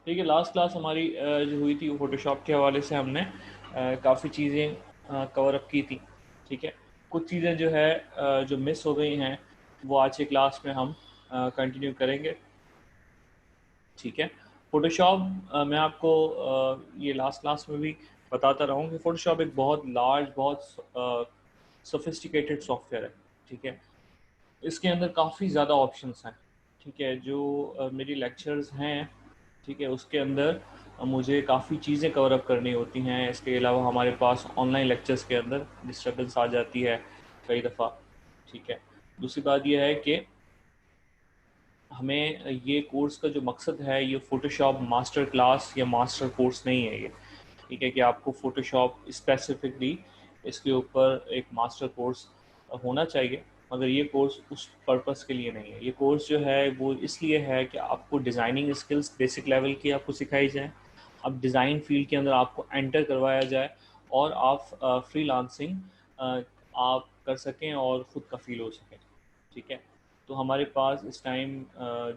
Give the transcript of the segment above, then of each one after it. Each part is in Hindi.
ठीक है, लास्ट क्लास हमारी जो हुई थी वो फोटोशॉप के हवाले से हमने काफ़ी चीज़ें कवर अप की थी। ठीक है, कुछ चीज़ें जो है जो मिस हो गई हैं वो आज की क्लास में हम कंटिन्यू करेंगे। ठीक है, फोटोशॉप मैं आपको ये लास्ट क्लास में भी बताता रहा हूँ कि फोटोशॉप एक बहुत लार्ज, बहुत सोफिस्टिकेटेड सॉफ्टवेयर है। ठीक है, इसके अंदर काफ़ी ज़्यादा ऑप्शंस हैं। ठीक है, जो मेरी लेक्चर्स हैं, ठीक है, उसके अंदर मुझे काफ़ी चीज़ें कवर अप करनी होती हैं। इसके अलावा हमारे पास ऑनलाइन लेक्चर्स के अंदर डिस्टर्बेंस आ जाती है कई दफ़ा। ठीक है, दूसरी बात यह है कि हमें ये कोर्स का जो मकसद है, ये फ़ोटोशॉप मास्टर क्लास या मास्टर कोर्स नहीं है ये। ठीक है, कि आपको फ़ोटोशॉप स्पेसिफिकली इसके ऊपर एक मास्टर कोर्स होना चाहिए, मगर ये कोर्स उस पर्पस के लिए नहीं है। ये कोर्स जो है वो इसलिए है कि आपको डिज़ाइनिंग स्किल्स बेसिक लेवल की आपको सिखाई जाए, अब डिज़ाइन फील्ड के अंदर आपको एंटर करवाया जाए और आप फ्रीलांसिंग आप कर सकें और ख़ुद कफ़ील हो सकें। ठीक है, तो हमारे पास इस टाइम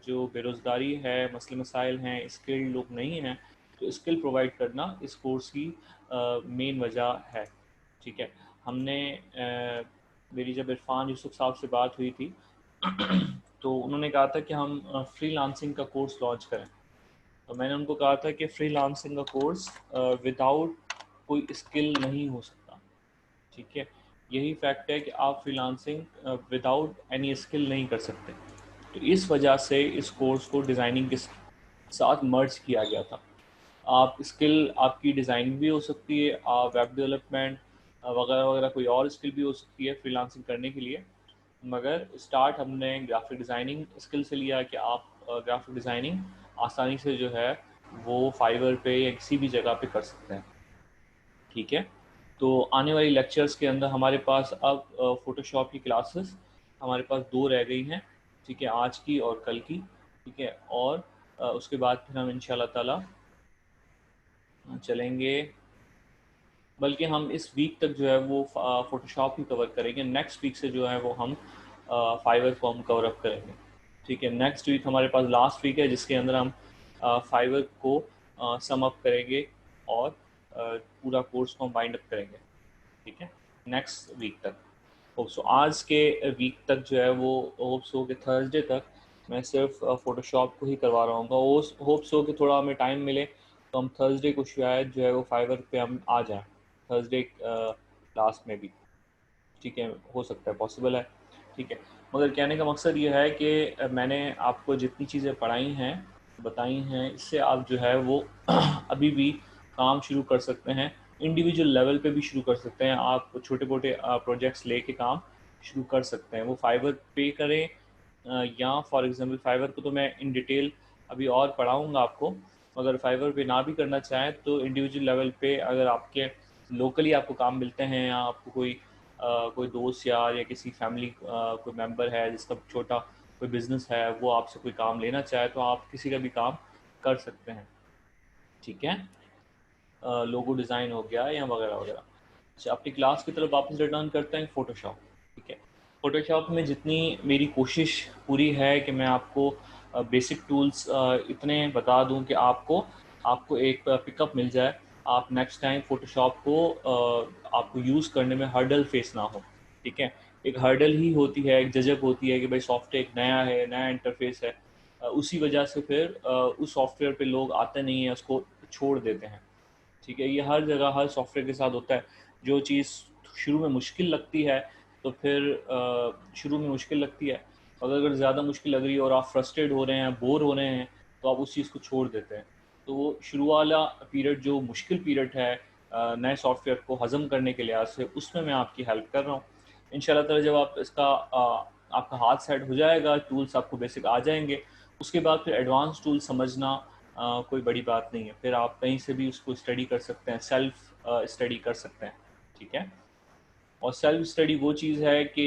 जो बेरोज़गारी है, मसले मसाइल हैं, स्किल्ड लोग नहीं हैं, तो स्किल प्रोवाइड करना इस कोर्स की मेन वजह है। ठीक है, हमने मेरी जब इरफान यूसुफ साहब से बात हुई थी तो उन्होंने कहा था कि हम फ्रीलांसिंग का कोर्स लॉन्च करें। तो मैंने उनको कहा था कि फ्रीलांसिंग का कोर्स विदाउट कोई स्किल नहीं हो सकता। ठीक है, यही फैक्ट है कि आप फ्रीलांसिंग विदाउट एनी स्किल नहीं कर सकते। तो इस वजह से इस कोर्स को डिज़ाइनिंग के साथ मर्ज किया गया था। आप स्किल आपकी डिज़ाइनिंग भी हो सकती है, आप वेब डेवलपमेंट वगैरह वगैरह कोई और स्किल भी हो सकती है फ्रीलांसिंग करने के लिए, मगर स्टार्ट हमने ग्राफिक डिज़ाइनिंग स्किल से लिया कि आप ग्राफिक डिज़ाइनिंग आसानी से जो है वो फाइवर पे या किसी भी जगह पे कर सकते हैं। ठीक है, तो आने वाली लेक्चर्स के अंदर हमारे पास अब फ़ोटोशॉप की क्लासेस हमारे पास 2 रह गई हैं। ठीक है, आज की और कल की। ठीक है, और उसके बाद फिर हम इंशाल्लाह ताला चलेंगे, बल्कि हम इस वीक तक जो है वो फ़ोटोशॉप ही कवर करेंगे। नेक्स्ट वीक से जो है वो हम फाइवर को हम कवर अप करेंगे। ठीक है, नेक्स्ट वीक हमारे पास लास्ट वीक है जिसके अंदर हम फाइवर को सम अप करेंगे और पूरा कोर्स को हम बाइंड अप करेंगे। ठीक है, नेक्स्ट वीक तक होप सो, आज के वीक तक जो है वो होप सो कि थर्सडे तक मैं सिर्फ फ़ोटोशॉप को ही करवा रहा हूँ। वो होप सो कि थोड़ा हमें टाइम मिले तो हम थर्सडे को शायद जो है वो फाइवर पे हम आ जाएं, थर्सडे क्लास में भी। ठीक है, हो सकता है, पॉसिबल है। ठीक है, मगर कहने का मकसद ये है कि मैंने आपको जितनी चीज़ें पढ़ाई हैं, बताई हैं, इससे आप जो है वो अभी भी काम शुरू कर सकते हैं। इंडिविजुअल लेवल पे भी शुरू कर सकते हैं। आप छोटे-मोटे प्रोजेक्ट्स लेके काम शुरू कर सकते हैं। वो फाइवर पे करें या फॉर एग्ज़ाम्पल फाइवर को तो मैं इन डिटेल अभी और पढ़ाऊँगा आपको, मगर फाइवर पे ना भी करना चाहें तो इंडिविजुअल लेवल पे अगर आपके लोकली आपको काम मिलते हैं या आपको कोई दोस्त यार या किसी फैमिली कोई मेंबर है जिसका छोटा कोई बिज़नेस है, वो आपसे कोई काम लेना चाहे तो आप किसी का भी काम कर सकते हैं। ठीक है, लोगो डिज़ाइन हो गया या वगैरह वगैरह। अच्छा, अपनी क्लास की तरफ वापस रिटर्न करते हैं फ़ोटोशॉप। ठीक है, फ़ोटोशॉप में जितनी मेरी कोशिश पूरी है कि मैं आपको बेसिक टूल्स इतने बता दूं कि आपको एक पिकअप मिल जाए, आप नेक्स्ट टाइम फ़ोटोशॉप को आपको यूज़ करने में हर्डल फेस ना हो। ठीक है, एक हर्डल ही होती है, एक झिझक होती है कि भाई सॉफ्टवेयर एक नया है, नया इंटरफेस है, उसी वजह से फिर उस सॉफ्टवेयर पे लोग आते नहीं हैं, उसको छोड़ देते हैं। ठीक है, ये हर जगह हर सॉफ्टवेयर के साथ होता है। जो चीज़ शुरू में मुश्किल लगती है तो फिर शुरू में मुश्किल लगती है, अगर ज़्यादा मुश्किल लग रही है और आप फ्रस्ट्रेट हो रहे हैं, बोर हो रहे हैं, तो आप उस चीज़ को छोड़ देते हैं। तो वो शुरू वाला पीरियड जो मुश्किल पीरियड है नए सॉफ्टवेयर को हज़म करने के लिहाज से, उसमें मैं आपकी हेल्प कर रहा हूँ। इंशाल्लाह ताला जब आप इसका आपका हाथ सेट हो जाएगा, टूल्स आपको बेसिक आ जाएंगे, उसके बाद फिर एडवांस टूल समझना कोई बड़ी बात नहीं है। फिर आप कहीं से भी उसको स्टडी कर सकते हैं, सेल्फ स्टडी कर सकते हैं। ठीक है, और सेल्फ स्टडी वो चीज़ है कि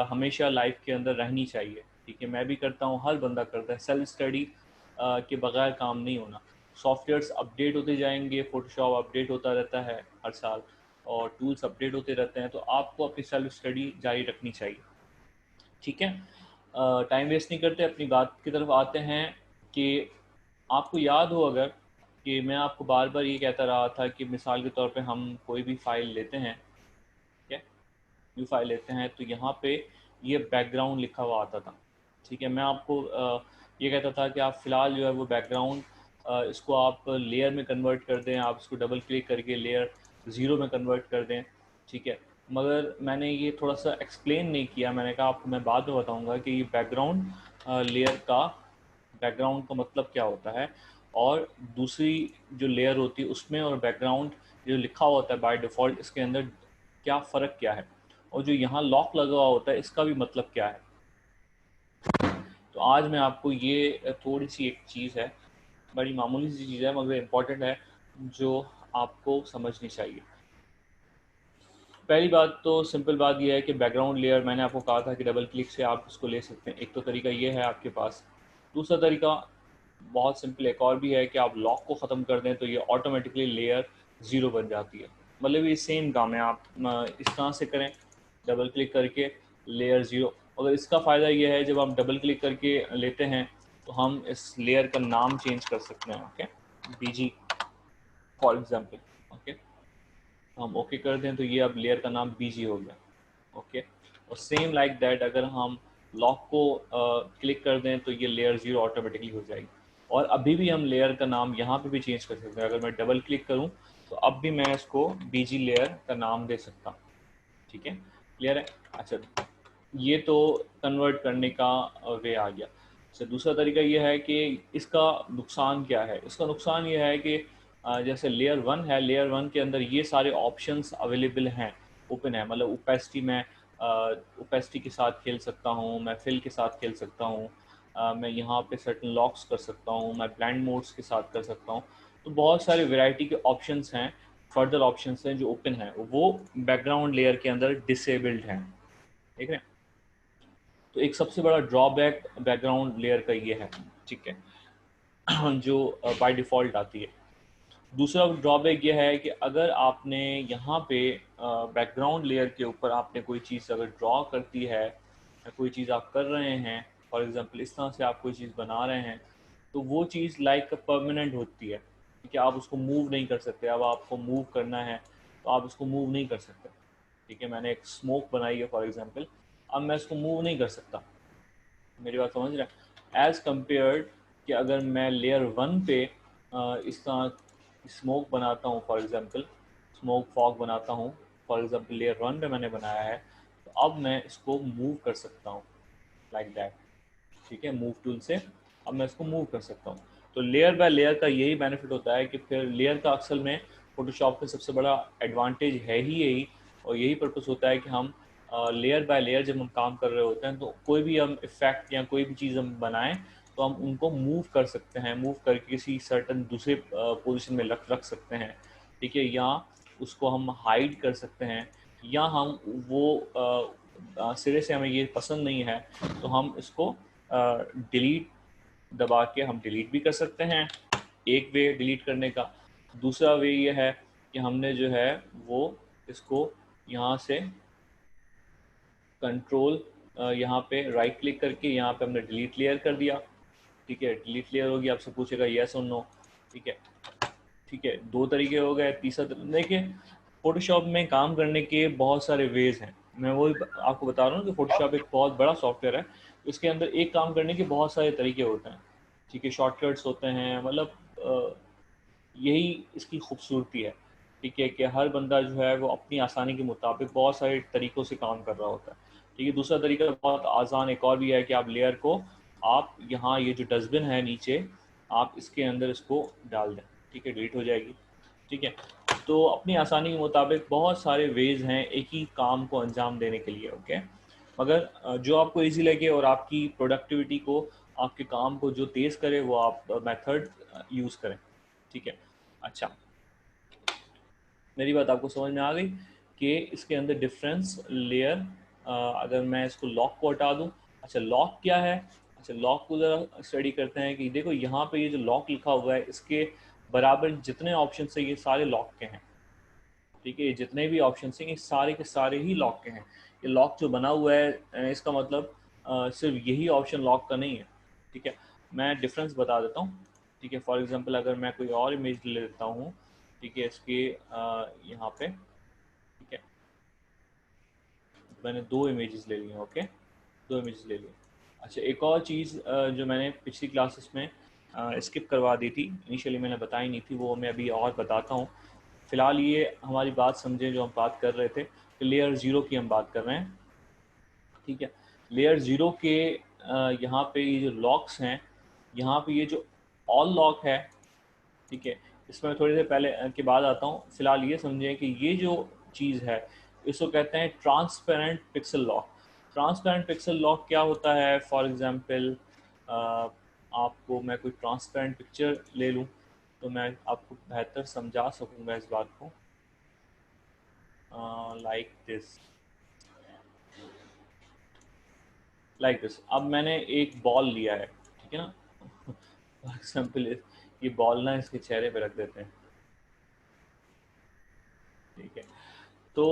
हमेशा लाइफ के अंदर रहनी चाहिए। ठीक है, मैं भी करता हूँ, हर बंदा करता है। सेल्फ स्टडी के बगैर काम नहीं होना। सॉफ्टवेयर्स अपडेट होते जाएंगे, फ़ोटोशॉप अपडेट होता रहता है हर साल और टूल्स अपडेट होते रहते हैं, तो आपको अपनी सेल्फ स्टडी जारी रखनी चाहिए। ठीक है, टाइम वेस्ट नहीं करते, अपनी बात की तरफ आते हैं कि आपको याद हो अगर कि मैं आपको बार बार ये कहता रहा था कि मिसाल के तौर पे हम कोई भी फाइल लेते हैं, ठीक है, न्यू फाइल लेते हैं तो यहाँ पे ये बैकग्राउंड लिखा हुआ आता था। ठीक है, मैं आपको ये कहता था कि आप फ़िलहाल जो है वो बैकग्राउंड इसको आप लेयर में कन्वर्ट कर दें, आप इसको डबल क्लिक करके लेयर ज़ीरो में कन्वर्ट कर दें। ठीक है, मगर मैंने ये थोड़ा सा एक्सप्लेन नहीं किया। मैंने कहा आपको मैं बाद में बताऊंगा कि ये बैकग्राउंड लेयर का बैकग्राउंड का मतलब क्या होता है, और दूसरी जो लेयर होती है उसमें और बैकग्राउंड जो लिखा होता है बाय डिफ़ॉल्ट इसके अंदर क्या फ़र्क क्या है, और जो यहाँ लॉक लगा हुआ होता है इसका भी मतलब क्या है। तो आज मैं आपको ये थोड़ी सी एक चीज़ है, बड़ी मामूली सी चीज़ है मगर इम्पॉर्टेंट है, जो आपको समझनी चाहिए। पहली बात तो सिंपल बात यह है कि बैकग्राउंड लेयर मैंने आपको कहा था कि डबल क्लिक से आप इसको ले सकते हैं। एक तो तरीका ये है आपके पास। दूसरा तरीका बहुत सिंपल एक और भी है कि आप लॉक को ख़त्म कर दें तो ये ऑटोमेटिकली लेयर ज़ीरो बन जाती है। मतलब ये सेम काम है, आप इस तरह से करें डबल क्लिक करके लेयर ज़ीरो। अगर इसका फ़ायदा ये है जब आप डबल क्लिक करके लेते हैं तो हम इस लेयर का नाम चेंज कर सकते हैं। Okay, BG for example. Okay, हम ओके कर दें तो ये अब लेयर का नाम बीजी हो गया। ओके, और सेम लाइक दैट अगर हम लॉक को क्लिक कर दें तो ये लेयर ज़ीरो ऑटोमेटिकली हो जाएगी। और अभी भी हम लेयर का नाम यहाँ पे भी चेंज कर सकते हैं। अगर मैं डबल क्लिक करूँ तो अब भी मैं इसको बीजी लेयर का नाम दे सकता हूँ। ठीक है, क्लियर है। अच्छा, ये तो कन्वर्ट करने का वे आ गया। अच्छा, दूसरा तरीका ये है कि इसका नुकसान क्या है। इसका नुकसान ये है कि जैसे लेयर वन है, लेयर वन के अंदर ये सारे ऑप्शंस अवेलेबल हैं, ओपन है। मतलब ओपेसिटी में ओपेसिटी के साथ खेल सकता हूँ, मैं फिल के साथ खेल सकता हूँ, मैं यहाँ पे सर्टन लॉक्स कर सकता हूँ, मैं ब्लेंड मोड्स के साथ कर सकता हूँ। तो बहुत सारे वैरायटी के ऑप्शंस हैं, फर्दर ऑप्शंस हैं जो ओपन हैं, वो बैकग्राउंड लेयर के अंदर डिसेबल्ड हैं। ठीक है, तो एक सबसे बड़ा ड्रॉबैक बैकग्राउंड लेयर का ये है। ठीक है, जो बाय डिफ़ॉल्ट आती है। दूसरा ड्रॉबैक ये है कि अगर आपने यहाँ पे बैकग्राउंड लेयर के ऊपर आपने कोई चीज़ अगर ड्रॉ करती है या कोई चीज़ आप कर रहे हैं, फॉर एग्जांपल इस तरह से आप कोई चीज़ बना रहे हैं, तो वो चीज़ लाइक परमानेंट होती है। ठीक है, आप उसको मूव नहीं कर सकते। अब आपको मूव करना है तो आप उसको मूव नहीं कर सकते। ठीक है, मैंने एक स्मोक बनाई है फॉर एग्जांपल, अब मैं इसको मूव नहीं कर सकता। मेरी बात समझ रहे हैं। एज़ कम्पेयर्ड कि अगर मैं लेयर वन पे इस तरह स्मोक बनाता हूँ, फॉर एग्ज़ाम्पल स्मोक फॉग बनाता हूँ, फॉर एग्ज़ाम्पल लेयर वन पे मैंने बनाया है, तो अब मैं इसको मूव कर सकता हूँ लाइक दैट। ठीक है, मूव टूल से अब मैं इसको मूव कर सकता हूँ। तो लेयर बाय लेयर का यही बेनिफिट होता है कि फिर लेयर का असल में फोटोशॉप का सबसे बड़ा एडवांटेज है ही यही, और यही पर्पस होता है कि हम लेयर बाय लेयर जब हम काम कर रहे होते हैं तो कोई भी हम इफ़ेक्ट या कोई भी चीज़ हम बनाएं तो हम उनको मूव कर सकते हैं, मूव करके किसी सर्टन दूसरे पोजीशन में रख सकते हैं। ठीक है, या उसको हम हाइड कर सकते हैं, या हम वो सिरे से हमें ये पसंद नहीं है तो हम इसको डिलीट दबा के हम डिलीट भी कर सकते हैं, एक वे डिलीट करने का। दूसरा वे ये है कि हमने जो है वो इसको यहाँ से कंट्रोल यहाँ पे राइट क्लिक करके यहाँ पे हमने डिलीट लेयर कर दिया। ठीक है, डिलीट लेयर होगी, आपसे पूछेगा येस और नो। ठीक है, ठीक है, दो तरीके हो गए। तीसरा देखिए, फोटोशॉप में काम करने के बहुत सारे वेज हैं। मैं वही आपको बता रहा हूँ कि फोटोशॉप एक बहुत बड़ा सॉफ्टवेयर है, इसके अंदर एक काम करने के बहुत सारे तरीके होते हैं। ठीक है, शॉर्टकट्स होते हैं, मतलब यही इसकी खूबसूरती है। ठीक है, कि हर बंदा जो है वो अपनी आसानी के मुताबिक बहुत सारे तरीक़ों से काम कर रहा होता है। ठीक है, दूसरा तरीका बहुत आसान एक और भी है कि आप लेयर को आप यहाँ ये जो डस्टबिन है नीचे, आप इसके अंदर इसको डाल दें। ठीक है, डिलीट हो जाएगी। ठीक है, तो अपनी आसानी के मुताबिक बहुत सारे वेज़ हैं एक ही काम को अंजाम देने के लिए। ओके, मगर जो आपको ईजी लगे और आपकी प्रोडक्टिविटी को, आपके काम को जो तेज़ करे वो आप मेथड यूज़ करें। ठीक है, अच्छा, मेरी बात आपको समझ में आ गई कि इसके अंदर डिफरेंस लेयर, अगर मैं इसको लॉक को हटा दूं। अच्छा, लॉक क्या है। अच्छा, लॉक को ज़रा स्टडी करते हैं कि देखो यहाँ पे ये जो लॉक लिखा हुआ है इसके बराबर जितने ऑप्शन है ये सारे लॉक के हैं। ठीक है, ये जितने भी ऑप्शन हैं ये सारे के सारे ही लॉक के हैं। ये लॉक जो बना हुआ है इसका मतलब सिर्फ यही ऑप्शन लॉक का नहीं है। ठीक है, मैं डिफरेंस बता देता हूँ। ठीक है। फॉर एग्जांपल अगर मैं कोई और इमेज ले लेता हूँ, ठीक है, इसके यहाँ पे, ठीक है, मैंने 2 इमेजेस ले लिए, ओके, 2 इमेजेस ले लिए। अच्छा, एक और चीज़ जो मैंने पिछली क्लासेस में स्किप करवा दी थी, इनिशियली मैंने बताई नहीं थी, वो मैं अभी और बताता हूँ। फ़िलहाल ये हमारी बात समझें जो हम बात कर रहे थे कि लेयर 0 की हम बात कर रहे हैं, ठीक है। लेयर 0 के यहाँ पे ये जो लॉक्स हैं, यहाँ पे ये जो ऑल लॉक है, ठीक है, इसमें मैं थोड़ी देर पहले के बाद आता हूँ। फ़िलहाल ये समझें कि ये जो चीज़ है इसको कहते हैं transparent pixel lock. Transparent pixel lock क्या होता है? फॉर एग्जांपल आपको मैं कोई ट्रांसपेरेंट पिक्चर ले लूँ तो मैं आपको बेहतर समझा सकूँगा इस बात को। Like this, like this. अब मैंने एक बॉल लिया है, ठीक है ना। फॉर एग्जांपल ये बॉल ना इसके चेहरे पे रख देते हैं, ठीक है। तो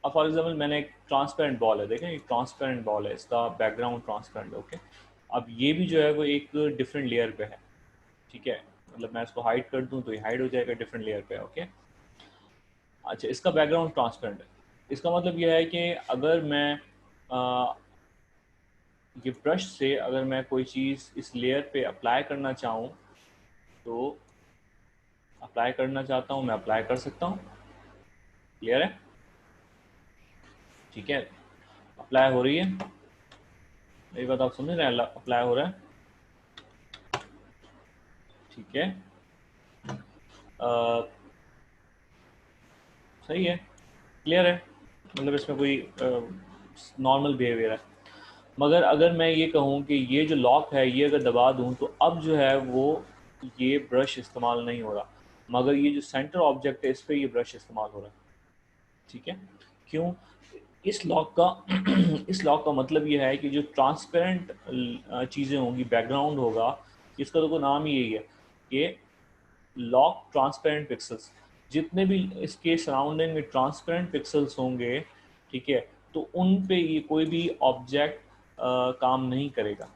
अब फॉर एग्जांपल मैंने एक ट्रांसपेरेंट बॉल है, देखें, एक ट्रांसपेरेंट बॉल है, इसका बैकग्राउंड ट्रांसपेरेंट है, ओके। अब ये भी जो है वो एक डिफरेंट लेयर पे है, ठीक है, मतलब मैं इसको हाइड कर दूं तो ये हाइड हो जाएगा, डिफरेंट लेयर पे, ओके। अच्छा, इसका बैकग्राउंड ट्रांसपेरेंट है। इसका मतलब यह है कि अगर मैं ये ब्रश से अगर मैं कोई चीज़ इस लेयर पे अप्लाई करना चाहूँ तो अप्लाई करना चाहता हूँ, मैं अप्लाई कर सकता हूँ, क्लियर है, ठीक है। अप्लाई हो रही है, मेरी बात आप समझ रहे हैं, अप्लाई हो रहा है, ठीक है। अ, सही है, क्लियर है, मतलब इसमें कोई नॉर्मल बिहेवियर है। मगर अगर मैं ये कहूँ कि ये जो लॉक है ये अगर दबा दूँ तो अब जो है वो ये ब्रश इस्तेमाल नहीं हो रहा, मगर ये जो सेंटर ऑब्जेक्ट है इस पर ये ब्रश इस्तेमाल हो रहा है, ठीक है। क्यों? इस लॉक का इस लॉक का मतलब ये है कि जो ट्रांसपेरेंट चीज़ें होंगी, बैकग्राउंड होगा, इसका तो कोई नाम ही यही है कि लॉक ट्रांसपेरेंट पिक्सेल्स। जितने भी इसके सराउंडिंग में ट्रांसपेरेंट पिक्सेल्स होंगे, ठीक है, तो उन पे ये कोई भी ऑब्जेक्ट काम नहीं करेगा,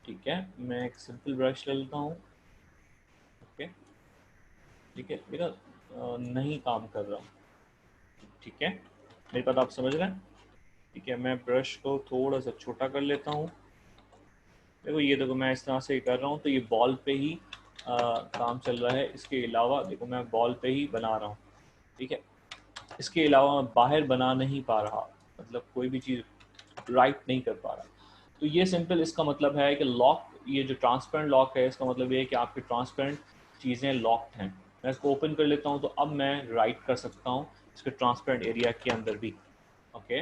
ठीक है। मैं एक सिंपल ब्रश ले लेता हूँ, ओके, ठीक है, मेरा नहीं काम कर रहा, ठीक है, मेरी बात आप समझ रहे हैं, ठीक है। मैं ब्रश को थोड़ा सा छोटा कर लेता हूँ, देखो ये देखो मैं इस तरह से कर रहा हूँ तो ये बॉल पे ही काम चल रहा है। इसके अलावा देखो मैं बॉल पे ही बना रहा हूँ, ठीक है। इसके अलावा मैं बाहर बना नहीं पा रहा, मतलब कोई भी चीज़ राइट नहीं कर पा रहा। तो ये सिंपल इसका मतलब है कि लॉक, ये जो ट्रांसपेरेंट लॉक है इसका मतलब ये है कि आपकी ट्रांसपेरेंट चीज़ें लॉक्ड हैं। मैं इसको ओपन कर लेता हूँ तो अब मैं राइट कर सकता हूँ इसके ट्रांसपेरेंट एरिया के अंदर भी, ओके।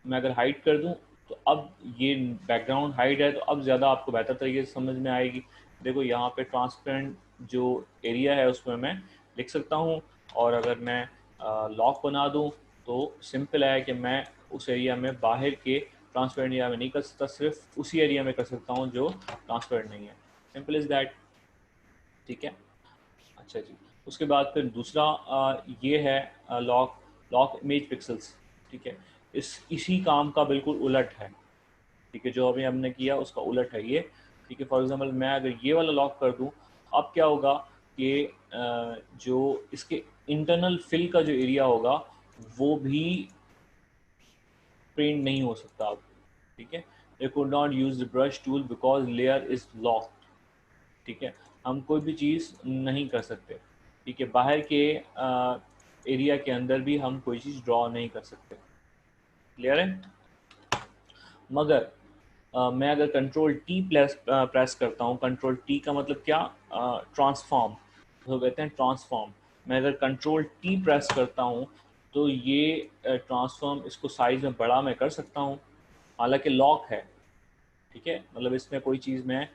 मैं अगर हाइड कर दूं तो अब ये बैकग्राउंड हाइड है तो अब ज़्यादा आपको बेहतर तरीके से समझ में आएगी। देखो यहाँ पे ट्रांसपेरेंट जो एरिया है उसमें मैं लिख सकता हूँ, और अगर मैं लॉक बना दूँ तो सिंपल है कि मैं उस एरिया में बाहर के ट्रांसपेरेंट एरिया में नहीं कर सकता, सिर्फ उसी एरिया में कर सकता हूँ जो ट्रांसपेरेंट नहीं है। सिंपल इज़ दैट, ठीक है। अच्छा जी, उसके बाद फिर दूसरा ये है लॉक लॉक इमेज पिक्सल्स, ठीक है। इसी काम का बिल्कुल उलट है, ठीक है, जो अभी हमने किया उसका उलट है ये, ठीक है। फॉर एग्जांपल मैं अगर ये वाला लॉक कर दूं, अब क्या होगा कि जो इसके इंटरनल फिल का जो एरिया होगा वो भी प्रिंट नहीं हो सकता अब, ठीक है। They could not use the brush tool because layer is locked, ठीक है। हम कोई भी चीज़ नहीं कर सकते, ठीक है, बाहर के एरिया के अंदर भी हम कोई चीज़ ड्रॉ नहीं कर सकते, क्लियर है। मगर मैं अगर कंट्रोल टी प्लस प्रेस करता हूँ, कंट्रोल टी का मतलब क्या, ट्रांसफॉर्म, तो कहते हैं ट्रांसफॉर्म। मैं अगर कंट्रोल टी प्रेस करता हूँ तो ये ट्रांसफॉर्म, इसको साइज़ में बड़ा मैं कर सकता हूँ, हालांकि लॉक है, ठीक है, मतलब इसमें कोई चीज़ मैं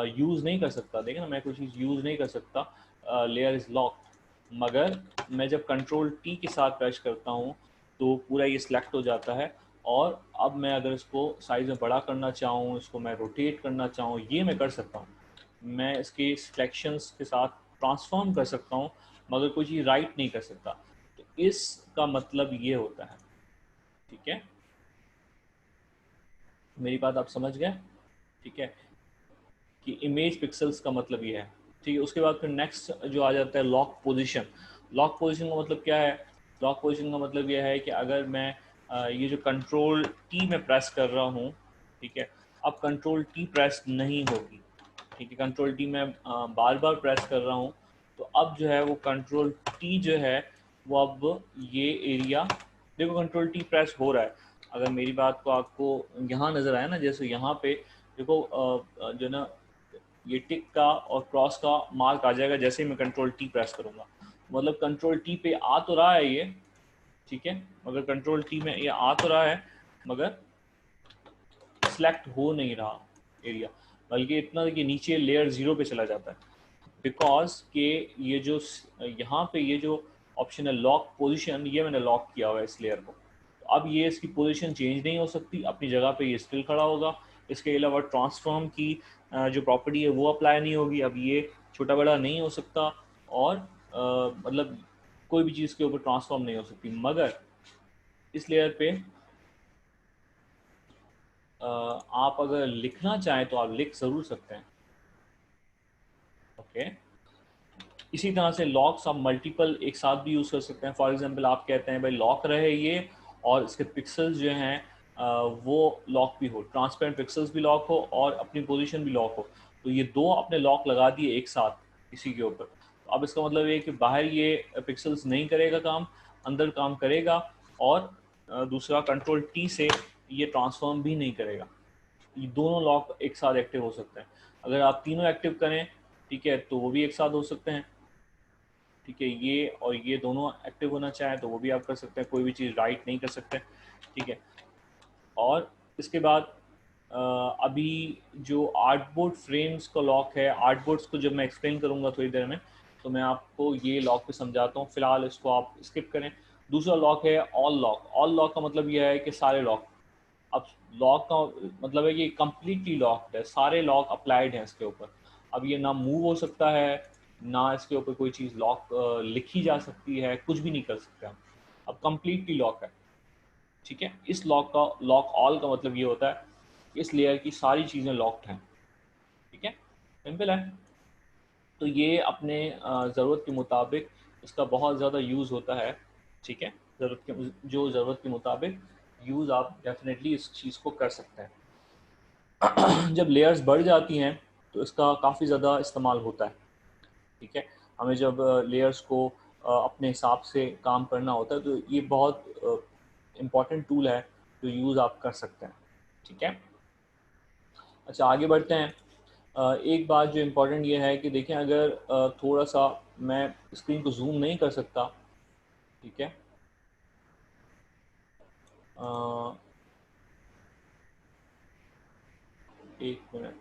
यूज़ नहीं कर सकता, देखिए ना, मैं कोई चीज़ यूज़ नहीं कर सकता, लेयर इज़ लॉक्ड। मगर मैं जब कंट्रोल टी के साथ प्रेस करता हूँ तो पूरा ये सिलेक्ट हो जाता है, और अब मैं अगर इसको साइज़ में बड़ा करना चाहूँ, इसको मैं रोटेट करना चाहूँ, ये मैं कर सकता हूँ। मैं इसके सिलेक्शंस के साथ ट्रांसफॉर्म कर सकता हूँ, मगर कोई चीज़ राइट नहीं कर सकता। तो इसका मतलब ये होता है, ठीक है, मेरी बात आप समझ गए, ठीक है। कि इमेज पिक्सल्स का मतलब ये है, ठीक है। उसके बाद फिर नेक्स्ट जो आ जाता है लॉक पोजीशन। लॉक पोजीशन का मतलब क्या है? लॉक पोजीशन का मतलब ये है कि अगर मैं ये जो कंट्रोल टी में प्रेस कर रहा हूँ, ठीक है, अब कंट्रोल टी प्रेस नहीं होगी, ठीक है, कंट्रोल टी में बार बार प्रेस कर रहा हूँ, तो अब जो है वो कंट्रोल टी जो है वो अब ये एरिया, देखो कंट्रोल टी प्रेस हो रहा है। अगर मेरी बात को आपको यहाँ नज़र आया ना, जैसे यहाँ पे देखो जो ना ये टिक का और क्रॉस का मार्क आ जाएगा जैसे ही मैं कंट्रोल टी प्रेस करूँगा, मतलब कंट्रोल टी पे आ तो रहा है ये, ठीक है, मगर कंट्रोल टी में ये आ तो रहा है मगर सिलेक्ट हो नहीं रहा एरिया, बल्कि इतना कि नीचे लेयर 0 पे चला जाता है, बिकॉज के ये जो यहाँ पे ये जो ऑप्शन है लॉक पोजीशन, ये मैंने लॉक किया हुआ है इस लेयर को, तो अब ये इसकी पोजीशन चेंज नहीं हो सकती, अपनी जगह पे ये स्टिल खड़ा होगा। इसके अलावा ट्रांसफॉर्म की जो प्रॉपर्टी है वो अप्लाई नहीं होगी, अब ये छोटा बड़ा नहीं हो सकता, और मतलब कोई भी चीज़ के ऊपर ट्रांसफॉर्म नहीं हो सकती। मगर इस लेयर पे आप अगर लिखना चाहें तो आप लिख ज़रूर सकते हैं, ओके। इसी तरह से लॉक्स आप मल्टीपल एक साथ भी यूज़ कर सकते हैं। फॉर एग्जांपल आप कहते हैं भाई लॉक रहे ये, और इसके पिक्सल्स जो हैं वो लॉक भी हो, ट्रांसपेरेंट पिक्सल्स भी लॉक हो और अपनी पोजीशन भी लॉक हो, तो ये दो आपने लॉक लगा दिए एक साथ इसी के ऊपर। तो अब इसका मतलब ये कि बाहर ये पिक्सल्स नहीं करेगा काम, अंदर काम करेगा, और दूसरा कंट्रोल टी से ये ट्रांसफॉर्म भी नहीं करेगा। ये दोनों लॉक एक साथ एक्टिव हो सकते हैं। अगर आप तीनों एक्टिव करें, ठीक है, तो वो भी एक साथ हो सकते हैं, ठीक है। ये और ये दोनों एक्टिव होना चाहे तो वो भी आप कर सकते हैं, कोई भी चीज़ राइट नहीं कर सकते, ठीक है। और इसके बाद अभी जो आर्टबोर्ड फ्रेम्स का लॉक है, आर्टबोर्ड्स को जब मैं एक्सप्लेन करूँगा थोड़ी देर में, तो मैं आपको ये लॉक पे समझाता हूँ, फिलहाल इसको आप स्किप करें। दूसरा लॉक है ऑल लॉक। ऑल लॉक का मतलब यह है कि सारे लॉक, अब लॉक का मतलब है कि कम्प्लीटली लॉक्ड है, सारे लॉक अप्लाइड हैं इसके ऊपर। अब ये ना मूव हो सकता है, ना इसके ऊपर कोई चीज़ लॉक लिखी जा सकती है, कुछ भी नहीं कर सकते हम, अब कम्प्लीटली लॉक है, ठीक है। इस लॉक का, लॉक ऑल का मतलब ये होता है कि इस लेयर की सारी चीज़ें लॉक्ड हैं, ठीक है, सिंपल है। तो ये अपने ज़रूरत के मुताबिक इसका बहुत ज़्यादा यूज़ होता है, ठीक है। ज़रूरत के, जो ज़रूरत के मुताबिक यूज़ आप डेफिनेटली इस चीज़ को कर सकते हैं। जब लेयर्स बढ़ जाती हैं तो इसका काफ़ी ज़्यादा इस्तेमाल होता है, ठीक है। हमें जब लेयर्स को अपने हिसाब से काम करना होता है तो ये बहुत इम्पॉर्टेंट टूल है जो यूज़ आप कर सकते हैं, ठीक है। अच्छा आगे बढ़ते हैं। एक बात जो इम्पोर्टेंट ये है कि देखें, अगर थोड़ा सा मैं स्क्रीन को जूम नहीं कर सकता, ठीक है, अ, एक मिनट,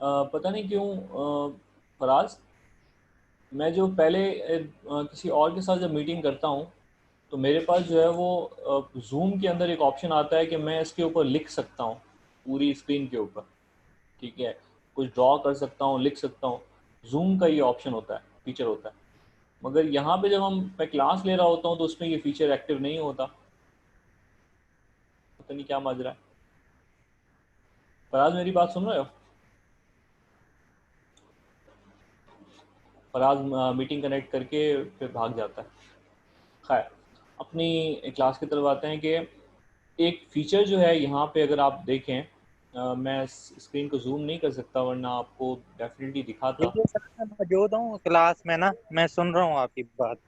पता नहीं क्यों फराज, मैं जो पहले किसी और के साथ जब मीटिंग करता हूँ तो मेरे पास जो है वो जूम के अंदर एक ऑप्शन आता है कि मैं इसके ऊपर लिख सकता हूँ पूरी स्क्रीन के ऊपर, ठीक है, कुछ ड्रॉ कर सकता हूँ, लिख सकता हूँ। जूम का ये ऑप्शन होता है, फीचर होता है, मगर यहाँ पे जब मैं क्लास ले रहा होता हूँ तो उसमें ये फीचर एक्टिव नहीं होता, पता नहीं क्या मजरा है। फराज मेरी बात सुन रहे हो? फराज मीटिंग कनेक्ट करके फिर भाग जाता है। खैर, अपनी क्लास की तरफ आते हैं कि एक फ़ीचर जो है यहाँ पे अगर आप देखें, मैं स्क्रीन को जूम नहीं कर सकता वरना आपको डेफिनेटली दिखाता। ठीक है सर, मैं मौजूद हूँ क्लास में ना, मैं सुन रहा हूँ आपकी बात।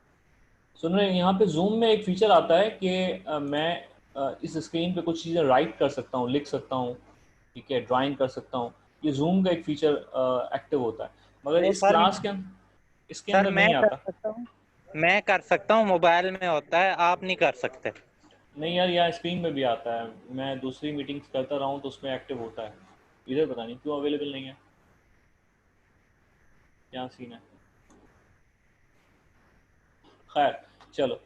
सुन रहे हैं, यहाँ पे जूम में एक फ़ीचर आता है कि मैं इस स्क्रीन पे कुछ चीज़ें राइट कर सकता हूँ, लिख सकता हूँ, ठीक है, ड्राइंग कर सकता हूँ। ये जूम का एक फ़ीचर एक्टिव होता है, मगर तो इस सर, क्लास के इसके सर अंदर मैं नहीं कर आता। सकता हूँ, मैं कर सकता हूँ, मोबाइल में होता है, आप नहीं कर सकते। नहीं यार, यहाँ स्क्रीन में भी आता है, मैं दूसरी मीटिंग्स करता रहा हूँ तो उसमें एक्टिव होता है, इधर पता नहीं क्यों अवेलेबल नहीं है, क्या सीन है। खैर, चलो।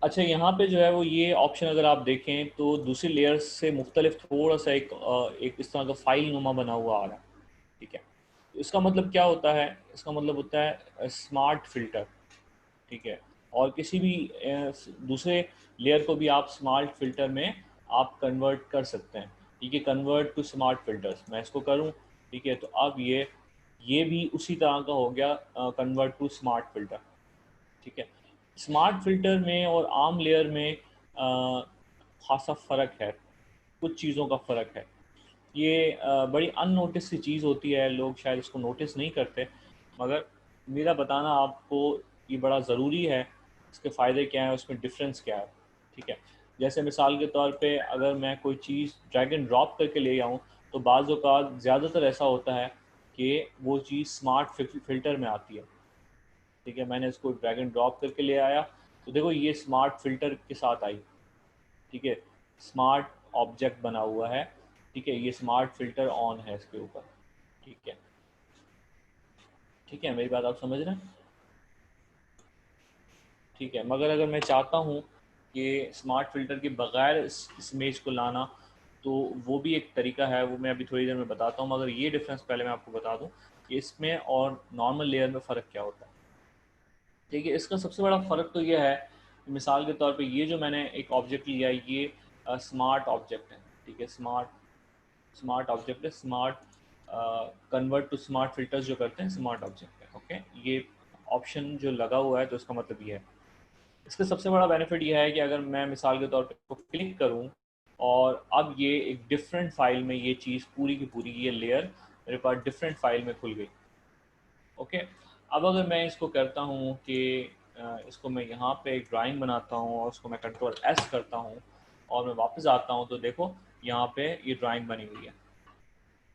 अच्छा यहाँ पे जो है वो ये ऑप्शन अगर आप देखें तो दूसरी लेयर्स से मुख्तलिफ थोड़ा सा एक इस तरह का फाइल नुमा बना हुआ आ रहा है, ठीक है। तो इसका मतलब क्या होता है? इसका मतलब होता है स्मार्ट फिल्टर, ठीक है। और किसी भी दूसरे लेयर को भी आप स्मार्ट फिल्टर में आप कन्वर्ट कर सकते हैं। ठीक है, कन्वर्ट टू स्मार्ट फिल्टर्स मैं इसको करूं। ठीक है, तो अब ये भी उसी तरह का हो गया, कन्वर्ट टू स्मार्ट फिल्टर। ठीक है, स्मार्ट फिल्टर में और आम लेयर में खासा फ़र्क है, कुछ चीज़ों का फ़र्क है। ये बड़ी अननोटिस सी चीज़ होती है, लोग शायद इसको नोटिस नहीं करते, मगर मेरा बताना आपको ये बड़ा ज़रूरी है। इसके फ़ायदे क्या हैं, उसमें डिफरेंस क्या है। ठीक है, जैसे मिसाल के तौर पे अगर मैं कोई चीज़ ड्रैग एंड ड्रॉप करके ले आऊँ, तो बाज़ औक़ात ज़्यादातर ऐसा होता है कि वो चीज़ स्मार्ट फ़िल्टर में आती है। ठीक है, मैंने इसको ड्रैग एंड ड्रॉप करके ले आया, तो देखो ये स्मार्ट फ़िल्टर के साथ आई। ठीक है, स्मार्ट ऑब्जेक्ट बना हुआ है। ठीक है, ये स्मार्ट फ़िल्टर ऑन है इसके ऊपर। ठीक है, ठीक है, मेरी बात आप समझ रहे हैं? ठीक है, मगर अगर मैं चाहता हूँ कि स्मार्ट फ़िल्टर के बगैर इस इमेज को लाना, तो वो भी एक तरीका है, वो मैं अभी थोड़ी देर में बताता हूँ। मगर ये डिफरेंस पहले मैं आपको बता दूँ कि इसमें और नॉर्मल लेयर में फ़र्क क्या होता है। ठीक है, इसका सबसे बड़ा फ़र्क तो ये है कि मिसाल के तौर पे ये जो मैंने एक ऑब्जेक्ट लिया है, ये स्मार्ट ऑब्जेक्ट है। ठीक है, स्मार्ट स्मार्ट ऑब्जेक्ट है, smart convert to smart filters जो करते हैं स्मार्ट ऑब्जेक्ट है। ओके, ये ऑप्शन जो लगा हुआ है, तो इसका मतलब ये है। इसका सबसे बड़ा बेनिफिट ये है कि अगर मैं मिसाल के तौर पे इसको क्लिक करूं और अब ये एक डिफरेंट फाइल में ये चीज़ पूरी की पूरी ये लेयर मेरे पास डिफरेंट फाइल में खुल गई। ओके, अब अगर मैं इसको करता हूं कि इसको मैं यहाँ पे एक ड्राइंग बनाता हूं और उसको मैं कंट्रोल एस करता हूं और मैं वापस आता हूं, तो देखो यहाँ पे ये ड्राइंग बनी हुई है।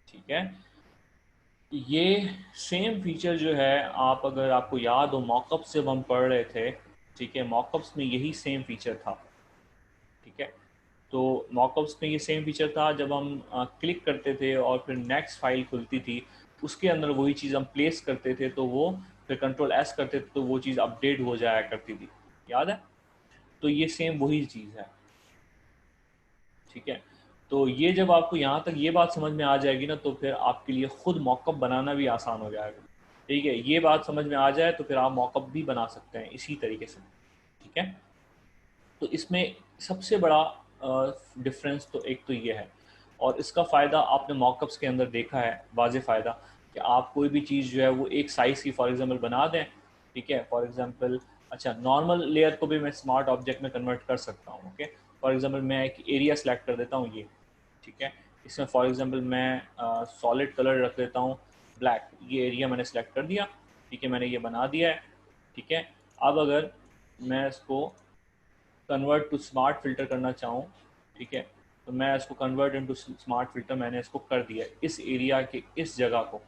ठीक है, ये सेम फीचर जो है, आप अगर आपको याद हो मॉकअप से हम पढ़ रहे थे। ठीक है, मॉकअप्स में यही सेम फीचर था। ठीक है, तो मॉकअप्स में ये सेम फीचर था, जब हम क्लिक करते थे और फिर नेक्स्ट फाइल खुलती थी, उसके अंदर वही चीज़ हम प्लेस करते थे, तो वो फिर कंट्रोल एस करते थे तो वो चीज़ अपडेट हो जाया करती थी। याद है? तो ये सेम वही चीज़ है। ठीक है, तो ये जब आपको यहाँ तक ये बात समझ में आ जाएगी ना, तो फिर आपके लिए खुद मॉकअप बनाना भी आसान हो जाएगा। ठीक है, ये बात समझ में आ जाए तो फिर आप मॉकअप भी बना सकते हैं इसी तरीके से। ठीक है, तो इसमें सबसे बड़ा डिफरेंस तो एक तो ये है, और इसका फ़ायदा आपने मॉकअप्स के अंदर देखा है, वाज़े फ़ायदा, कि आप कोई भी चीज़ जो है वो एक साइज़ की फॉर एग्जांपल बना दें। ठीक है, फॉर एग्जांपल अच्छा, नॉर्मल लेयर को भी मैं स्मार्ट ऑब्जेक्ट में कन्वर्ट कर सकता हूँ। ओके, फॉर एग्जांपल मैं एक एरिया सेलेक्ट कर देता हूँ ये। ठीक है, इसमें फॉर एग्जांपल मैं सॉलिड कलर रख देता हूँ ब्लैक, ये एरिया मैंने सेलेक्ट कर दिया। ठीक है, मैंने ये बना दिया है। ठीक है, अब अगर मैं इसको कन्वर्ट टू स्मार्ट फ़िल्टर करना चाहूँ, ठीक है, तो मैं इसको कन्वर्ट इनटू स्मार्ट फ़िल्टर मैंने इसको कर दिया इस एरिया के इस जगह को।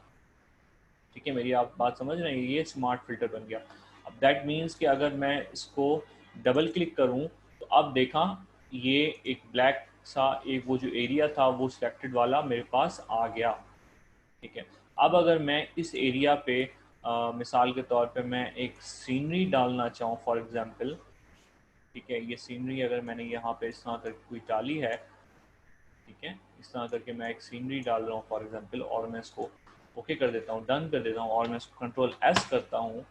ठीक है, मेरी आप बात समझ रहे हैं, ये स्मार्ट फ़िल्टर बन गया। अब दैट मीन्स कि अगर मैं इसको डबल क्लिक करूँ, तो अब देखा ये एक ब्लैक सा एक वो जो एरिया था वो सिलेक्टेड वाला मेरे पास आ गया। ठीक है, अब अगर मैं इस एरिया पे मिसाल के तौर पे मैं एक सीनरी डालना चाहूँ फॉर एग्जांपल। ठीक है, ये सीनरी अगर मैंने यहाँ पे इस तरह करके कोई डाली है। ठीक है, इस तरह करके मैं एक सीनरी डाल रहा हूँ फॉर एग्जांपल, और मैं इसको ओके कर देता हूँ, डन कर देता हूँ, और मैं इसको कंट्रोल एस करता हूँ,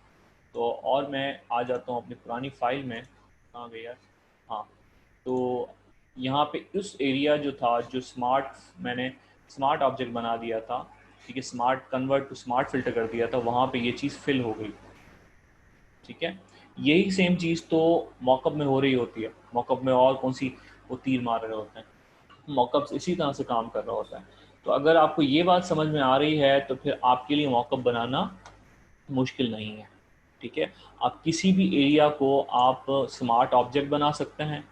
तो और मैं आ जाता हूँ अपनी पुरानी फाइल में। कहाँ गई यार? हाँ, तो यहाँ पे उस एरिया जो था, जो मैंने स्मार्ट ऑब्जेक्ट बना दिया था। ठीक है, smart convert to smart filter कर दिया था, वहाँ पे ये चीज़ फिल हो गई। ठीक है, यही सेम चीज़ तो मॉकअप में हो रही होती है। मॉकअप में और कौन सी वो तीर मार रहे होते हैं, मॉकअप्स इसी तरह से काम कर रहा होता है। तो अगर आपको ये बात समझ में आ रही है, तो फिर आपके लिए मॉकअप बनाना मुश्किल नहीं है। ठीक है, आप किसी भी एरिया को आप स्मार्ट ऑब्जेक्ट बना सकते हैं।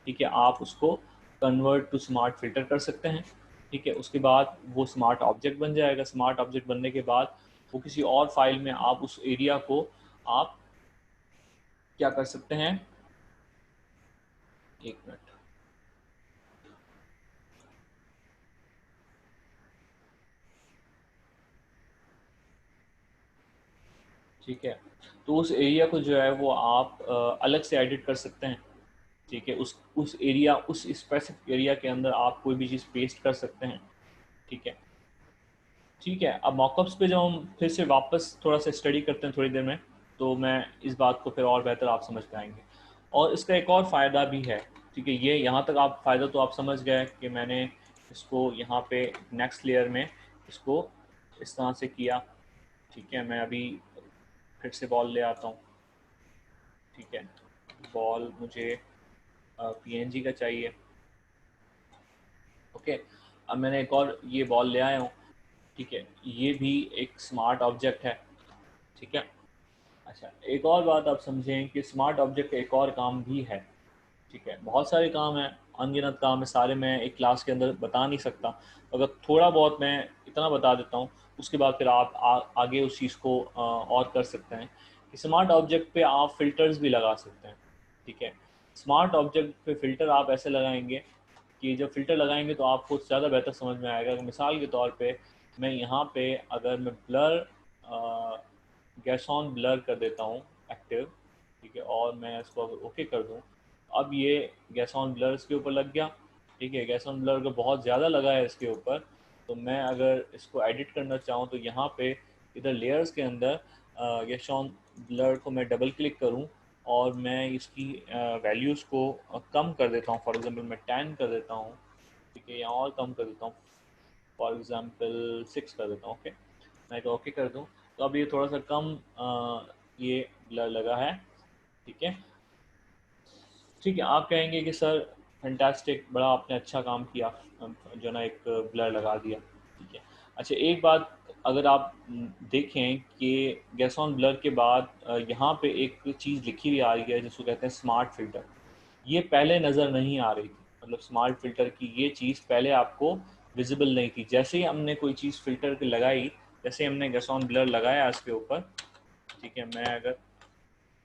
ठीक है, आप उसको कन्वर्ट टू स्मार्ट फ़िल्टर कर सकते हैं। ठीक है, उसके बाद वो स्मार्ट ऑब्जेक्ट बन जाएगा। स्मार्ट ऑब्जेक्ट बनने के बाद वो किसी और फाइल में आप उस एरिया को आप क्या कर सकते हैं, एक मिनट। ठीक है, तो उस एरिया को जो है वो आप अलग से एडिट कर सकते हैं। ठीक है, उस एरिया उस स्पेसिफिक एरिया के अंदर आप कोई भी चीज़ पेस्ट कर सकते हैं। ठीक है, ठीक है, अब मॉकअप्स पे जब हम फिर से वापस थोड़ा सा स्टडी करते हैं थोड़ी देर में, तो मैं इस बात को फिर और बेहतर आप समझ पाएंगे। और इसका एक और फ़ायदा भी है, ठीक है, ये यहाँ तक आप फ़ायदा तो आप समझ गए कि मैंने इसको यहाँ पे नेक्स्ट लेयर में इसको इस तरह से किया। ठीक है, मैं अभी फिर से बॉल ले आता हूँ। ठीक है, बॉल मुझे पीएनजी का चाहिए। ओके, अब मैंने एक और ये बॉल ले आया हूँ। ठीक है, ये भी एक स्मार्ट ऑब्जेक्ट है। ठीक है, अच्छा, एक और बात आप समझें कि स्मार्ट ऑब्जेक्ट का एक और काम भी है। ठीक है, बहुत सारे काम हैं, अनगिनत काम है, सारे मैं एक क्लास के अंदर बता नहीं सकता। अगर थोड़ा बहुत मैं इतना बता देता हूँ, उसके बाद फिर आप आगे उस चीज़ को और कर सकते हैं कि स्मार्ट ऑब्जेक्ट पे आप फ़िल्टर्स भी लगा सकते हैं। ठीक है, स्मार्ट ऑब्जेक्ट पे फ़िल्टर आप ऐसे लगाएंगे कि जब फ़िल्टर लगाएंगे तो आपको ज़्यादा बेहतर समझ में आएगा। मिसाल के तौर पे मैं यहाँ पे अगर मैं ब्लर गैस ऑन ब्लर कर देता हूँ एक्टिव, ठीक है, और मैं इसको अगर ओके कर दूँ, अब ये गैस ऑन ब्लर इसके ऊपर लग गया। ठीक है, गैस ऑन ब्लर का बहुत ज़्यादा लगा है इसके ऊपर। तो मैं अगर इसको एडिट करना चाहूँ तो यहाँ पे इधर लेयर्स के अंदर गैस ऑन ब्लर को मैं डबल क्लिक करूँ और मैं इसकी वैल्यूज़ को कम कर देता हूँ। फॉर एग्जांपल मैं 10 कर देता हूँ। ठीक है, यहाँ और कम कर देता हूँ, फॉर एग्जांपल 6 कर देता हूँ। ओके, मैं तो ओके कर दूँ तो अब ये थोड़ा सा कम ये ब्लर लगा है। ठीक है, ठीक है, आप कहेंगे कि सर फैंटास्टिक, बड़ा आपने अच्छा काम किया, जो ना एक ब्लर लगा दिया। ठीक है, अच्छा, एक बात अगर आप देखें कि गैस ऑन ब्लर के बाद यहाँ पे एक चीज़ लिखी हुई आ रही है जिसको कहते हैं स्मार्ट फ़िल्टर। ये पहले नज़र नहीं आ रही थी, मतलब स्मार्ट फ़िल्टर की ये चीज़ पहले आपको विजिबल नहीं थी। जैसे ही हमने कोई चीज़ फ़िल्टर की लगाई, जैसे ही हमने गैस ऑन ब्लर लगाया इसके ऊपर, ठीक है, मैं अगर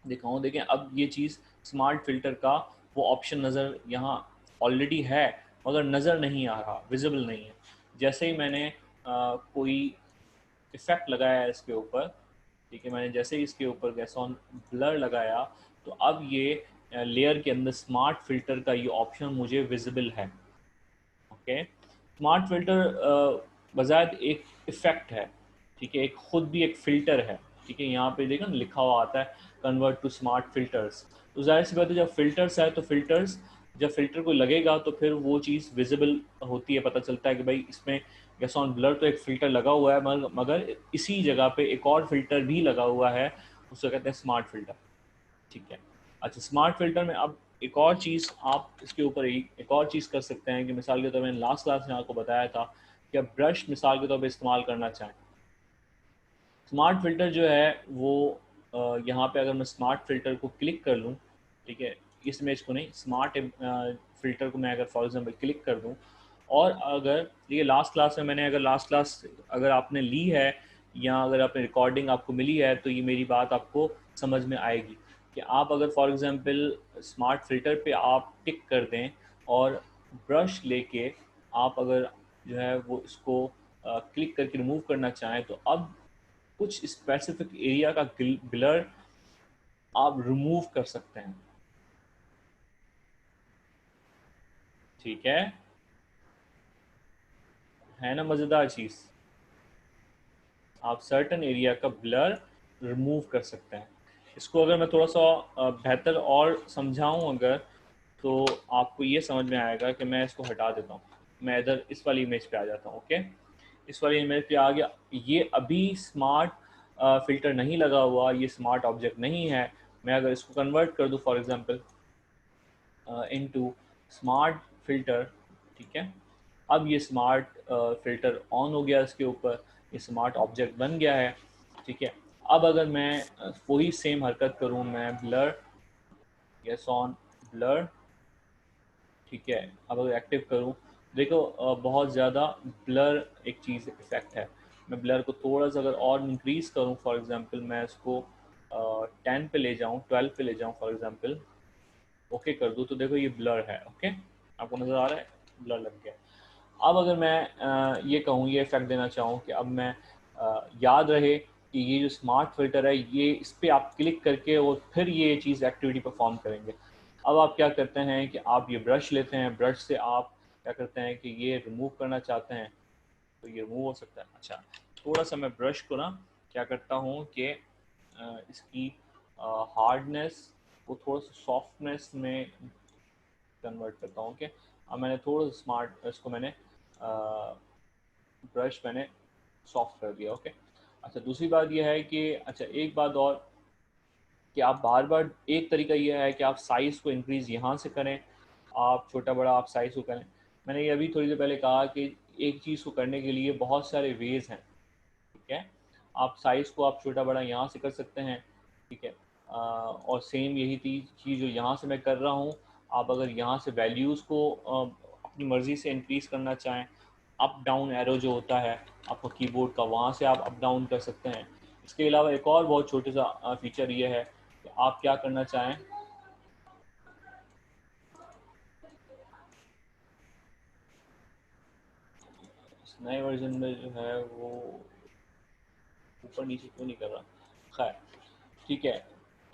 दिखाऊँ, देखें अब ये चीज़ स्मार्ट फ़िल्टर का वो ऑप्शन नज़र यहाँ ऑलरेडी है, मगर नज़र नहीं आ रहा, विजिबल नहीं है। जैसे ही मैंने कोई इफ़ेक्ट लगाया है इसके ऊपर, ठीक है, मैंने जैसे ही इसके ऊपर गैस ऑन ब्लर लगाया, तो अब ये लेयर के अंदर स्मार्ट फ़िल्टर का ये ऑप्शन मुझे विजिबल है। ओके, स्मार्ट फ़िल्टर बज़ात एक इफ़ेक्ट है। ठीक है, एक खुद भी एक फ़िल्टर है। ठीक है, यहाँ पे देखो ना लिखा हुआ आता है कन्वर्ट टू स्मार्ट फ़िल्टर्स। तो ज़ाहिर सी बात है, जब फ़िल्टर्स है तो फ़िल्टर्स, जब फ़िल्टर को लगेगा तो फिर वो चीज़ विजिबल होती है, पता चलता है कि भाई इसमें गैस ऑन ब्लर तो एक फ़िल्टर लगा हुआ है, मगर इसी जगह पे एक और फ़िल्टर भी लगा हुआ है, उसको कहते हैं स्मार्ट फ़िल्टर। ठीक है, अच्छा, स्मार्ट फ़िल्टर में अब एक और चीज़ आप इसके ऊपर एक और चीज़ कर सकते हैं कि मिसाल के तौर पर मैंने लास्ट क्लास में आपको बताया था कि आप ब्रश मिसाल के तौर पे इस्तेमाल करना चाहें। स्मार्ट फ़िल्टर जो है वो यहाँ पे अगर मैं स्मार्ट फ़िल्टर को क्लिक कर लूँ, ठीक है, इस इमेज को नहीं, स्मार्ट फ़िल्टर को मैं अगर फॉर एग्जांपल क्लिक कर दूँ, और अगर ये लास्ट क्लास में मैंने अगर लास्ट क्लास अगर आपने ली है या अगर आपने रिकॉर्डिंग आपको मिली है तो ये मेरी बात आपको समझ में आएगी कि आप अगर फॉर एग्जांपल स्मार्ट फ़िल्टर पे आप टिक कर दें और ब्रश लेके आप अगर जो है वो इसको क्लिक करके रिमूव करना चाहें, तो अब कुछ स्पेसिफिक एरिया का ब्लर आप रिमूव कर सकते हैं। ठीक है ना मज़ेदार चीज़, आप सर्टन एरिया का ब्लर रिमूव कर सकते हैं। इसको अगर मैं थोड़ा सा बेहतर और समझाऊं अगर, तो आपको ये समझ में आएगा कि मैं इसको हटा देता हूँ, मैं इधर इस वाली इमेज पे आ जाता हूँ। ओके, इस वाली इमेज पे आ गया, ये अभी स्मार्ट फ़िल्टर नहीं लगा हुआ, ये स्मार्ट ऑब्जेक्ट नहीं है। मैं अगर इसको कन्वर्ट कर दूँ for example into smart filter, ठीक है, अब ये स्मार्ट फ़िल्टर ऑन हो गया इसके ऊपर, ये स्मार्ट ऑब्जेक्ट बन गया है। ठीक है, अब अगर मैं वही सेम हरकत करूँ, मैं ब्लर यस ऑन ब्लर, ठीक है, अब अगर एक्टिव करूँ, देखो बहुत ज़्यादा ब्लर एक चीज़ इफ़ेक्ट है। मैं ब्लर को थोड़ा सा अगर और इंक्रीज़ करूँ, फॉर एग्जांपल मैं इसको 10 पे ले जाऊँ, 12 पे ले जाऊँ फॉर एग्जांपल, ओके कर दूँ, तो देखो ये ब्लर है। ओके, आपको नज़र आ रहा है ब्लर लग गया। अब अगर मैं ये कहूँ, ये इफेक्ट देना चाहूँ कि अब मैं याद रहे कि ये जो स्मार्ट फ़िल्टर है, ये इस पर आप क्लिक करके और फिर ये चीज़ एक्टिविटी परफॉर्म करेंगे। अब आप क्या करते हैं कि आप ये ब्रश लेते हैं, ब्रश से आप क्या करते हैं कि ये रिमूव करना चाहते हैं तो ये रिमूव हो सकता है। अच्छा, थोड़ा सा मैं ब्रश को ना क्या करता हूँ कि इसकी हार्डनेस को थोड़ा सा सॉफ्टनेस में कन्वर्ट करता हूँ। ओके, अब मैंने थोड़ा सा स्मार्ट इसको मैंने ब्रश मैंने सॉफ्ट कर दिया। ओके, अच्छा दूसरी बात यह है कि अच्छा एक बात और कि आप बार बार, एक तरीका यह है कि आप साइज़ को इंक्रीज़ यहाँ से करें, आप छोटा बड़ा आप साइज़ को करें। मैंने ये अभी थोड़ी देर पहले कहा कि एक चीज़ को करने के लिए बहुत सारे वेज़ हैं। ठीक है, आप साइज़ को आप छोटा बड़ा यहाँ से कर सकते हैं। ठीक है, और सेम यही चीज़ जो यहाँ से मैं कर रहा हूँ, आप अगर यहाँ से वैल्यूज़ को अपनी मर्ज़ी से इंक्रीज़ करना चाहें, अप डाउन एरो जो होता है आपका कीबोर्ड का, वहाँ से आप अप डाउन कर सकते हैं। इसके अलावा एक और बहुत छोटे सा फीचर ये है कि आप क्या करना चाहें, इस नए वर्जन में जो है वो ऊपर नीचे क्यों नहीं कर रहा, खैर ठीक है।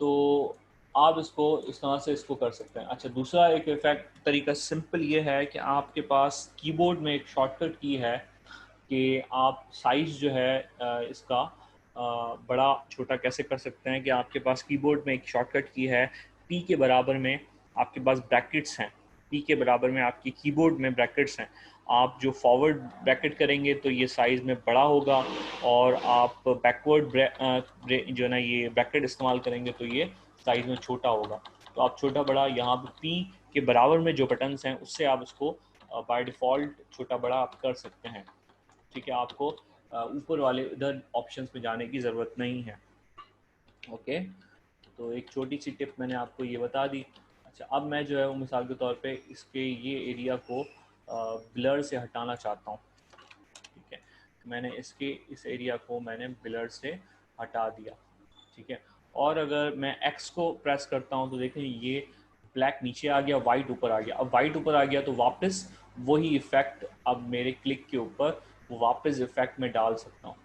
तो आप इसको इस तरह से इसको कर सकते हैं। अच्छा दूसरा एक इफेक्ट तरीका सिंपल ये है कि आपके पास कीबोर्ड में एक शॉर्टकट की है कि आप साइज़ जो है इसका बड़ा छोटा कैसे कर सकते हैं, कि आपके पास कीबोर्ड में एक शॉर्टकट की है, पी के बराबर में आपके पास ब्रैकेट्स हैं, पी के बराबर में आपकी कीबोर्ड में ब्रैकेट्स हैं। आप जो फॉरवर्ड ब्रैकेट करेंगे तो ये साइज़ में बड़ा होगा, और आप बैकवर्ड जो है ना ये ब्रैकेट इस्तेमाल करेंगे तो ये साइज़ में छोटा होगा। तो आप छोटा बड़ा यहाँ पर पी के बराबर में जो बटन्स हैं उससे आप उसको बाय डिफ़ॉल्ट छोटा बड़ा आप कर सकते हैं। ठीक है, आपको ऊपर वाले इधर ऑप्शंस में जाने की ज़रूरत नहीं है। ओके, तो एक छोटी सी टिप मैंने आपको ये बता दी। अच्छा अब मैं जो है वो मिसाल के तौर पे इसके ये एरिया को ब्लर से हटाना चाहता हूँ। ठीक है, मैंने इसके इस एरिया को मैंने ब्लर से हटा दिया। ठीक है, और अगर मैं एक्स को प्रेस करता हूँ तो देखें ये ब्लैक नीचे आ गया, वाइट ऊपर आ गया। अब वाइट ऊपर आ गया तो वापस वही इफ़ेक्ट अब मेरे क्लिक के ऊपर वो वापस इफ़ेक्ट में डाल सकता हूँ।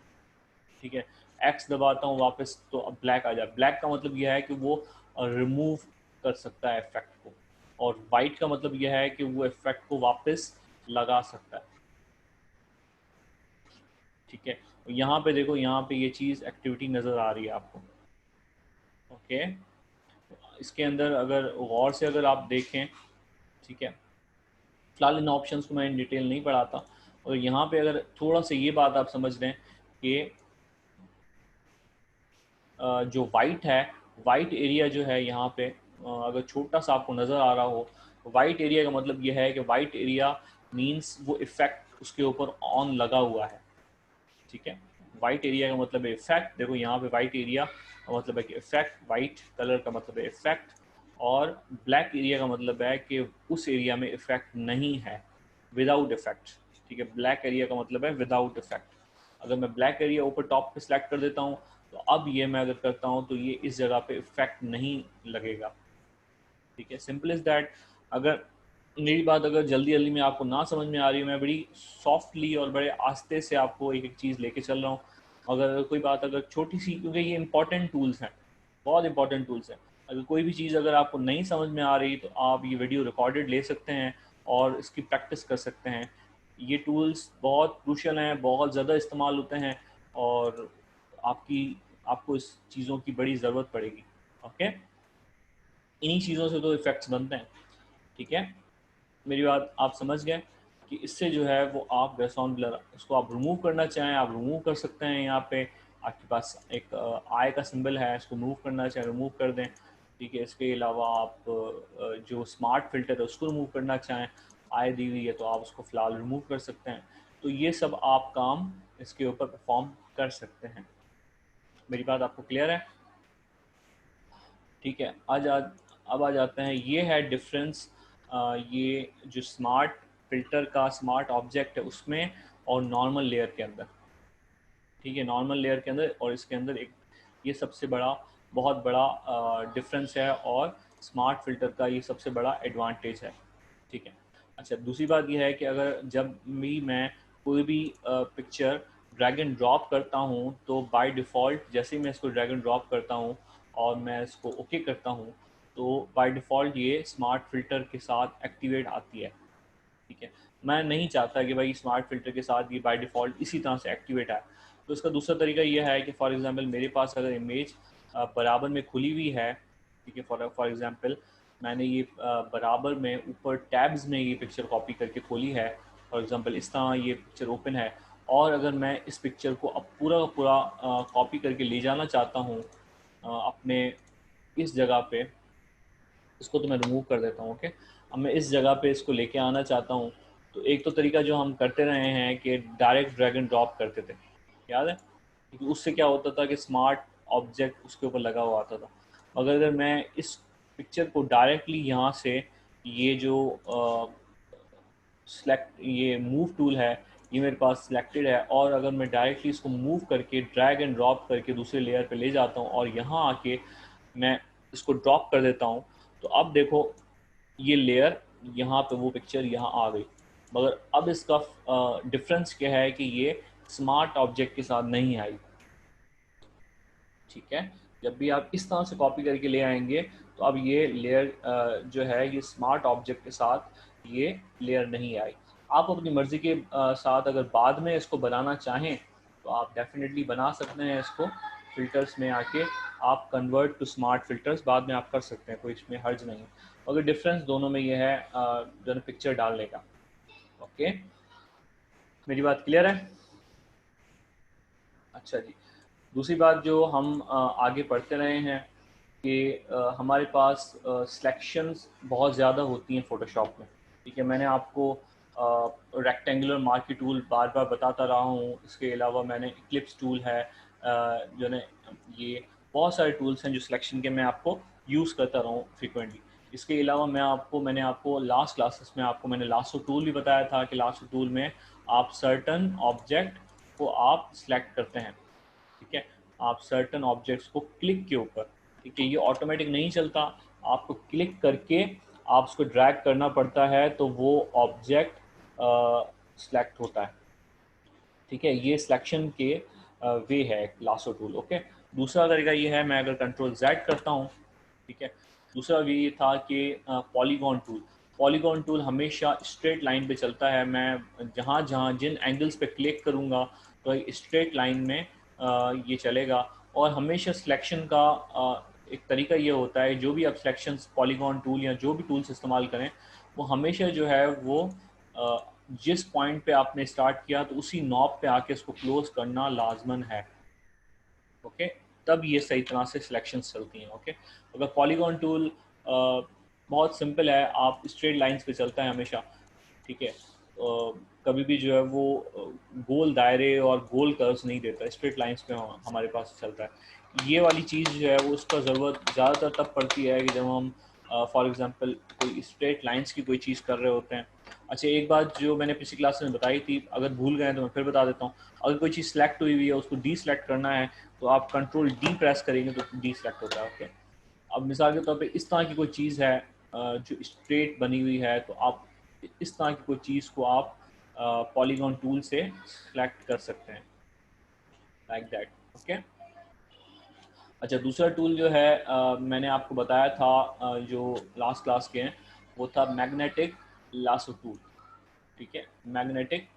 ठीक है, एक्स दबाता हूँ वापस तो अब ब्लैक आ जाए। ब्लैक का मतलब यह है कि वो रिमूव कर सकता है इफेक्ट को, और वाइट का मतलब यह है कि वो इफेक्ट को वापस लगा सकता है। ठीक है, यहाँ पे देखो, यहाँ पे ये चीज़ एक्टिविटी नज़र आ रही है आपको। ओके, इसके अंदर अगर गौर से अगर आप देखें, ठीक है, फिलहाल इन ऑप्शंस को मैं इन डिटेल नहीं पढ़ाता, और यहाँ पे अगर थोड़ा सा ये बात आप समझ लें कि जो वाइट है, वाइट एरिया जो है यहाँ पे अगर छोटा सा आपको नज़र आ रहा हो, वाइट एरिया का मतलब ये है कि वाइट एरिया मींस वो इफेक्ट उसके ऊपर ऑन लगा हुआ है। ठीक है, वाइट एरिया का मतलब है इफेक्ट। देखो यहाँ पे वाइट एरिया का मतलब है कि इफेक्ट, वाइट कलर का मतलब है इफेक्ट, और ब्लैक एरिया का मतलब है कि उस एरिया में इफेक्ट नहीं है, विदाउट इफेक्ट। ठीक है, ब्लैक एरिया का मतलब है विदाउट इफेक्ट। अगर मैं ब्लैक एरिया ऊपर टॉप पे सिलेक्ट कर देता हूँ तो अब ये मैं अगर करता हूँ तो ये इस जगह पे इफेक्ट नहीं लगेगा। ठीक है, सिंपल इज दैट। अगर मेरी बात अगर जल्दी जल्दी में आपको ना समझ में आ रही है, मैं बड़ी सॉफ्टली और बड़े आस्ते से आपको एक एक चीज़ लेके चल रहा हूँ। अगर कोई बात अगर छोटी सी, क्योंकि ये इंपॉर्टेंट टूल्स हैं, बहुत इंपॉर्टेंट टूल्स हैं, अगर कोई भी चीज़ अगर आपको नहीं समझ में आ रही तो आप ये वीडियो रिकॉर्डेड ले सकते हैं और इसकी प्रैक्टिस कर सकते हैं। ये टूल्स बहुत क्रूशल हैं, बहुत ज़्यादा इस्तेमाल होते हैं, और आपकी आपको इस चीज़ों की बड़ी ज़रूरत पड़ेगी। ओके, इन्हीं चीज़ों से तो इफ़ेक्ट्स बनते हैं। ठीक है, मेरी बात आप समझ गए कि इससे जो है वो आप बैकग्राउंड ब्लर उसको आप रिमूव करना चाहें आप रिमूव कर सकते हैं। यहाँ पे आपके पास एक आई का सिंबल है, इसको मूव करना चाहें रिमूव कर दें। ठीक है, इसके अलावा आप जो स्मार्ट फ़िल्टर है उसको रिमूव करना चाहें, आई दी हुई है तो आप उसको फ़िलहाल रिमूव कर सकते हैं। तो ये सब आप काम इसके ऊपर परफॉर्म कर सकते हैं। मेरी बात आपको क्लियर है? ठीक है, अब आ जाते हैं, ये है डिफरेंस ये जो स्मार्ट फिल्टर का स्मार्ट ऑब्जेक्ट है उसमें और नॉर्मल लेयर के अंदर। ठीक है, नॉर्मल लेयर के अंदर और इसके अंदर एक ये सबसे बड़ा, बहुत बड़ा डिफरेंस है, और स्मार्ट फिल्टर का ये सबसे बड़ा एडवांटेज है। ठीक है, अच्छा दूसरी बात ये है कि अगर जब भी मैं कोई भी पिक्चर ड्रैग एंड ड्रॉप करता हूँ तो बाय डिफ़ॉल्ट जैसे ही मैं इसको ड्रैग एंड ड्रॉप करता हूँ और मैं इसको ओके करता हूँ तो बाय डिफ़ॉल्ट ये स्मार्ट फ़िल्टर के साथ एक्टिवेट आती है। ठीक है, मैं नहीं चाहता कि भाई स्मार्ट फ़िल्टर के साथ ये बाय डिफ़ॉल्ट इसी तरह से एक्टिवेट आए। तो इसका दूसरा तरीका ये है कि फॉर एग्ज़ाम्पल मेरे पास अगर इमेज बराबर में खुली हुई है, ठीक है, फॉर एग्जांपल मैंने ये बराबर में ऊपर टैब्स में ये पिक्चर कॉपी करके खोली है, फॉर एग्जांपल इस तरह ये पिक्चर ओपन है, और अगर मैं इस पिक्चर को अब पूरा का पूरा कॉपी करके ले जाना चाहता हूँ अपने इस जगह पे, इसको तो मैं रिमूव कर देता हूँ, ओके। अब मैं इस जगह पे इसको लेके आना चाहता हूँ, तो एक तो तरीका जो हम करते रहे हैं कि डायरेक्ट ड्रैग एंड ड्रॉप करते थे, याद है, क्योंकि उससे क्या होता था कि स्मार्ट ऑब्जेक्ट उसके ऊपर लगा हुआ आता था। मगर अगर मैं इस पिक्चर को डायरेक्टली यहाँ से ये जो सेलेक्ट ये मूव टूल है ये मेरे पास सिलेक्टेड है, और अगर मैं डायरेक्टली इसको मूव करके ड्रैग एंड ड्रॉप करके दूसरे लेयर पे ले जाता हूँ और यहाँ आके मैं इसको ड्रॉप कर देता हूँ, तो अब देखो ये लेयर यहाँ पे वो पिक्चर यहाँ आ गई। मगर अब इसका डिफरेंस क्या है कि ये स्मार्ट ऑब्जेक्ट के साथ नहीं आई, ठीक है। जब भी आप इस तरह से कॉपी करके ले आएंगे तो अब ये लेयर जो है ये स्मार्ट ऑब्जेक्ट के साथ ये लेयर नहीं आई। आप अपनी मर्ज़ी के साथ अगर बाद में इसको बनाना चाहें तो आप डेफिनेटली बना सकते हैं इसको, फ़िल्टर्स में आके आप कन्वर्ट टू स्मार्ट फ़िल्टर्स बाद में आप कर सकते हैं, कोई इसमें हर्ज नहीं। अगर डिफरेंस दोनों में ये है जो है पिक्चर डालने का, ओके। मेरी बात क्लियर है? अच्छा जी। दूसरी बात जो हम आगे पढ़ते रहे हैं कि हमारे पास सिलेक्शंस बहुत ज़्यादा होती हैं फ़ोटोशॉप में, ठीक है। मैंने आपको रेक्टेंगुलर मार्की टूल बार बार बताता रहा हूँ, इसके अलावा मैंने इक्लिप्स टूल है जो है ये बहुत सारे टूल्स हैं जो सिलेक्शन के मैं आपको यूज़ करता रहा हूँ फ्रिक्वेंटली। इसके अलावा मैंने आपको लास्ट क्लासेस में आपको मैंने लासो टूल भी बताया था कि लासो टूल में आप सर्टन ऑब्जेक्ट को आप सिलेक्ट करते हैं, ठीक है। आप सर्टन ऑब्जेक्ट्स को क्लिक के ऊपर, ठीक है, ये ऑटोमेटिक नहीं चलता, आपको क्लिक करके आप उसको ड्रैग करना पड़ता है तो वो ऑब्जेक्ट सिलेक्ट होता है, ठीक है। ये सिलेक्शन के वे है लासो टूल, ओके। दूसरा तरीका ये है, मैं अगर कंट्रोल जेड करता हूँ, ठीक है। दूसरा वे ये था कि पॉलीगॉन टूल हमेशा स्ट्रेट लाइन पे चलता है। मैं जहाँ जहाँ जिन एंगल्स पे क्लिक करूँगा तो स्ट्रेट लाइन में ये चलेगा, और हमेशा सिलेक्शन का एक तरीका ये होता है, जो भी आप सिलेक्शन पॉलीगॉन टूल या जो भी टूल्स इस्तेमाल करें वो हमेशा जो है वो जिस पॉइंट पे आपने स्टार्ट किया तो उसी नॉब पे आके इसको क्लोज करना लाजमन है, ओके। तब ये सही तरह से सिलेक्शन चलती हैं, ओके। अगर पॉलीगॉन टूल बहुत सिंपल है, आप स्ट्रेट लाइंस पे चलता है हमेशा, ठीक है। कभी भी जो है वो गोल दायरे और गोल कर्व्स नहीं देता, स्ट्रेट लाइंस पे हमारे पास चलता है। ये वाली चीज़ जो है वो उसका ज़रूरत ज़्यादातर तब पड़ती है कि जब हम फॉर एग्जांपल कोई स्ट्रेट लाइंस की कोई चीज़ कर रहे होते हैं। अच्छा, एक बात जो मैंने पिछली क्लास में बताई थी, अगर भूल गए तो मैं फिर बता देता हूँ। अगर कोई चीज़ सेलेक्ट हुई हुई है उसको डी सेलेक्ट करना है तो आप कंट्रोल डी प्रेस करेंगे तो डी सेलेक्ट होता है, ओके। अब मिसाल के तौर पे इस तरह की कोई चीज़ है जो स्ट्रेट बनी हुई है, तो आप इस तरह की कोई चीज़ को आप पॉलीगॉन टूल से सेलेक्ट कर सकते हैं, लाइक दैट, ओके। अच्छा, दूसरा टूल जो है मैंने आपको बताया था जो लास्ट क्लास के हैं, वो था मैग्नेटिक लासो टूल, ठीक है। मैग्नेटिक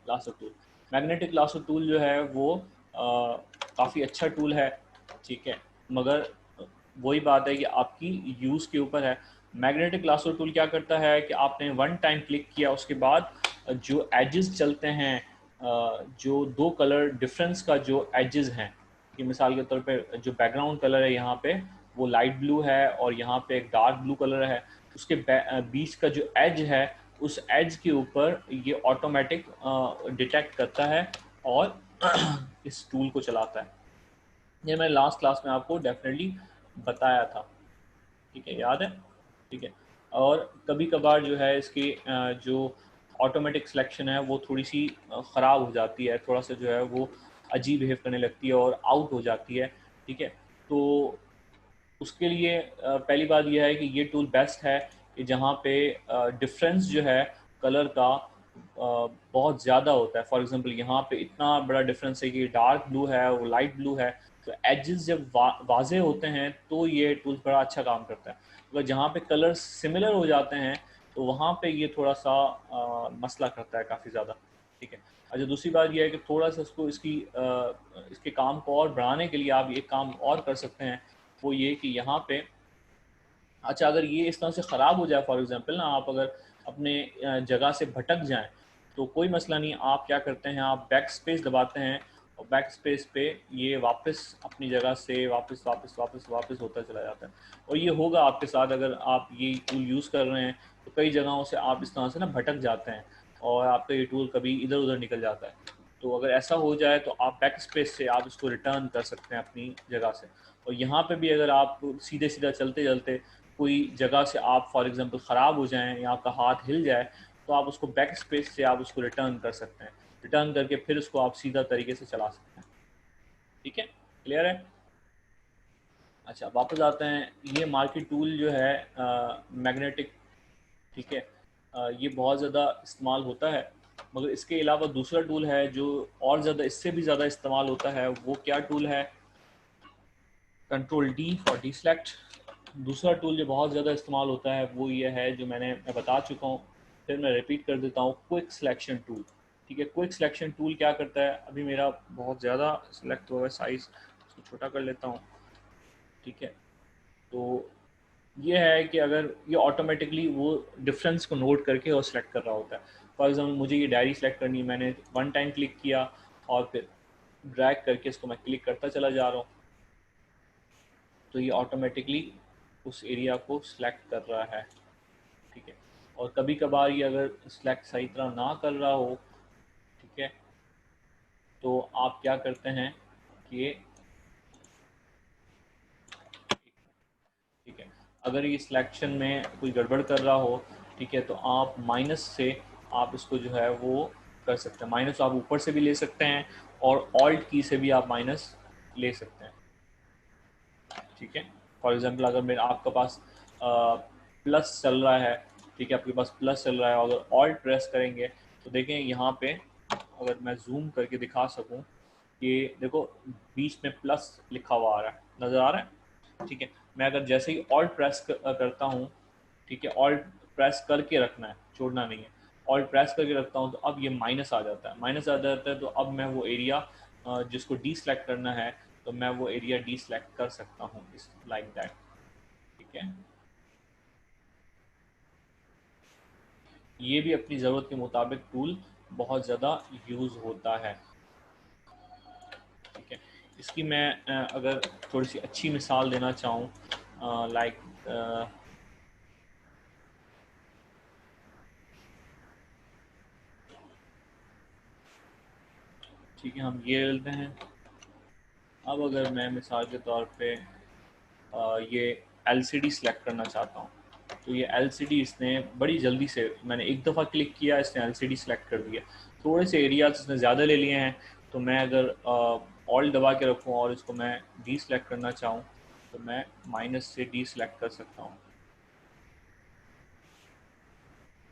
लासो टूल जो है वो काफ़ी अच्छा टूल है, ठीक है। मगर वही बात है कि आपकी यूज़ के ऊपर है। मैग्नेटिक लासो टूल क्या करता है कि आपने वन टाइम क्लिक किया, उसके बाद जो एजेस चलते हैं, जो दो कलर डिफरेंस का जो एजेस हैं, कि मिसाल के तौर पे जो बैकग्राउंड कलर है यहाँ पे वो लाइट ब्लू है और यहाँ पे एक डार्क ब्लू कलर है, उसके बीच का जो एज है उस एज के ऊपर ये ऑटोमेटिक डिटेक्ट करता है और इस टूल को चलाता है। ये मैंने लास्ट क्लास में आपको डेफिनेटली बताया था, ठीक है, याद है, ठीक है। और कभी कभार जो है इसकी जो ऑटोमेटिक सिलेक्शन है वो थोड़ी सी ख़राब हो जाती है, थोड़ा सा जो है वो अजीब बिहेव करने लगती है और आउट हो जाती है, ठीक है। तो उसके लिए पहली बात यह है कि ये टूल बेस्ट है कि जहाँ पे डिफरेंस जो है कलर का बहुत ज़्यादा होता है। फॉर एग्जांपल यहाँ पे इतना बड़ा डिफरेंस है कि डार्क ब्लू है वो लाइट ब्लू है, तो एजेस जब वाजे होते हैं तो ये टूल बड़ा अच्छा काम करता है। अगर जहाँ पे कलर्स सिमिलर हो जाते हैं तो वहाँ पे ये थोड़ा सा मसला करता है काफ़ी ज़्यादा, ठीक है। अच्छा, दूसरी बात यह है कि थोड़ा सा इसको इसके काम को और बढ़ाने के लिए आप एक काम और कर सकते हैं वो ये कि यहाँ पे अच्छा अगर ये इस तरह से ख़राब हो जाए, फॉर एग्जांपल ना आप अगर अपने जगह से भटक जाएं तो कोई मसला नहीं, आप क्या करते हैं, आप बैक स्पेस दबाते हैं और बैक स्पेस पे ये वापस अपनी जगह से वापस वापस वापस वापस होता चला जाता है। और ये होगा आपके साथ अगर आप ये टूल यूज़ कर रहे हैं, तो कई जगहों से आप इस तरह से ना भटक जाते हैं और आपका ये टूल कभी इधर उधर निकल जाता है। तो अगर ऐसा हो जाए तो आप बैक स्पेस से आप इसको रिटर्न कर सकते हैं अपनी जगह से। और यहाँ पे भी अगर आप सीधे सीधा चलते चलते कोई जगह से आप फॉर एग्जांपल ख़राब हो जाएं या आपका हाथ हिल जाए, तो आप उसको बैक स्पेस से आप उसको रिटर्न कर सकते हैं। रिटर्न करके फिर उसको आप सीधा तरीके से चला सकते हैं। ठीक है, क्लियर है? अच्छा वापस आते हैं। ये मार्केट टूल जो है मैग्नेटिक, ठीक है, ये बहुत ज़्यादा इस्तेमाल होता है। मगर इसके अलावा दूसरा टूल है जो और ज़्यादा, इससे भी ज़्यादा इस्तेमाल होता है। वो क्या टूल है? Control D for D select. दूसरा टूल जो बहुत ज़्यादा इस्तेमाल होता है वो ये है, जो मैं बता चुका हूँ, फिर मैं रिपीट कर देता हूँ, क्विक सिलेक्शन टूल। ठीक है, क्विक सिलेक्शन टूल क्या करता है, अभी मेरा बहुत ज़्यादा सिलेक्ट हुआ है, साइज़ इसको छोटा कर लेता हूँ। ठीक है, तो ये है कि अगर ये ऑटोमेटिकली वो डिफरेंस को नोट करके और सिलेक्ट कर रहा होता है। फॉर एग्जांपल मुझे ये डायरी सेलेक्ट करनी है, मैंने वन टाइम क्लिक किया और फिर ड्रैग करके इसको मैं क्लिक करता चला जा रहा हूँ, तो ये ऑटोमेटिकली उस एरिया को सिलेक्ट कर रहा है। ठीक है, और कभी कभार ये अगर सिलेक्ट सही तरह ना कर रहा हो, ठीक है, तो आप क्या करते हैं कि ठीक है, अगर ये सिलेक्शन में कोई गड़बड़ कर रहा हो, ठीक है, तो आप माइनस से आप इसको जो है वो कर सकते हैं। माइनस आप ऊपर से भी ले सकते हैं और ऑल्ट की से भी आप माइनस ले सकते हैं। ठीक है, फॉर एग्जांपल अगर मेरा आपके पास प्लस चल रहा है, ठीक है, आपके पास प्लस चल रहा है, अगर ऑल्ट प्रेस करेंगे तो देखें यहाँ पे, अगर मैं जूम करके दिखा सकूँ कि देखो बीच में प्लस लिखा हुआ आ रहा है, नज़र आ रहा है। ठीक है, मैं अगर जैसे ही ऑल्ट प्रेस करता हूँ, ठीक है, ऑल्ट प्रेस करके रखना है, छोड़ना नहीं है, ऑल्ट प्रेस करके रखता हूँ, तो अब ये माइनस आ जाता है, माइनस आ जाता है, तो अब मैं वो एरिया जिसको डी सेलेक्ट करना है, तो मैं वो एरिया डी सेलेक्ट कर सकता हूँ, इस लाइक दैट। ठीक है, ये भी अपनी ज़रूरत के मुताबिक टूल बहुत ज़्यादा यूज़ होता है। ठीक है, इसकी मैं अगर थोड़ी सी अच्छी मिसाल देना चाहूँ, लाइक ठीक है, हम ये लेते हैं। अब अगर मैं मिसाल के तौर पे ये LCD सेलेक्ट करना चाहता हूँ, तो ये LCD इसने बड़ी जल्दी से, मैंने एक दफ़ा क्लिक किया, इसने LCD सेलेक्ट कर दिया। थोड़े से एरियाज इसने ज़्यादा ले लिए हैं, तो मैं अगर ऑल्ट दबा के रखूँ और इसको मैं डी सेलेक्ट करना चाहूँ, तो मैं माइनस से डी सेलेक्ट कर सकता हूँ।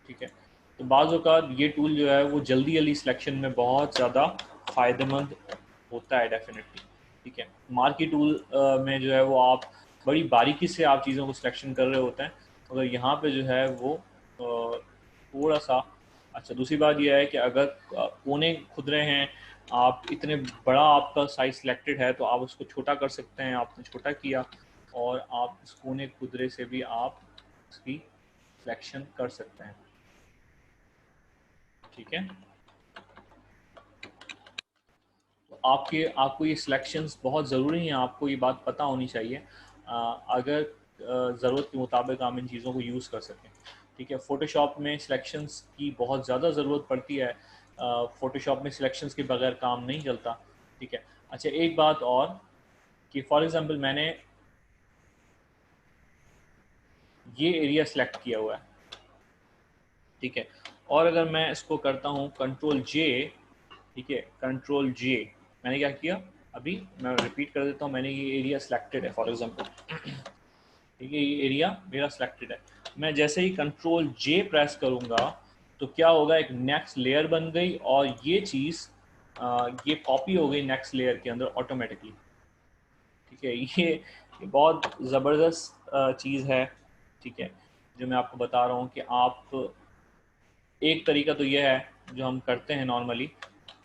ठीक है, तो बाज़ औक़ात ये टूल जो है वो जल्दी जल्दी सिलेक्शन में बहुत ज़्यादा फ़ायदेमंद होता है डेफिनेटली। ठीक है, मार्की टूल में जो है वो आप बड़ी बारीकी से आप चीज़ों को सिलेक्शन कर रहे होते हैं, मगर यहाँ पे जो है वो थोड़ा सा अच्छा। दूसरी बात यह है कि अगर कोने खुदरे हैं, आप इतने बड़ा आपका साइज सिलेक्टेड है तो आप उसको छोटा कर सकते हैं, आपने छोटा किया और आप इस कोने खुदरे से भी आप इसकी सिलेक्शन कर सकते हैं। ठीक है, तो आपको ये सिलेक्शंस बहुत ज़रूरी हैं, आपको ये बात पता होनी चाहिए अगर ज़रूरत के मुताबिक आप इन चीज़ों को यूज़ कर सकें। ठीक है, फ़ोटोशॉप में सिलेक्शंस की बहुत ज़्यादा ज़रूरत पड़ती है, फ़ोटोशॉप में सिलेक्शंस के बगैर काम नहीं चलता। ठीक है, अच्छा एक बात और कि फॉर एग्ज़ाम्पल मैंने ये एरिया सेलेक्ट किया हुआ है, ठीक है, और अगर मैं इसको करता हूँ कंट्रोल जे, ठीक है, कंट्रोल जे, मैंने क्या किया, अभी मैं रिपीट कर देता हूँ, मैंने ये एरिया सिलेक्टेड है फॉर एग्जांपल, ठीक है, ये एरिया मेरा सिलेक्टेड है। मैं जैसे ही कंट्रोल जे प्रेस करूँगा तो क्या होगा, एक नेक्स्ट लेयर बन गई और ये चीज़ ये कॉपी हो गई नेक्स्ट लेयर के अंदर ऑटोमेटिकली। ठीक है, ये बहुत ज़बरदस्त चीज़ है। ठीक है, जो मैं आपको बता रहा हूँ कि आप, एक तरीका तो ये है जो हम करते हैं नॉर्मली,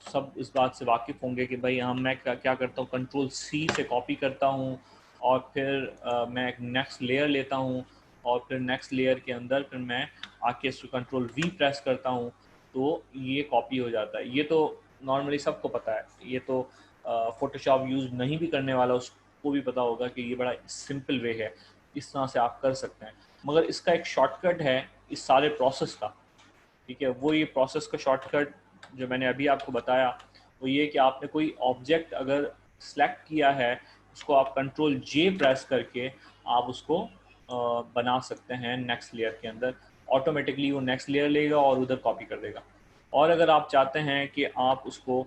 सब इस बात से वाकिफ़ होंगे कि भाई हम, मैं क्या क्या करता हूँ, कंट्रोल सी से कॉपी करता हूँ और फिर मैं एक नेक्स्ट लेयर लेता हूँ, और फिर नेक्स्ट लेयर के अंदर फिर मैं आके इसको कंट्रोल वी प्रेस करता हूँ, तो ये कॉपी हो जाता है। ये तो नॉर्मली सबको पता है, ये तो फोटोशॉप यूज़ नहीं भी करने वाला उसको भी पता होगा कि ये बड़ा सिंपल वे है, इस तरह से आप कर सकते हैं। मगर इसका एक शॉर्टकट है इस सारे प्रोसेस का, ठीक है। वो ये प्रोसेस का शॉर्टकट जो मैंने अभी आपको बताया, वो ये कि आपने कोई ऑब्जेक्ट अगर सेलेक्ट किया है, उसको आप कंट्रोल जे प्रेस करके आप उसको बना सकते हैं नेक्स्ट लेयर के अंदर। ऑटोमेटिकली वो नेक्स्ट लेयर लेगा और उधर कॉपी कर देगा। और अगर आप चाहते हैं कि आप उसको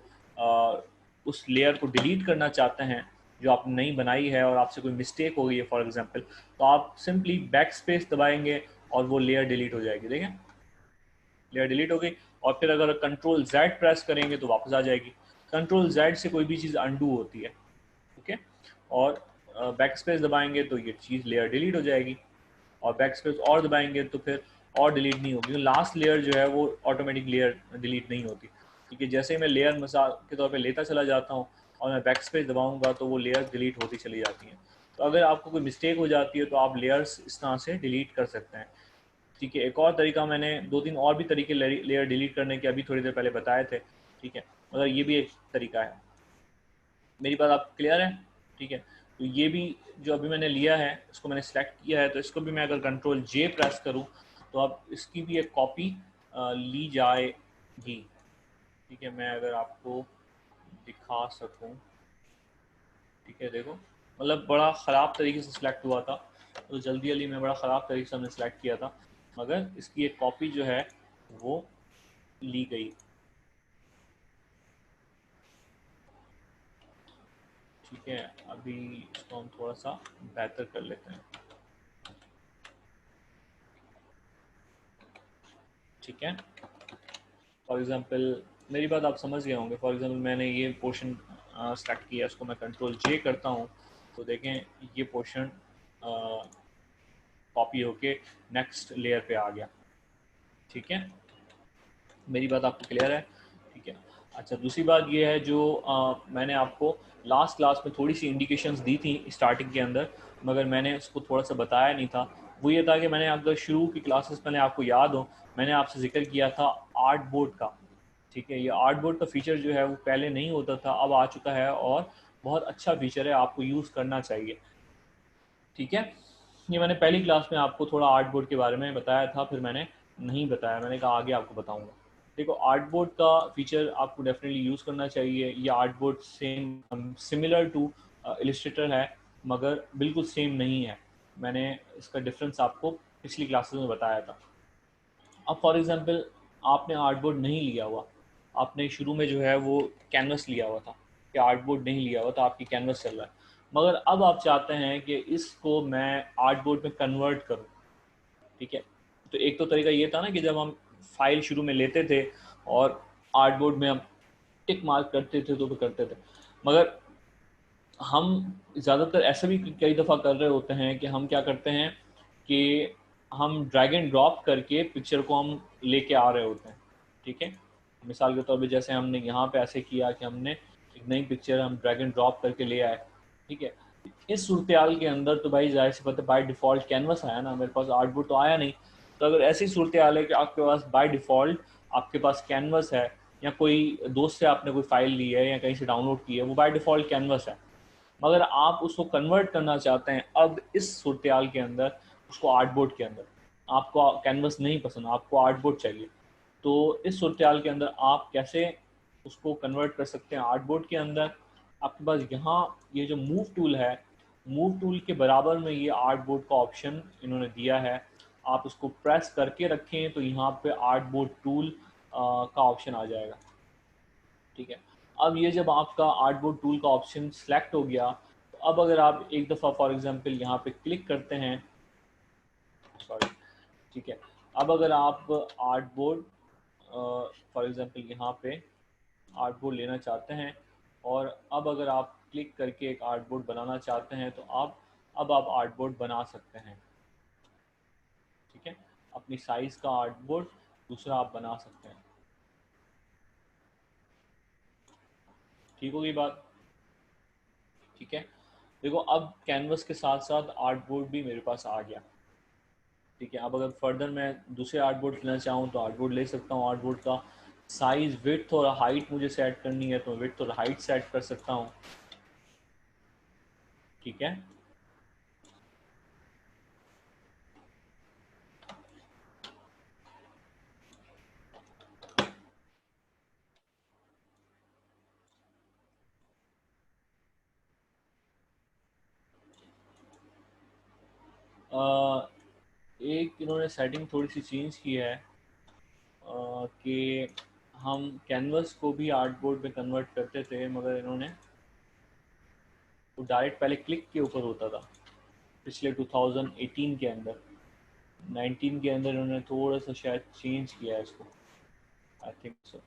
उस लेयर को डिलीट करना चाहते हैं जो आपने नई बनाई है, और आपसे कोई मिस्टेक हो गई है फॉर एग्जांपल, तो आप सिंपली बैक स्पेस दबाएंगे और वो लेयर डिलीट हो जाएगी। देखें, लेयर डिलीट हो गई। और फिर अगर कंट्रोल जेड प्रेस करेंगे तो वापस आ जाएगी। कंट्रोल जेड से कोई भी चीज़ अनडू होती है, ओके। और बैक स्पेस दबाएंगे तो ये चीज़ लेयर डिलीट हो जाएगी, और बैक स्पेस और दबाएंगे तो फिर और डिलीट नहीं होगी। लास्ट लेयर जो है वो ऑटोमेटिक लेयर डिलीट नहीं होती, क्योंकि जैसे ही मैं लेयर मिसाल के तौर पे लेता चला जाता हूँ और मैं बैक स्पेस दबाऊंगा तो वो लेयर डिलीट होती चली जाती हैं। तो अगर आपको कोई मिस्टेक हो जाती है तो आप लेयर्स इस तरह से डिलीट कर सकते हैं, ठीक है। एक और तरीका, मैंने दो तीन और भी तरीके लेयर डिलीट करने के अभी थोड़ी देर पहले बताए थे, ठीक है, मगर ये भी एक तरीका है। मेरी बात आप क्लियर है, ठीक है। तो ये भी जो अभी मैंने लिया है, इसको मैंने सेलेक्ट किया है, तो इसको भी मैं अगर कंट्रोल जे प्रेस करूँ तो अब इसकी भी एक कॉपी ली जाएगी, ठीक है। मैं अगर आपको दिखा सकूँ, ठीक है, देखो, मतलब बड़ा ख़राब तरीके से सिलेक्ट हुआ था, तो जल्दी जल्दी में बड़ा ख़राब तरीके से हमने सेलेक्ट किया था, मगर इसकी एक कॉपी जो है वो ली गई, ठीक है। अभी इसको हम थोड़ा सा बेहतर कर लेते हैं, ठीक है। फॉर एग्ज़ाम्पल, मेरी बात आप समझ गए होंगे। फॉर एग्ज़ाम्पल मैंने ये पोर्शन सेलेक्ट किया, इसको मैं कंट्रोल जे करता हूँ, तो देखें ये पोर्शन कॉपी होके नेक्स्ट लेयर पे आ गया, ठीक है। मेरी बात आपको क्लियर है, ठीक है। अच्छा, दूसरी बात ये है जो मैंने आपको लास्ट क्लास में थोड़ी सी इंडिकेशंस दी थी स्टार्टिंग के अंदर, मगर मैंने उसको थोड़ा सा बताया नहीं था। वो ये था कि मैंने अगर शुरू की क्लासेस मैंने आपको याद हो, मैंने आपसे जिक्र किया था आर्ट बोर्ड का, ठीक है। ये आर्ट बोर्ड का फीचर जो है वो पहले नहीं होता था, अब आ चुका है, और बहुत अच्छा फीचर है, आपको यूज़ करना चाहिए, ठीक है। ये मैंने पहली क्लास में आपको थोड़ा आर्ट बोर्ड के बारे में बताया था, फिर मैंने नहीं बताया, मैंने कहा आगे आपको बताऊंगा। देखो, आर्ट बोर्ड का फीचर आपको डेफिनेटली यूज़ करना चाहिए। ये art board same similar to Illustrator है, मगर बिल्कुल सेम नहीं है। मैंने इसका डिफरेंस आपको पिछली क्लासेस में बताया था। अब फॉर एग्जांपल, आपने आर्ट बोर्ड नहीं लिया हुआ, आपने शुरू में जो है वो कैनवस लिया हुआ था, कि आर्ट बोर्ड नहीं लिया हुआ था, आपकी कैनवस चल रहा है, मगर अब आप चाहते हैं कि इसको मैं आर्ट बोर्ड में कन्वर्ट करूं, ठीक है। तो एक तो तरीका ये था ना कि जब हम फाइल शुरू में लेते थे और आर्ट बोर्ड में हम टिक मार्क करते थे तो भी करते थे, मगर हम ज़्यादातर ऐसा भी कई दफ़ा कर रहे होते हैं कि हम क्या करते हैं कि हम ड्रैग एंड ड्रॉप करके पिक्चर को हम लेके आ रहे होते हैं, ठीक है। मिसाल के तौर पे जैसे हमने यहाँ पे ऐसे किया कि हमने एक नई पिक्चर हम ड्रैग एंड ड्रॉप करके ले आए, ठीक है। इस सूरत के अंदर तो भाई जाहिर सी बात है, बाय डिफ़ॉल्ट कैनवस आया ना, मेरे पास आर्ट बोर्ड तो आया नहीं। तो अगर ऐसी सूरत है कि आपके पास बाय डिफ़ॉल्ट आपके पास कैनवस है, या कोई दोस्त से आपने कोई फाइल ली है या कहीं से डाउनलोड की है, वो बाय डिफ़ॉल्ट कैनवस है, मगर आप उसको कन्वर्ट करना चाहते हैं अब इस सूरत के अंदर, उसको आर्ट बोर्ड के अंदर, आपको कैनवस नहीं पसंद, आपको आर्ट बोर्ड चाहिए, तो इस सूरत के अंदर आप कैसे उसको कन्वर्ट कर सकते हैं आर्ट बोर्ड के अंदर। आपके पास यहाँ ये जो मूव टूल है, मूव टूल के बराबर में ये आर्ट बोर्ड का ऑप्शन इन्होंने दिया है, आप इसको प्रेस करके रखें तो यहाँ पे आर्ट बोर्ड टूल का ऑप्शन आ जाएगा, ठीक है। अब ये जब आपका आर्ट बोर्ड टूल का ऑप्शन सेलेक्ट हो गया, तो अब अगर आप एक दफ़ा फॉर एग्जांपल यहाँ पे क्लिक करते हैं, सॉरी, ठीक है। अब अगर आप आर्ट बोर्ड फॉर एग्जांपल यहाँ पे आर्ट बोर्ड लेना चाहते हैं, और अब अगर आप क्लिक करके एक आर्ट बोर्ड बनाना चाहते हैं, तो आप आर्ट बोर्ड बना सकते हैं, ठीक है। अपनी साइज़ का आर्ट बोर्ड दूसरा आप बना सकते हैं, ठीक होगी बात, ठीक है। देखो अब कैनवस के साथ साथ आर्ट बोर्ड भी मेरे पास आ गया। ठीक है, अब अगर फर्दर मैं दूसरे आर्ट बोर्ड लेना चाहूँ तो आर्ट बोर्ड ले सकता हूँ। आर्ट बोर्ड का साइज़, विड्थ और हाइट मुझे सेट करनी है तो विड्थ और हाइट सेट कर सकता हूँ। ठीक है, एक इन्होंने सेटिंग थोड़ी सी चेंज की है कि हम कैनवस को भी आर्ट बोर्ड में कन्वर्ट करते थे, मगर इन्होंने वो डायरेक्ट पहले क्लिक के ऊपर होता था पिछले 2018 के अंदर। 19 के अंदर इन्होंने थोड़ा सा शायद चेंज किया है इसको, आई थिंक सो।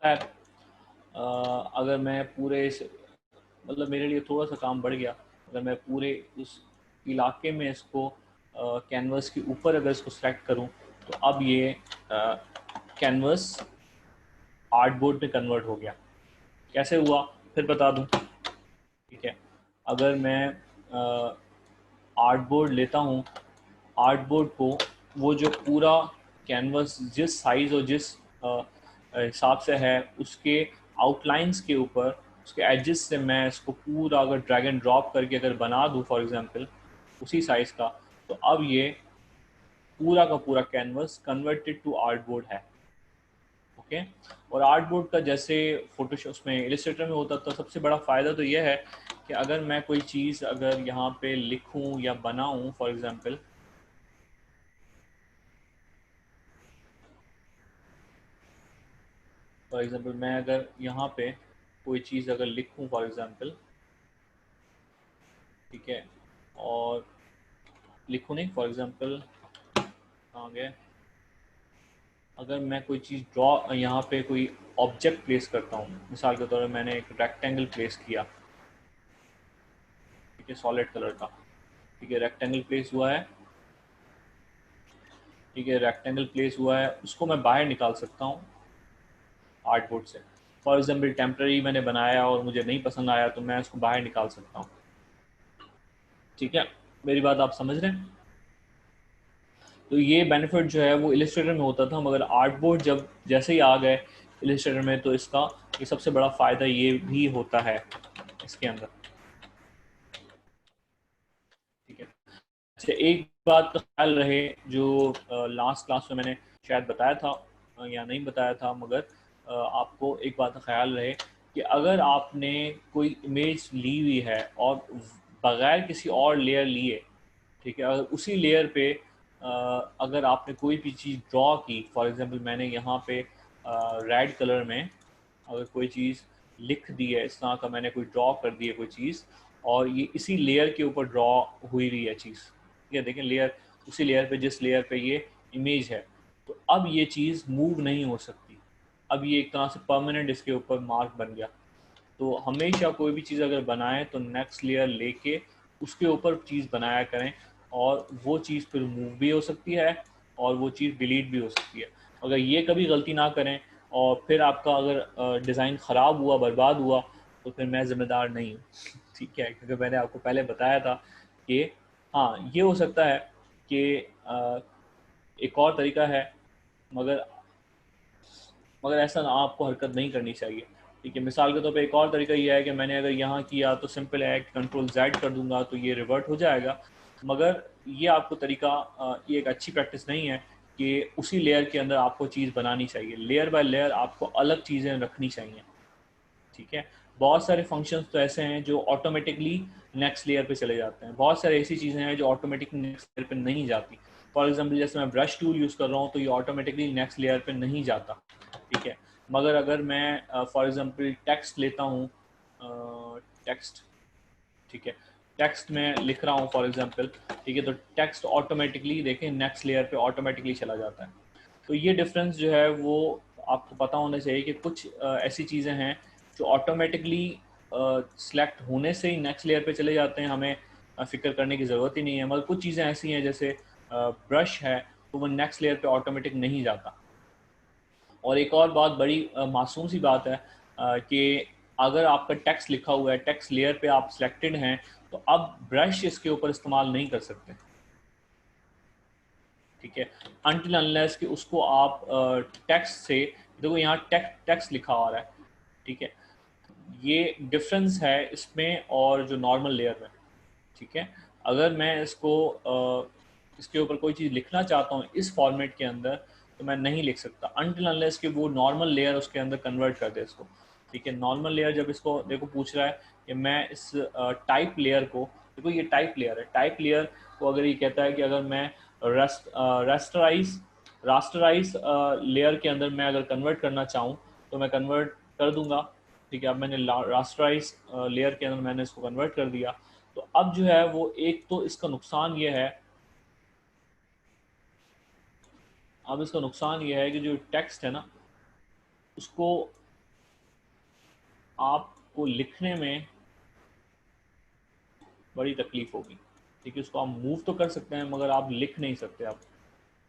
खैर, अगर मैं पूरे मतलब मेरे लिए थोड़ा सा काम बढ़ गया, अगर मैं पूरे उस इलाके में इसको कैनवस के ऊपर अगर इसको सेलेक्ट करूं तो अब ये कैनवस आर्ट बोर्ड में कन्वर्ट हो गया। कैसे हुआ फिर बता दूं। ठीक है, अगर मैं आर्ट बोर्ड लेता हूं, आर्ट बोर्ड को वो जो पूरा कैनवस जिस साइज़ और जिस हिसाब से है उसके आउटलाइंस के ऊपर, उसके एजेस से मैं इसको पूरा अगर ड्रैग एंड ड्रॉप करके अगर बना दूं फॉर एग्जांपल उसी साइज़ का, तो अब ये पूरा का पूरा canvas converted to art board है। ओके, और आर्ट बोर्ड का जैसे फोटोशॉप उसमें इलिस्ट्रेटर में होता था, सबसे बड़ा फ़ायदा तो यह है कि अगर मैं कोई चीज़ अगर यहाँ पे लिखूँ या बनाऊँ फॉर एग्जांपल मैं अगर यहाँ पे कोई चीज़ अगर लिखूँ फॉर एग्जांपल, ठीक है, और लिखूँ नहीं फॉर एग्जांपल कहाँ गए, अगर मैं कोई चीज़ ड्रॉ यहाँ पे कोई ऑब्जेक्ट प्लेस करता हूँ, मिसाल के तौर पर मैंने एक रेक्टेंगल प्लेस किया, ठीक है, सॉलिड कलर का। ठीक है, रेक्टेंगल प्लेस हुआ है। ठीक है, रेक्टेंगल प्लेस हुआ है, उसको मैं बाहर निकाल सकता हूँ आर्ट बोर्ड से। फॉर एग्जांपल टेम्प्रेरी मैंने बनाया और मुझे नहीं पसंद आया तो मैं उसको बाहर निकाल सकता हूँ। ठीक है, मेरी बात आप समझ रहे हैं। तो ये बेनिफिट जो है वो इलिस्ट्रेटर में होता था, मगर आर्ट बोर्ड जब जैसे ही आ गए इलिस्ट्रेटर में तो इसका ये सबसे बड़ा फ़ायदा ये भी होता है इसके अंदर। ठीक है, अच्छा एक बात का ख्याल रहे जो लास्ट क्लास में मैंने शायद बताया था या नहीं बताया था, मगर आपको एक बात का ख्याल रहे कि अगर आपने कोई इमेज ली हुई है और बगैर किसी और लेयर लिए, ठीक है, अगर उसी लेयर पे अगर आपने कोई भी चीज़ ड्रॉ की, फॉर एग्जांपल मैंने यहाँ पे रेड कलर में अगर कोई चीज़ लिख दी है, इस तरह का मैंने कोई ड्रॉ कर दी है कोई चीज़, और ये इसी लेयर के ऊपर ड्रॉ हुई हुई है चीज़। ठीक है, देखें लेयर, उसी लेयर पे जिस लेयर पे ये इमेज है, तो अब ये चीज़ मूव नहीं हो सकती। अब ये एक तरह से परमानेंट इसके ऊपर मार्क बन गया। तो हमेशा कोई भी चीज़ अगर बनाएं तो नेक्स्ट लेयर लेके उसके ऊपर चीज़ बनाया करें, और वो चीज़ फिर मूव भी हो सकती है और वो चीज़ डिलीट भी हो सकती है। अगर ये कभी गलती ना करें और फिर आपका अगर डिज़ाइन ख़राब हुआ, बर्बाद हुआ, तो फिर मैं ज़िम्मेदार नहीं हूँ। ठीक है, क्योंकि मैंने आपको पहले बताया था कि हाँ ये हो सकता है कि एक और तरीका है, मगर मगर ऐसा ना आपको हरकत नहीं करनी चाहिए। ठीक है, मिसाल के तौर पे एक और तरीका ये है कि मैंने अगर यहाँ किया तो सिंपल है कि कंट्रोल जेड कर दूंगा तो ये रिवर्ट हो जाएगा, मगर ये आपको तरीका ये एक अच्छी प्रैक्टिस नहीं है कि उसी लेयर के अंदर आपको चीज़ बनानी चाहिए। लेयर बाय लेयर आपको अलग चीज़ें रखनी चाहिए। ठीक है, बहुत सारे फंक्शंस तो ऐसे हैं जो ऑटोमेटिकली नेक्स्ट लेयर पे चले जाते हैं, बहुत सारी ऐसी चीज़ें हैं जो ऑटोमेटिकली नेक्स्ट लेयर पे नहीं जाती। फॉर एग्जांपल जैसे मैं ब्रश टूल यूज़ कर रहा हूँ तो ये ऑटोमेटिकली नेक्स्ट लेयर पे नहीं जाता। ठीक है, मगर अगर मैं फॉर एग्जांपल टेक्स्ट लेता हूँ, टेक्स्ट, ठीक है, टेक्स्ट में लिख रहा हूँ फॉर एग्जांपल, ठीक है, तो टेक्स्ट ऑटोमेटिकली देखें नेक्स्ट लेयर पे ऑटोमेटिकली चला जाता है। तो ये डिफरेंस जो है वो आपको पता होना चाहिए कि कुछ ऐसी चीज़ें हैं जो ऑटोमेटिकली सिलेक्ट होने से ही नेक्स्ट लेयर पे चले जाते हैं, हमें फ़िक्र करने की ज़रूरत ही नहीं है। मगर कुछ चीज़ें ऐसी हैं जैसे ब्रश है, तो वो नेक्स्ट लेयर पे ऑटोमेटिक नहीं जाता। और एक और बात बड़ी मासूम सी बात है कि अगर आपका टेक्स्ट लिखा हुआ है, टेक्स्ट लेयर पे आप सिलेक्टेड हैं, तो अब ब्रश इसके ऊपर इस्तेमाल नहीं कर सकते, ठीक है, अनटिल अनलेस कि उसको आप टेक्स्ट से, देखो यहाँ टेक्स्ट लिखा आ रहा है, ठीक है, ये डिफरेंस है इसमें और जो नॉर्मल लेयर में, ठीक है। अगर मैं इसको इसके ऊपर कोई चीज़ लिखना चाहता हूँ इस फॉर्मेट के अंदर, तो मैं नहीं लिख सकता अनटिल अनलेस कि वो नॉर्मल लेयर उसके अंदर कन्वर्ट कर दे इसको, ठीक है। नॉर्मल लेयर जब इसको देखो पूछ रहा है कि मैं इस टाइप लेयर को, देखो ये टाइप लेयर है, टाइप लेयर को अगर ये कहता है कि अगर मैं रास्टराइज रास्टराइज लेयर के अंदर मैं अगर कन्वर्ट करना चाहूँ तो मैं कन्वर्ट कर दूंगा, ठीक है। अब मैंने रास्टराइज लेयर के अंदर मैंने इसको कन्वर्ट कर दिया। तो अब जो है वो एक तो इसका नुकसान ये है, अब इसका नुकसान ये है कि जो टेक्स्ट है ना उसको आपको लिखने में बड़ी तकलीफ होगी, ठीक है। उसको आप मूव तो कर सकते हैं मगर आप लिख नहीं सकते आप,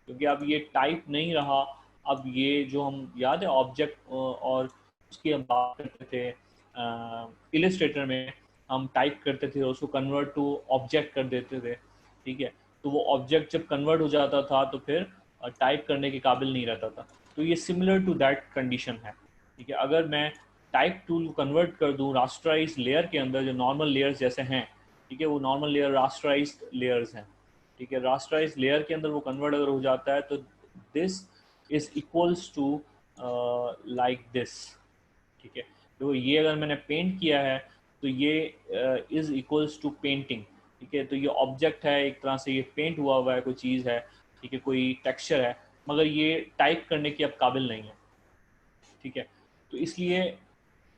क्योंकि अब ये टाइप नहीं रहा। अब ये जो हम याद है ऑब्जेक्ट और उसकी हम बात करते थे इलिस्ट्रेटर में, हम टाइप करते थे उसको कन्वर्ट टू ऑब्जेक्ट कर देते थे, ठीक है। तो वो ऑब्जेक्ट जब कन्वर्ट हो जाता था तो फिर टाइप करने के काबिल नहीं रहता था। तो ये सिमिलर टू दैट कंडीशन है, ठीक है। अगर मैं टाइप टूल को कन्वर्ट कर दूँ रास्टराइज लेयर के अंदर, जो नॉर्मल लेयर्स जैसे हैं, ठीक है, वो नॉर्मल लेयर रास्टराइज लेयर्स हैं, ठीक है, रास्टराइज लेयर के अंदर वो कन्वर्ट अगर हो जाता है तो this is equals to like this, ठीक है। तो ये अगर मैंने पेंट किया है तो ये इज इक्वल्स टू पेंटिंग, ठीक है। तो ये ऑब्जेक्ट है एक तरह से, ये पेंट हुआ हुआ है, कोई चीज़ है, ठीक है, कोई टेक्सचर है, मगर ये टाइप करने की अब काबिल नहीं है, ठीक है। तो इसलिए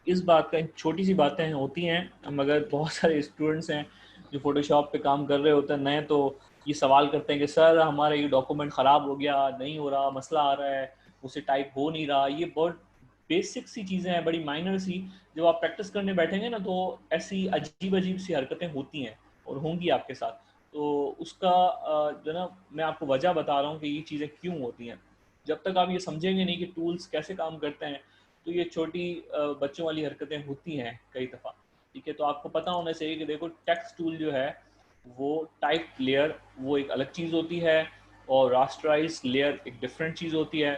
इस बात का, छोटी सी बातें होती हैं मगर बहुत सारे स्टूडेंट्स हैं जो फोटोशॉप पे काम कर रहे होते हैं नए, तो ये सवाल करते हैं कि सर हमारा ये डॉक्यूमेंट ख़राब हो गया, नहीं हो रहा, मसला आ रहा है, उससे टाइप हो नहीं रहा। ये बहुत बेसिक सी चीज़ें हैं, बड़ी माइनर सी। जब आप प्रैक्टिस करने बैठेंगे ना तो ऐसी अजीब अजीब सी हरकतें होती हैं और होंगी आपके साथ। तो उसका जो ना मैं आपको वजह बता रहा हूँ कि ये चीज़ें क्यों होती हैं। जब तक आप ये समझेंगे नहीं कि टूल्स कैसे काम करते हैं तो ये छोटी बच्चों वाली हरकतें होती हैं कई दफ़ा, ठीक है। तो आपको पता होना चाहिए कि देखो टेक्स्ट टूल जो है वो टाइप लेयर वो एक अलग चीज़ होती है और रास्टराइज लेयर एक डिफरेंट चीज़ होती है,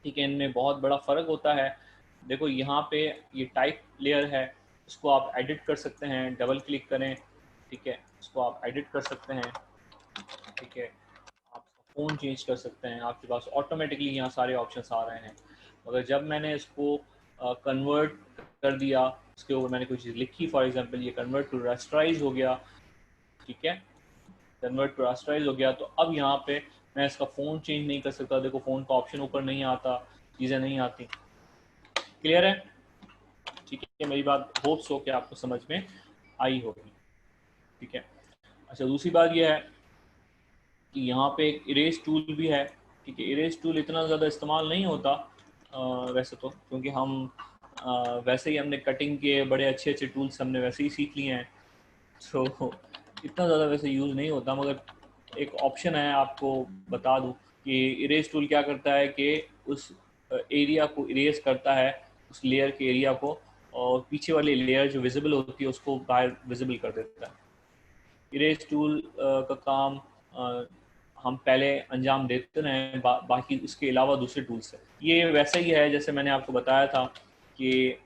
ठीक है। इनमें बहुत बड़ा फ़र्क होता है। देखो यहाँ पे ये टाइप लेयर है, इसको आप एडिट कर सकते हैं, डबल क्लिक करें, ठीक है, इसको आप एडिट कर सकते हैं, ठीक है। आप फ़ोन चेंज कर सकते हैं, आपके पास ऑटोमेटिकली यहाँ सारे ऑप्शंस आ रहे हैं। मगर जब मैंने इसको कन्वर्ट कर दिया, इसके ऊपर मैंने कोई चीज़ लिखी, फॉर एग्जांपल ये कन्वर्ट टू रास्टराइज हो गया, ठीक है, कन्वर्ट टू रास्टराइज हो गया, तो अब यहाँ पे मैं इसका फ़ोन चेंज नहीं कर सकता। देखो फ़ोन का ऑप्शन ऊपर नहीं आता, चीज़ें नहीं आती। क्लियर है? ठीक है, मेरी बात होप्स हो कि आपको समझ में आई होगी, ठीक है। अच्छा, दूसरी बात यह है कि यहाँ पे एक इरेज टूल भी है, ठीक है। इरेज टूल इतना ज़्यादा इस्तेमाल नहीं होता वैसे तो, क्योंकि हम वैसे ही हमने कटिंग के बड़े अच्छे अच्छे टूल्स हमने वैसे ही सीख लिए हैं, तो इतना ज़्यादा वैसे यूज़ नहीं होता। मगर एक ऑप्शन है, आपको बता दूँ कि इरेज टूल क्या करता है कि उस एरिया को इरेज करता है, उस लेयर के एरिया को, और पीछे वाली लेयर जो विजिबल होती है उसको बाहर विजिबल कर देता है। इरेज टूल का काम हम पहले अंजाम देते हैं बाकी इसके अलावा दूसरे टूल से। ये वैसा ही है जैसे मैंने आपको बताया था कि,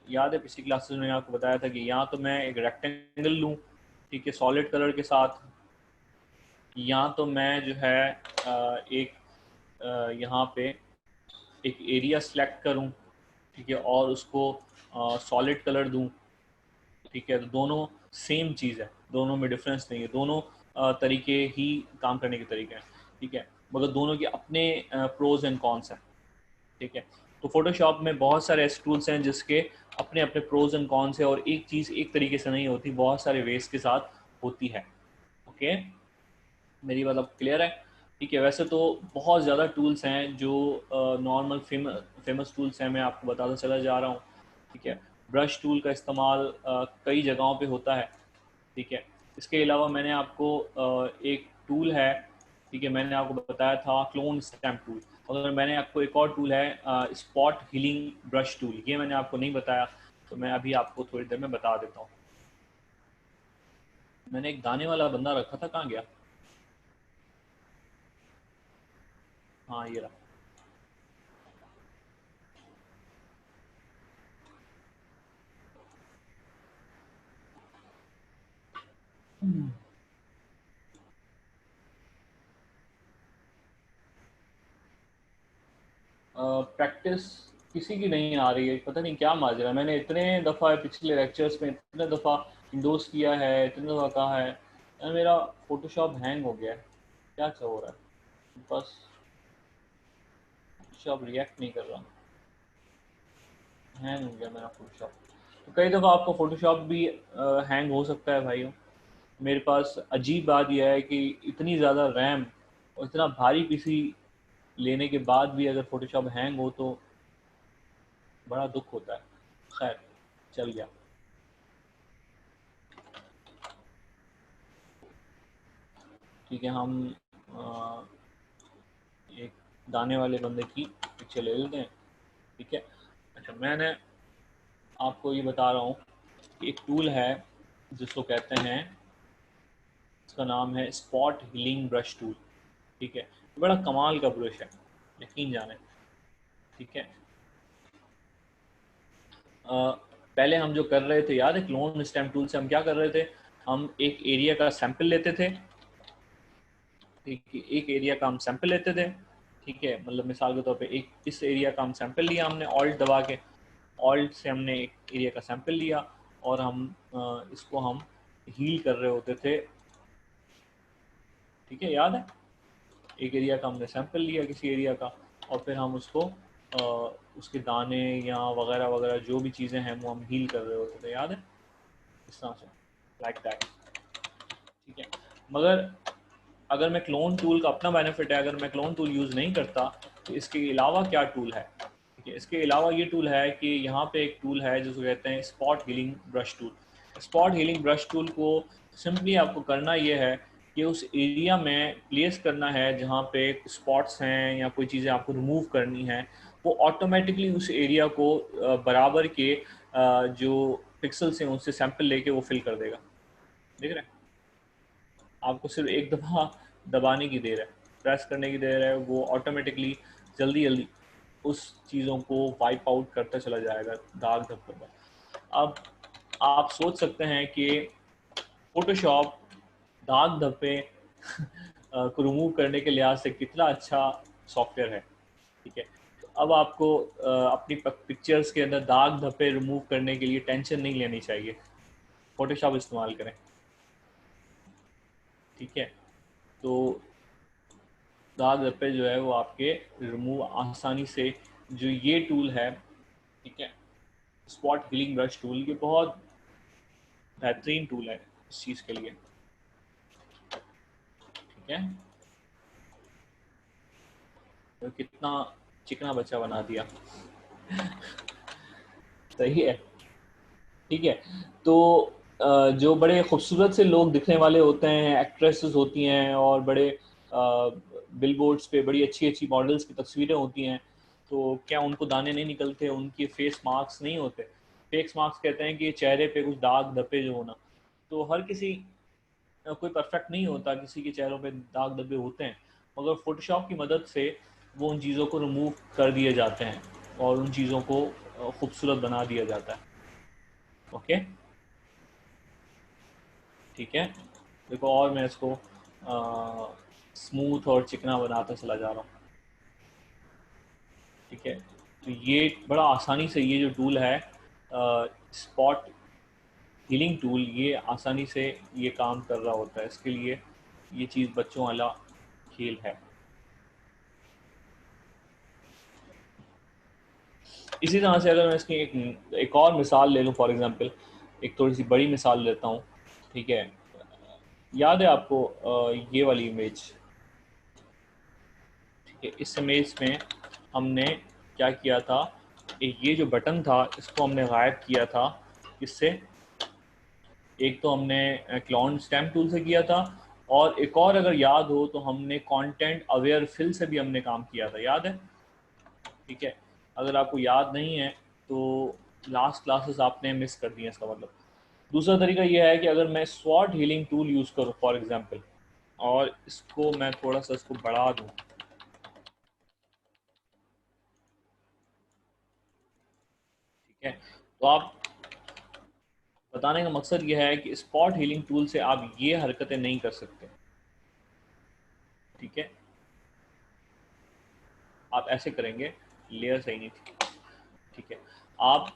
याद है पिछली क्लासेस में मैंने आपको बताया था कि यहाँ तो मैं एक रेक्टेंगल लूँ, ठीक है, सॉलिड कलर के साथ। यहाँ तो मैं जो है एक यहाँ पे एक एरिया सेलेक्ट करूँ, ठीक है, और उसको सॉलिड कलर दूँ, ठीक है। तो दोनों सेम चीज़ है, दोनों में डिफरेंस नहीं है, दोनों तरीके ही काम करने के तरीके हैं, ठीक है। मगर दोनों के अपने प्रोज एंड कॉन्स हैं, ठीक है। तो फोटोशॉप में बहुत सारे ऐसे टूल्स हैं जिसके अपने अपने प्रोज एंड कॉन्स है, और एक चीज़ एक तरीके से नहीं होती, बहुत सारे वेज के साथ होती है। ओके, मेरी बात अब क्लियर है? ठीक है। वैसे तो बहुत ज़्यादा टूल्स हैं जो नॉर्मल फेमस टूल्स हैं, मैं आपको बताता चला जा रहा हूँ, ठीक है। ब्रश टूल का इस्तेमाल कई जगहों पे होता है, ठीक है। इसके अलावा मैंने आपको एक टूल है, ठीक है, मैंने आपको बताया था क्लोन स्टैम्प टूल। मगर मैंने आपको एक और टूल है स्पॉट हीलिंग ब्रश टूल, ये मैंने आपको नहीं बताया, तो मैं अभी आपको थोड़ी देर में बता देता हूँ। मैंने एक दाने वाला बंदा रखा था, कहाँ गया? हाँ ये रहा। प्रैक्टिस किसी की नहीं आ रही है, पता नहीं क्या माजरा है। मैंने इतने दफ़ा पिछले लेक्चर्स में इतने दफ़ा इंडोज किया है, इतने दफ़ा कहा है, मेरा फोटोशॉप हैंग हो गया है। क्या हो रहा है? बस फोटोशॉप रिएक्ट नहीं कर रहा, हैंग हो गया मेरा फोटोशॉप। तो कई दफ़ा आपको फोटोशॉप भी हैंग हो सकता है भाइयों। मेरे पास अजीब बात यह है कि इतनी ज़्यादा रैम और इतना भारी पीसी लेने के बाद भी अगर फोटोशॉप हैंग हो तो बड़ा दुख होता है। खैर, चल गया। ठीक है, हम एक दाने वाले बंदे की पिक्चर ले लेते हैं। ठीक है, अच्छा मैंने आपको ये बता रहा हूँ कि एक टूल है जिसको कहते हैं, इसका नाम है स्पॉट हीलिंग ब्रश टूल। ठीक है, बड़ा कमाल का ब्रश है, यकीन जाने। ठीक है, पहले हम जो कर रहे थे याद है, क्लोन स्टेम टूल से हम क्या कर रहे थे, हम एक एरिया का सैंपल लेते थे। ठीक है, एक एरिया का हम सैंपल लेते थे। ठीक है, मतलब मिसाल के तौर पे एक इस एरिया का हम सैंपल लिया हमने, ऑल्ट दबा के, ऑल्ट से हमने एक एरिया का सैंपल लिया और हम इसको हम हील कर रहे होते थे। ठीक है, याद है, एक एरिया का हमने सैंपल लिया किसी एरिया का और फिर हम उसको उसके दाने या वगैरह वगैरह जो भी चीज़ें हैं वो हम हील कर रहे होते थे, याद है, इस तरह से, लाइक दैट। ठीक है, मगर अगर मैं क्लोन टूल का अपना बेनिफिट है, अगर मैं क्लोन टूल यूज़ नहीं करता तो इसके अलावा क्या टूल है। ठीक है, इसके अलावा ये टूल है कि यहाँ पे एक टूल है जिसको कहते हैं spot healing brush tool. Spot healing brush tool को सिंपली आपको करना ये है कि उस एरिया में प्लेस करना है जहाँ पे स्पॉट्स हैं या कोई चीज़ें आपको रिमूव करनी है, वो ऑटोमेटिकली उस एरिया को बराबर के जो पिक्सल्स हैं उनसे सैंपल लेके वो फिल कर देगा। देख रहे हैं, आपको सिर्फ एक दफ़ा दबाने की देर है, प्रेस करने की देर है, वो ऑटोमेटिकली जल्दी जल्दी उस चीज़ों को वाइप आउट करता चला जाएगा दाग धब्बों का। अब आप सोच सकते हैं कि फोटोशॉप दाग धब्बे को रिमूव करने के लिहाज से कितना अच्छा सॉफ्टवेयर है। ठीक है, तो अब आपको अपनी पिक्चर्स के अंदर दाग धब्बे रिमूव करने के लिए टेंशन नहीं लेनी चाहिए, फोटोशॉप इस्तेमाल करें। ठीक है, तो दाग धब्बे जो है वो आपके रिमूव आसानी से, जो ये टूल है, ठीक है, स्पॉट हीलिंग ब्रश टूल, ये बहुत बेहतरीन टूल है इस चीज़ के लिए। ठीक है, तो कितना चिकना बच्चा बना दिया। सही है। ठीक है, तो जो बड़े खूबसूरत से लोग दिखने वाले होते हैं, एक्ट्रेसेस होती हैं और बड़े बिलबोर्ड्स पे बड़ी अच्छी अच्छी मॉडल्स की तस्वीरें होती हैं, तो क्या उनको दाने नहीं निकलते, उनके फेस मार्क्स नहीं होते? फेस मार्क्स कहते हैं कि चेहरे पे कुछ दाग धब्बे जो होना, तो हर किसी कोई परफेक्ट नहीं होता, किसी के चेहरों पे दाग धब्बे होते हैं, मगर फोटोशॉप की मदद से वो उन चीज़ों को रिमूव कर दिए जाते हैं और उन चीज़ों को खूबसूरत बना दिया जाता है। ओके, ठीक है, देखो और मैं इसको स्मूथ और चिकना बनाता चला जा रहा हूँ। ठीक है, तो ये बड़ा आसानी से ये जो टूल है स्पॉट हीलिंग टूल, ये आसानी से ये काम कर रहा होता है। इसके लिए ये चीज़ बच्चों वाला खेल है। इसी तरह से अगर मैं इसकी एक और मिसाल ले लूँ, फॉर एग्जांपल एक थोड़ी सी बड़ी मिसाल लेता हूँ। ठीक है, याद है आपको ये वाली इमेज? ठीक है, इस इमेज में हमने क्या किया था, ये जो बटन था इसको हमने गायब किया था। इससे एक तो हमने क्लोन स्टैम्प टूल से किया था और एक और अगर याद हो तो हमने कंटेंट अवेयर फिल से भी हमने काम किया था, याद है? ठीक है, अगर आपको याद नहीं है तो लास्ट क्लासेस आपने मिस कर दी हैं, इसका मतलब। दूसरा तरीका यह है कि अगर मैं स्वॉट हीलिंग टूल यूज़ करूँ फॉर एग्जांपल, और इसको मैं थोड़ा सा इसको बढ़ा दूँ, ठीक है, तो आप, बताने का मकसद यह है कि स्पॉट हीलिंग टूल से आप ये हरकतें नहीं कर सकते, ठीक है। आप ऐसे करेंगे, लेयर सही नहीं थी, ठीक है। आप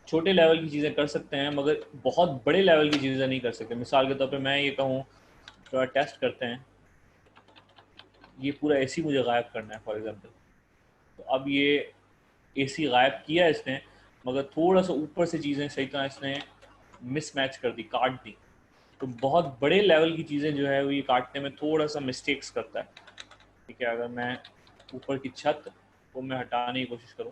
छोटे लेवल की चीज़ें कर सकते हैं मगर बहुत बड़े लेवल की चीज़ें नहीं कर सकते। मिसाल के तौर पे मैं ये कहूँ, थोड़ा टेस्ट करते हैं, ये पूरा एसी मुझे गायब करना है फॉर एग्जांपल, तो अब ये एसी गायब किया इसने, मगर थोड़ा सा ऊपर से चीज़ें सही तरह इसने मिसमैच कर दी, काट दी। तो बहुत बड़े लेवल की चीज़ें जो है वो ये काटने में थोड़ा सा मिस्टेक्स करता है, ठीक है। अगर मैं ऊपर की छत को मैं हटाने की कोशिश करूँ,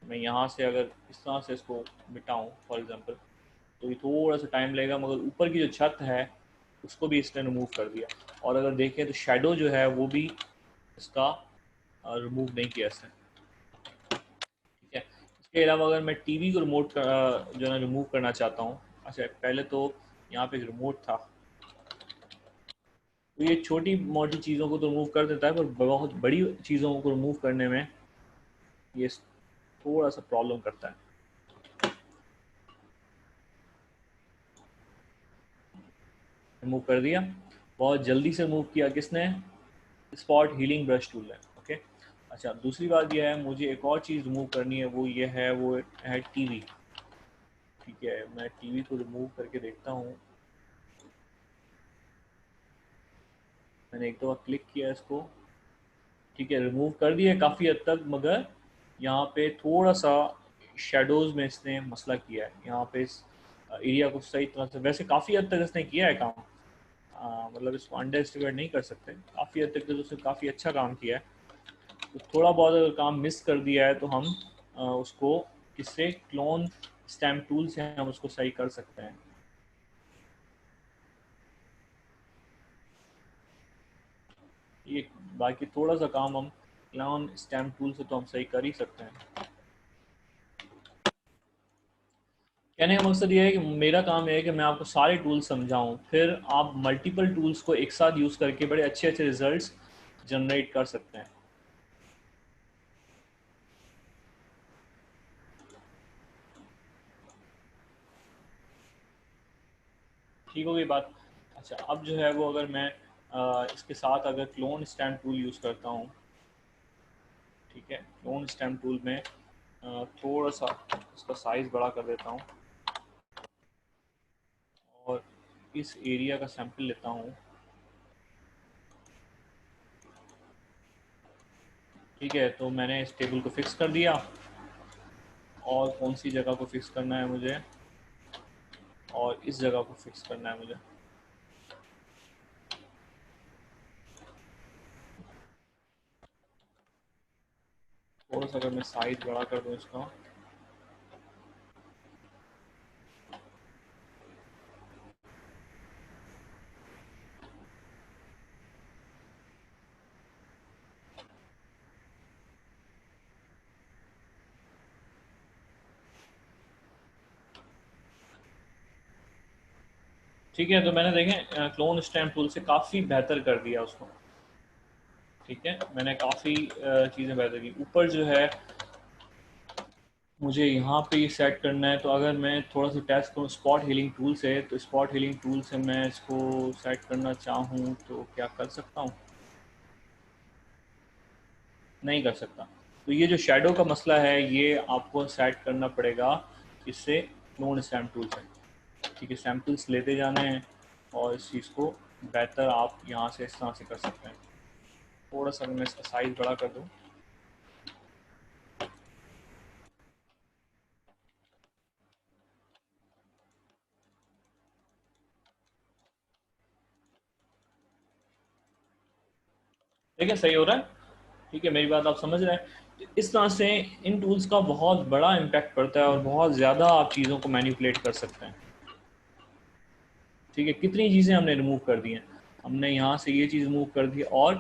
मैं यहाँ से अगर इस तरह से इसको मिटाऊँ फॉर एग्जांपल, तो ये थोड़ा सा टाइम लगेगा, मगर ऊपर की जो छत है उसको भी इसने रिमूव कर दिया। और अगर देखें तो शेडो जो है वो भी इसका रिमूव नहीं किया इसने, ठीक है। इसके अलावा अगर मैं टीवी को रिमोट जो है रिमूव करना चाहता हूँ, अच्छा पहले तो यहाँ पे एक रिमोट था, तो ये छोटी मोटी चीज़ों को तो रिमूव कर देता है, पर बहुत बड़ी चीज़ों को रिमूव करने में ये थोड़ा सा प्रॉब्लम करता है। रिमूव कर दिया, बहुत जल्दी से रिमूव किया किसने? स्पॉट हीलिंग ब्रश टूल है, ओके। अच्छा, दूसरी बात यह है, मुझे एक और चीज़ रिमूव करनी है, वो ये है, वो है टीवी, ठीक है। मैं टीवी को रिमूव करके देखता हूँ, मैंने एक दफ़ा क्लिक किया इसको, ठीक है, रिमूव कर दिया काफ़ी हद तक, मगर यहाँ पे थोड़ा सा शेडोज़ में इसने मसला किया है। यहाँ पे इस एरिया को सही तरह से, वैसे काफ़ी हद तक इसने किया है काम, मतलब इसको अंडर एस्टिमेट नहीं कर सकते, काफ़ी हद तक तो उसने काफ़ी अच्छा काम किया है। तो थोड़ा बहुत अगर काम मिस कर दिया है तो हम उसको किससे, क्लोन स्टैम्प टूल से हम उसको सही कर सकते हैं। ये बाकी थोड़ा सा काम हम क्लोन स्टैम्प टूल से तो हम सही कर ही सकते हैं। कहने का मकसद ये है कि मेरा काम यह है कि मैं आपको सारे टूल्स समझाऊं, फिर आप मल्टीपल टूल्स को एक साथ यूज़ करके बड़े अच्छे अच्छे रिजल्ट्स जनरेट कर सकते हैं। ठीक हो गई बात? अच्छा, अब जो है वो अगर मैं इसके साथ अगर क्लोन स्टैम्प टूल यूज़ करता हूँ, ठीक है, क्लोन स्टैम्प टूल में थोड़ा सा इसका साइज़ बड़ा कर देता हूँ और इस एरिया का सैंपल लेता हूँ, ठीक है। तो मैंने इस टेबल को फिक्स कर दिया, और कौन सी जगह को फिक्स करना है मुझे, और इस जगह को फिक्स करना है मुझे। थोड़ा सा अगर मैं साइज बड़ा कर दूँ इसका, ठीक है। तो मैंने देखें क्लोन स्टैम्प टूल से काफ़ी बेहतर कर दिया उसको, ठीक है। मैंने काफ़ी चीज़ें बेहतर की। ऊपर जो है मुझे यहाँ पे सेट करना है, तो अगर मैं थोड़ा सा टेस्ट करूँ स्पॉट हीलिंग टूल से, तो स्पॉट हीलिंग टूल से मैं इसको सेट करना चाहूँ तो क्या कर सकता हूँ? नहीं कर सकता। तो ये जो शेडो का मसला है ये आपको सेट करना पड़ेगा इससे, क्लोन स्टैम्प टूल से, ठीक है। सैम्पल्स लेते जाने हैं और इस चीज़ को बेहतर आप यहाँ से इस तरह से कर सकते हैं। थोड़ा सा मैं इसका साइज़ बड़ा कर दूँ, ठीक है, सही हो रहा है, ठीक है, मेरी बात आप समझ रहे हैं। तो इस तरह से इन टूल्स का बहुत बड़ा इम्पैक्ट पड़ता है और बहुत ज़्यादा आप चीज़ों को मैनिपुलेट कर सकते हैं, ठीक है, कितनी चीज़ें हमने रिमूव कर दी हैं, हमने यहाँ से ये चीज़ रिमूव कर दी और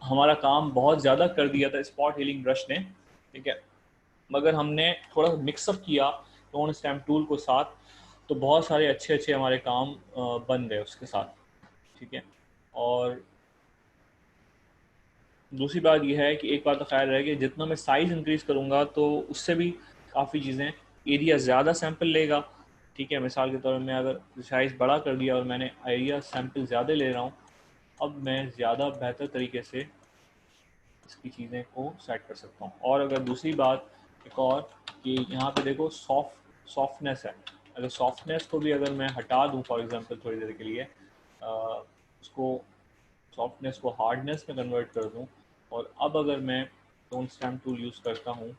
हमारा काम बहुत ज़्यादा कर दिया था स्पॉट हीलिंग ब्रश ने, ठीक है, मगर हमने थोड़ा मिक्सअप किया टोन स्टैम्प टूल को साथ, तो बहुत सारे अच्छे अच्छे हमारे काम बन गए उसके साथ, ठीक है। और दूसरी बात यह है कि एक बात तो खैर है कि जितना मैं साइज़ इंक्रीज़ करूँगा तो उससे भी काफ़ी चीज़ें, एरिया ज़्यादा सैंपल लेगा, ठीक है। मिसाल के तौर पर मैं अगर साइज़ बड़ा कर दिया और मैंने एरिया सैंपल ज़्यादा ले रहा हूँ, अब मैं ज़्यादा बेहतर तरीके से इसकी चीज़ें को सेट कर सकता हूँ। और अगर दूसरी बात एक और कि यहाँ पे देखो सॉफ्टनेस है, अगर सॉफ्टनेस को भी अगर मैं हटा दूँ फॉर एग्जांपल थोड़ी देर के लिए, उसको सॉफ्टनेस को हार्डनेस में कन्वर्ट कर दूँ, और अब अगर मैं टोन स्टैम्प टूल यूज़ करता हूँ,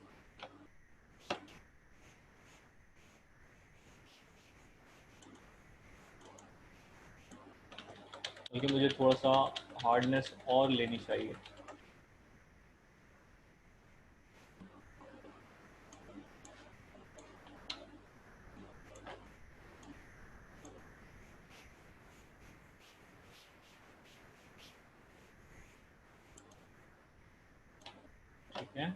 लेकिन मुझे थोड़ा सा हार्डनेस और लेनी चाहिए, ठीक है।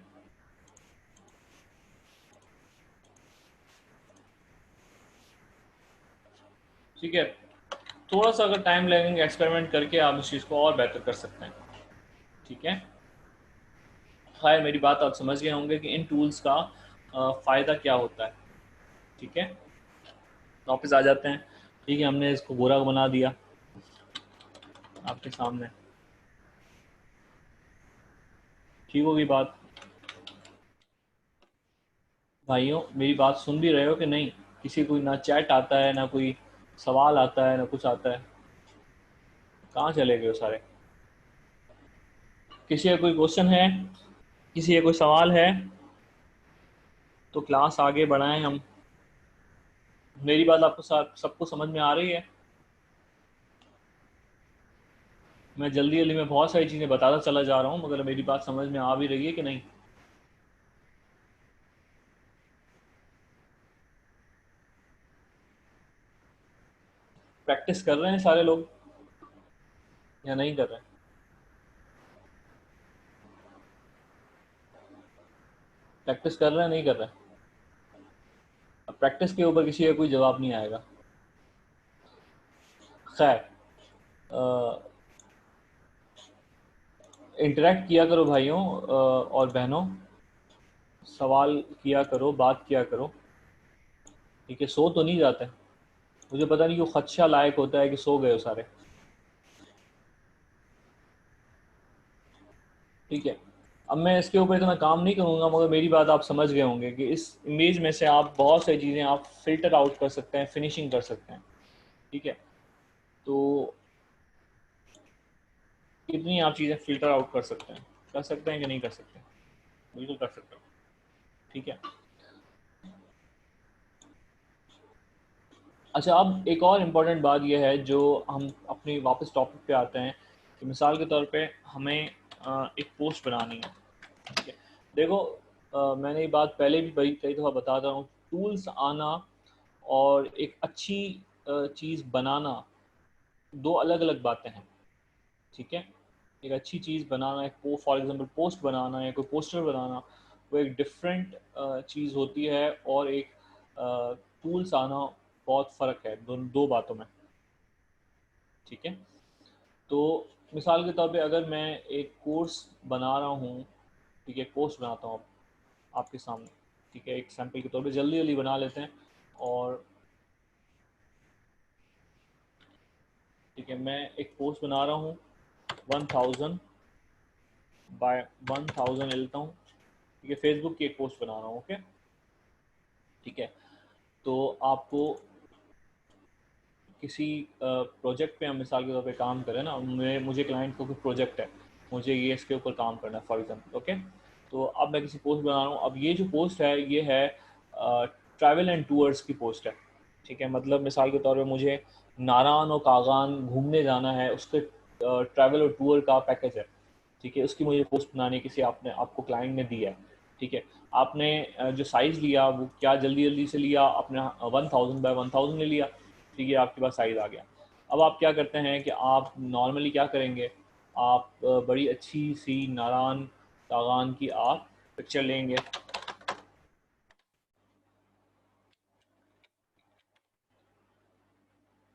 ठीक है, थोड़ा सा अगर टाइम लगेंगे एक्सपेरिमेंट करके आप इस चीज़ को और बेहतर कर सकते हैं, ठीक है। खैर मेरी बात आप समझ गए होंगे कि इन टूल्स का फ़ायदा क्या होता है, ठीक है। वापस आ जाते हैं, ठीक है, हमने इसको गोरा बना दिया आपके सामने, ठीक होगी बात। भाइयों मेरी बात सुन भी रहे हो कि नहीं? किसी को ना चैट आता है, ना कोई सवाल आता है, ना कुछ आता है, कहाँ चले गए हो सारे? किसी का कोई क्वेश्चन है, किसी का कोई सवाल है तो क्लास आगे बढ़ाएं हम। मेरी बात आपको सबको समझ में आ रही है? मैं जल्दी जल्दी में बहुत सारी चीज़ें बताता चला जा रहा हूँ, मगर मेरी बात समझ में आ भी रही है कि नहीं? प्रैक्टिस कर रहे हैं सारे लोग या नहीं कर रहे हैं? प्रैक्टिस कर रहे हैं, नहीं कर रहे हैं? अब प्रैक्टिस के ऊपर किसी का कोई जवाब नहीं आएगा। खैर, इंटरेक्ट किया करो भाइयों और बहनों, सवाल किया करो, बात किया करो, ठीक है। सो तो नहीं जाते, मुझे पता नहीं क्यों खदशा लायक होता है कि सो गए हो सारे, ठीक है। अब मैं इसके ऊपर इतना काम नहीं करूँगा, मगर मेरी बात आप समझ गए होंगे कि इस इमेज में से आप बहुत सारी चीज़ें आप फिल्टर आउट कर सकते हैं, फिनिशिंग कर सकते हैं, ठीक है। तो कितनी आप चीज़ें फ़िल्टर आउट कर सकते हैं कि नहीं कर सकते? बिल्कुल कर सकते हो, ठीक है। अच्छा, अब एक और इम्पॉर्टेंट बात यह है जो हम अपनी वापस टॉपिक पे आते हैं कि मिसाल के तौर पे हमें एक पोस्ट बनानी है, ठीक है। देखो, मैंने ये बात पहले भी कई दफ़ा बताता हूँ, टूल्स आना और एक अच्छी चीज़ बनाना दो अलग अलग बातें हैं, ठीक है। एक अच्छी चीज़ बनाना, एक फॉर एग्जांपल पोस्ट बनाना या कोई पोस्टर बनाना, वो एक डिफरेंट चीज़ होती है, और एक टूल्स आना बहुत फ़र्क है दो बातों में, ठीक है। तो मिसाल के तौर पे अगर मैं एक कोर्स बना रहा हूँ, ठीक है, पोस्ट बनाता हूँ आपके सामने, ठीक है, एक सैंपल के तौर पे जल्दी जल्दी बना लेते हैं, और ठीक है, मैं एक पोस्ट बना रहा हूँ 1000 बाय 1000 लेता हूँ, ठीक है, फेसबुक की एक पोस्ट बना रहा हूँ, ओके, ठीक है। तो आपको किसी प्रोजेक्ट पे हम मिसाल के तौर पे काम करें ना, मुझे क्लाइंट को कोई प्रोजेक्ट है, मुझे ये इसके ऊपर काम करना है फॉर एग्जांपल, ओके। तो अब मैं किसी पोस्ट बना रहा हूँ, अब ये जो पोस्ट है ये है ट्रैवल एंड टूर्स की पोस्ट है, ठीक है। मतलब मिसाल के तौर पे मुझे नारान और कागान घूमने जाना है, उसके ट्रैवल और टूर का पैकेज है, ठीक है। उसकी मुझे पोस्ट बनानी है, किसी आपको क्लाइंट ने दिया है, ठीक है। आपने जो साइज़ लिया वो क्या जल्दी जल्दी से लिया, आपने 1000 बाय 1000 ले लिया, ठीक है, आपके पास साइज़ आ गया। अब आप क्या करते हैं कि आप नॉर्मली क्या करेंगे, आप बड़ी अच्छी सी नारान कागान की आप पिक्चर लेंगे।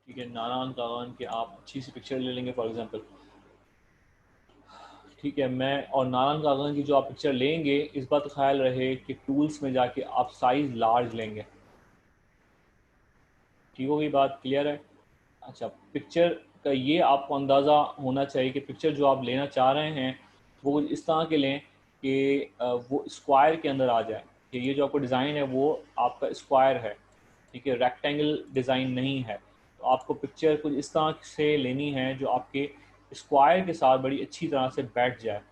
ठीक है, नारान कागान की आप अच्छी सी पिक्चर ले लेंगे फॉर एग्जांपल। ठीक है, मैं और नारायण कागन की जो आप पिक्चर लेंगे, इस बात का ख्याल रहे कि टूल्स में जाके आप साइज़ लार्ज लेंगे। ठीक होगी बात, क्लियर है? अच्छा, पिक्चर का ये आपको अंदाज़ा होना चाहिए कि पिक्चर जो आप लेना चाह रहे हैं वो कुछ इस तरह के लें कि वो स्क्वायर के अंदर आ जाए, कि ये जो आपको डिज़ाइन है वो आपका स्क्वायर है। ठीक है, रेक्टेंगल डिज़ाइन नहीं है। तो आपको पिक्चर कुछ इस तरह से लेनी है जो आपके स्क्वायर के साथ बड़ी अच्छी तरह से बैठ जाए।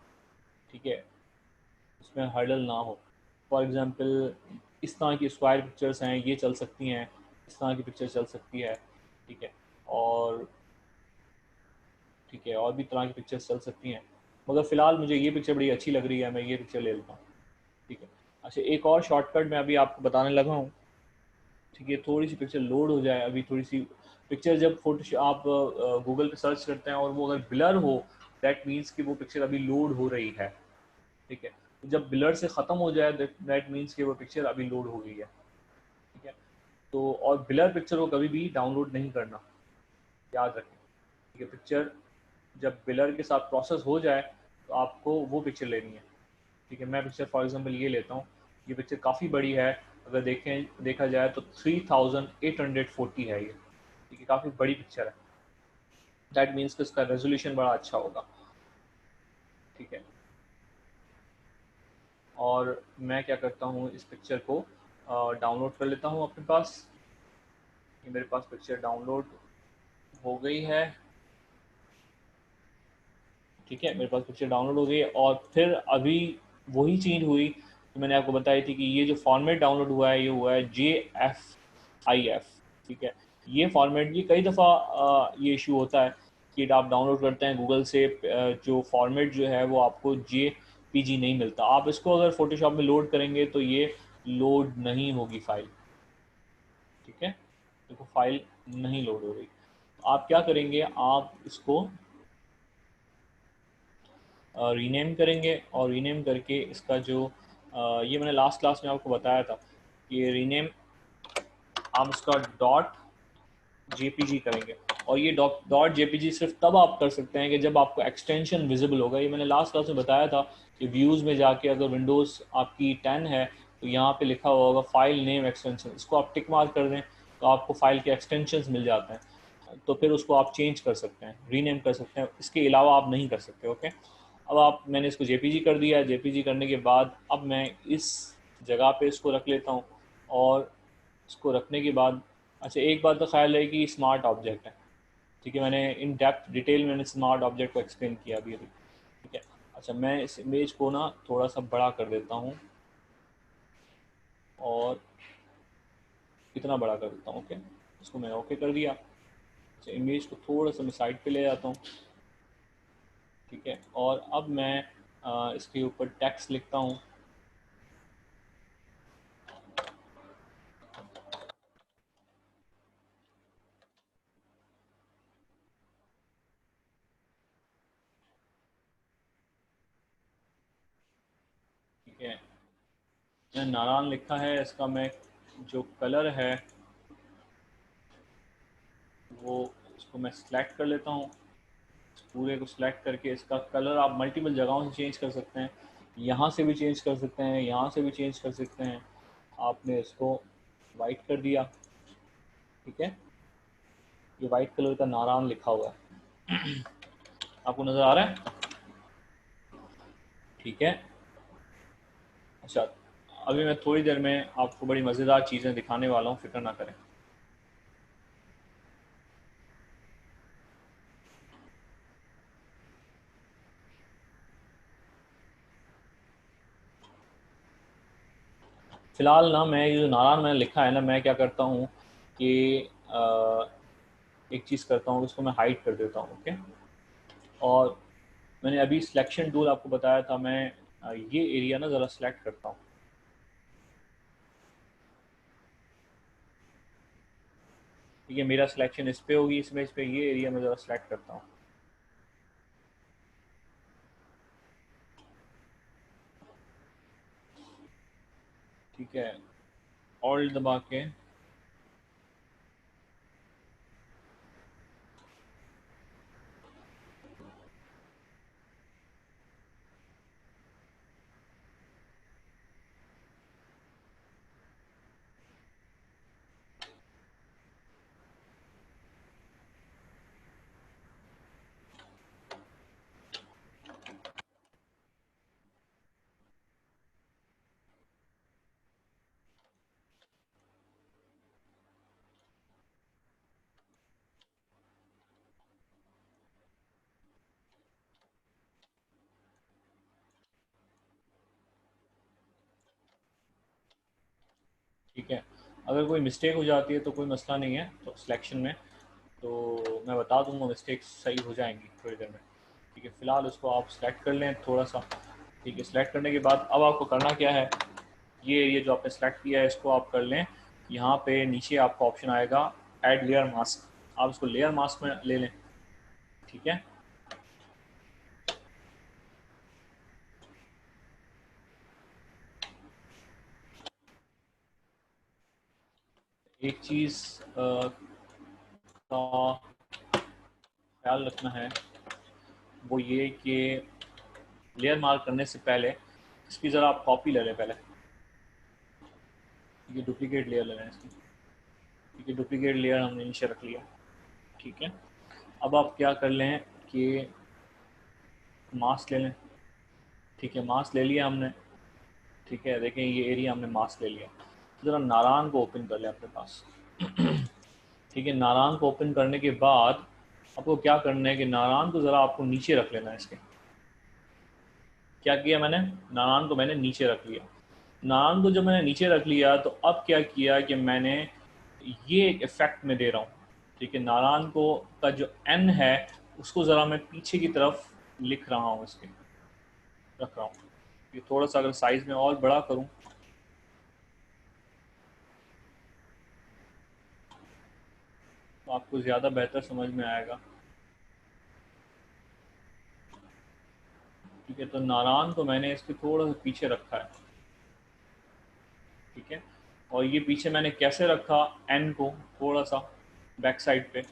ठीक है, उसमें हर्डल ना हो। फॉर एग्ज़ाम्पल इस तरह की स्क्वायर पिक्चर्स हैं, ये चल सकती हैं, इस तरह की पिक्चर चल सकती है। ठीक है, और ठीक है, और भी तरह की पिक्चर्स चल सकती हैं, मगर फ़िलहाल मुझे ये पिक्चर बड़ी अच्छी लग रही है, मैं ये पिक्चर ले लेता हूँ। ठीक है, अच्छा, एक और शॉर्टकट मैं अभी आपको बताने लगा हूँ। ठीक है, थोड़ी सी पिक्चर लोड हो जाए अभी, थोड़ी सी पिक्चर जब फोटो आप गूगल पे सर्च करते हैं और वो अगर ब्लर हो, दैट मीन्स कि वो पिक्चर अभी लोड हो रही है। ठीक है, तो जब ब्लर से ख़त्म हो जाए दैट मीन्स कि वो पिक्चर अभी लोड हो गई है। ठीक है, तो और ब्लर पिक्चर को कभी भी डाउनलोड नहीं करना, याद रखें। ठीक है, पिक्चर जब ब्लर के साथ प्रोसेस हो जाए तो आपको वो पिक्चर लेनी है। ठीक है, मैं पिक्चर फॉर एग्जांपल ये लेता हूँ। ये पिक्चर काफ़ी बड़ी है, अगर देखा जाए तो 3840 है ये। ठीक है, काफ़ी बड़ी पिक्चर है, दैट मीन्स कि उसका रेजोल्यूशन बड़ा अच्छा होगा। ठीक है, और मैं क्या करता हूँ, इस पिक्चर को डाउनलोड कर लेता हूँ अपने पास। ये मेरे पास पिक्चर डाउनलोड हो गई है। ठीक है, मेरे पास पिक्चर डाउनलोड हो गई है, और फिर अभी वही चीज़ हुई तो मैंने आपको बताई थी कि ये जो फॉर्मेट डाउनलोड हुआ है ये हुआ है JFIF। ठीक है, ये फॉर्मेट ये कई दफ़ा ये इशू होता है कि आप डाउनलोड करते हैं गूगल से, जो फॉर्मेट जो है वो आपको JPG नहीं मिलता। आप इसको अगर फोटोशॉप में लोड करेंगे तो ये लोड नहीं होगी फाइल। ठीक है, देखो फाइल नहीं लोड हो रही। आप क्या करेंगे, आप इसको रीनेम करेंगे, और रीनेम करके इसका जो ये मैंने लास्ट क्लास में आपको बताया था कि रीनेम आप इसका .jpg करेंगे। और ये .jpg सिर्फ तब आप कर सकते हैं कि जब आपको एक्सटेंशन विजिबल होगा। ये मैंने लास्ट क्लास में बताया था कि व्यूज़ में जाके अगर विंडोज़ आपकी 10 है तो यहाँ पे लिखा हुआ होगा फाइल नेम एक्सटेंशन, इसको आप टिक मार्क कर दें तो आपको फाइल के एक्सटेंशन मिल जाते हैं। तो फिर उसको आप चेंज कर सकते हैं, रीनेम कर सकते हैं, इसके अलावा आप नहीं कर सकते। ओके, अब मैंने इसको JPG कर दिया है। JPG करने के बाद अब मैं इस जगह पे इसको रख लेता हूँ, और इसको रखने के बाद अच्छा, एक बात का ख्याल है कि स्मार्ट ऑब्जेक्ट है। ठीक है, मैंने इन डेप्थ डिटेल मैंने स्मार्ट ऑब्जेक्ट को एक्सप्लेन किया अभी। ठीक है, अच्छा, मैं इस इमेज को ना थोड़ा सा बड़ा कर देता हूँ, और इतना बड़ा कर देता हूँ। ओके, इसको मैंने ओके कर दिया। अच्छा, इमेज को थोड़ा सा मैं साइड पे ले जाता हूँ। ठीक है, और अब मैं इसके ऊपर टेक्स्ट लिखता हूँ। ठीक है, मैंने नारायण लिखा है, इसका मैं जो कलर है वो इसको मैं सिलेक्ट कर लेता हूँ। पूरे को सिलेक्ट करके इसका कलर आप मल्टीपल जगहों से चेंज कर सकते हैं, यहाँ से भी चेंज कर सकते हैं, यहाँ से भी चेंज कर सकते हैं। आपने इसको वाइट कर दिया। ठीक है, ये वाइट कलर का नारायण लिखा हुआ है, आपको नज़र आ रहा है? ठीक है, अच्छा, अभी मैं थोड़ी देर में आपको बड़ी मज़ेदार चीज़ें दिखाने वाला हूँ, फिक्र ना करें। फ़िलहाल ना मैं ये जो नारायण मैंने लिखा है ना, मैं क्या करता हूँ कि एक चीज़ करता हूँ, उसको मैं हाइड कर देता हूँ। ओके, और मैंने अभी सिलेक्शन टूल आपको बताया था, मैं ये एरिया ना ज़रा सेलेक्ट करता हूँ। ठीक है, मेरा सिलेक्शन इस पे होगी, इस पे ये एरिया मैं ज़रा सेलेक्ट करता हूँ। ठीक है, ऑल्ट दबा के ठीक है, अगर कोई मिस्टेक हो जाती है तो कोई मसला नहीं है, तो सिलेक्शन में तो मैं बता दूंगा, मिस्टेक्स सही हो जाएंगी थोड़ी देर में। ठीक है, फ़िलहाल उसको आप सेलेक्ट कर लें थोड़ा सा। ठीक है, सेलेक्ट करने के बाद अब आपको करना क्या है, ये जो आपने सेलेक्ट किया है इसको आप कर लें। यहाँ पे नीचे आपका ऑप्शन आएगा ऐड लेयर मास्क, आप इसको लेयर मास्क में ले लें। ठीक है, एक चीज़ का ख्याल रखना है, वो ये कि लेयर मार्क करने से पहले इसकी ज़रा आप कॉपी ले लें पहले। ये डुप्लीकेट लेयर ले लें इसकी। ठीक है, डुप्लीकेट लेयर हमने नीचे रख लिया। ठीक है, अब आप क्या कर लें कि मास्क ले लें। ठीक है, मास्क ले लिया हमने। ठीक है, देखें ये एरिया हमने मास्क ले लिया। तो ज़रा नारायण को ओपन कर लें अपने पास। ठीक है, नारायण को ओपन करने के बाद आपको क्या करना है कि नारायण को ज़रा आपको नीचे रख लेना है इसके। क्या किया मैंने, नारायण को मैंने नीचे रख लिया। नारायण को जब मैंने नीचे रख लिया तो अब क्या किया कि मैंने ये एक इफेक्ट में दे रहा हूँ। ठीक है, नारायण को का जो एन है उसको ज़रा मैं पीछे की तरफ लिख रहा हूँ, इसके रख रहा हूँ। ये थोड़ा सा अगर साइज़ में और बड़ा करूँ तो आपको ज़्यादा बेहतर समझ में आएगा। ठीक है, तो नारायण को मैंने इसके थोड़ा सा पीछे रखा है। ठीक है, और ये पीछे मैंने कैसे रखा, एन को थोड़ा सा बैक साइड पे।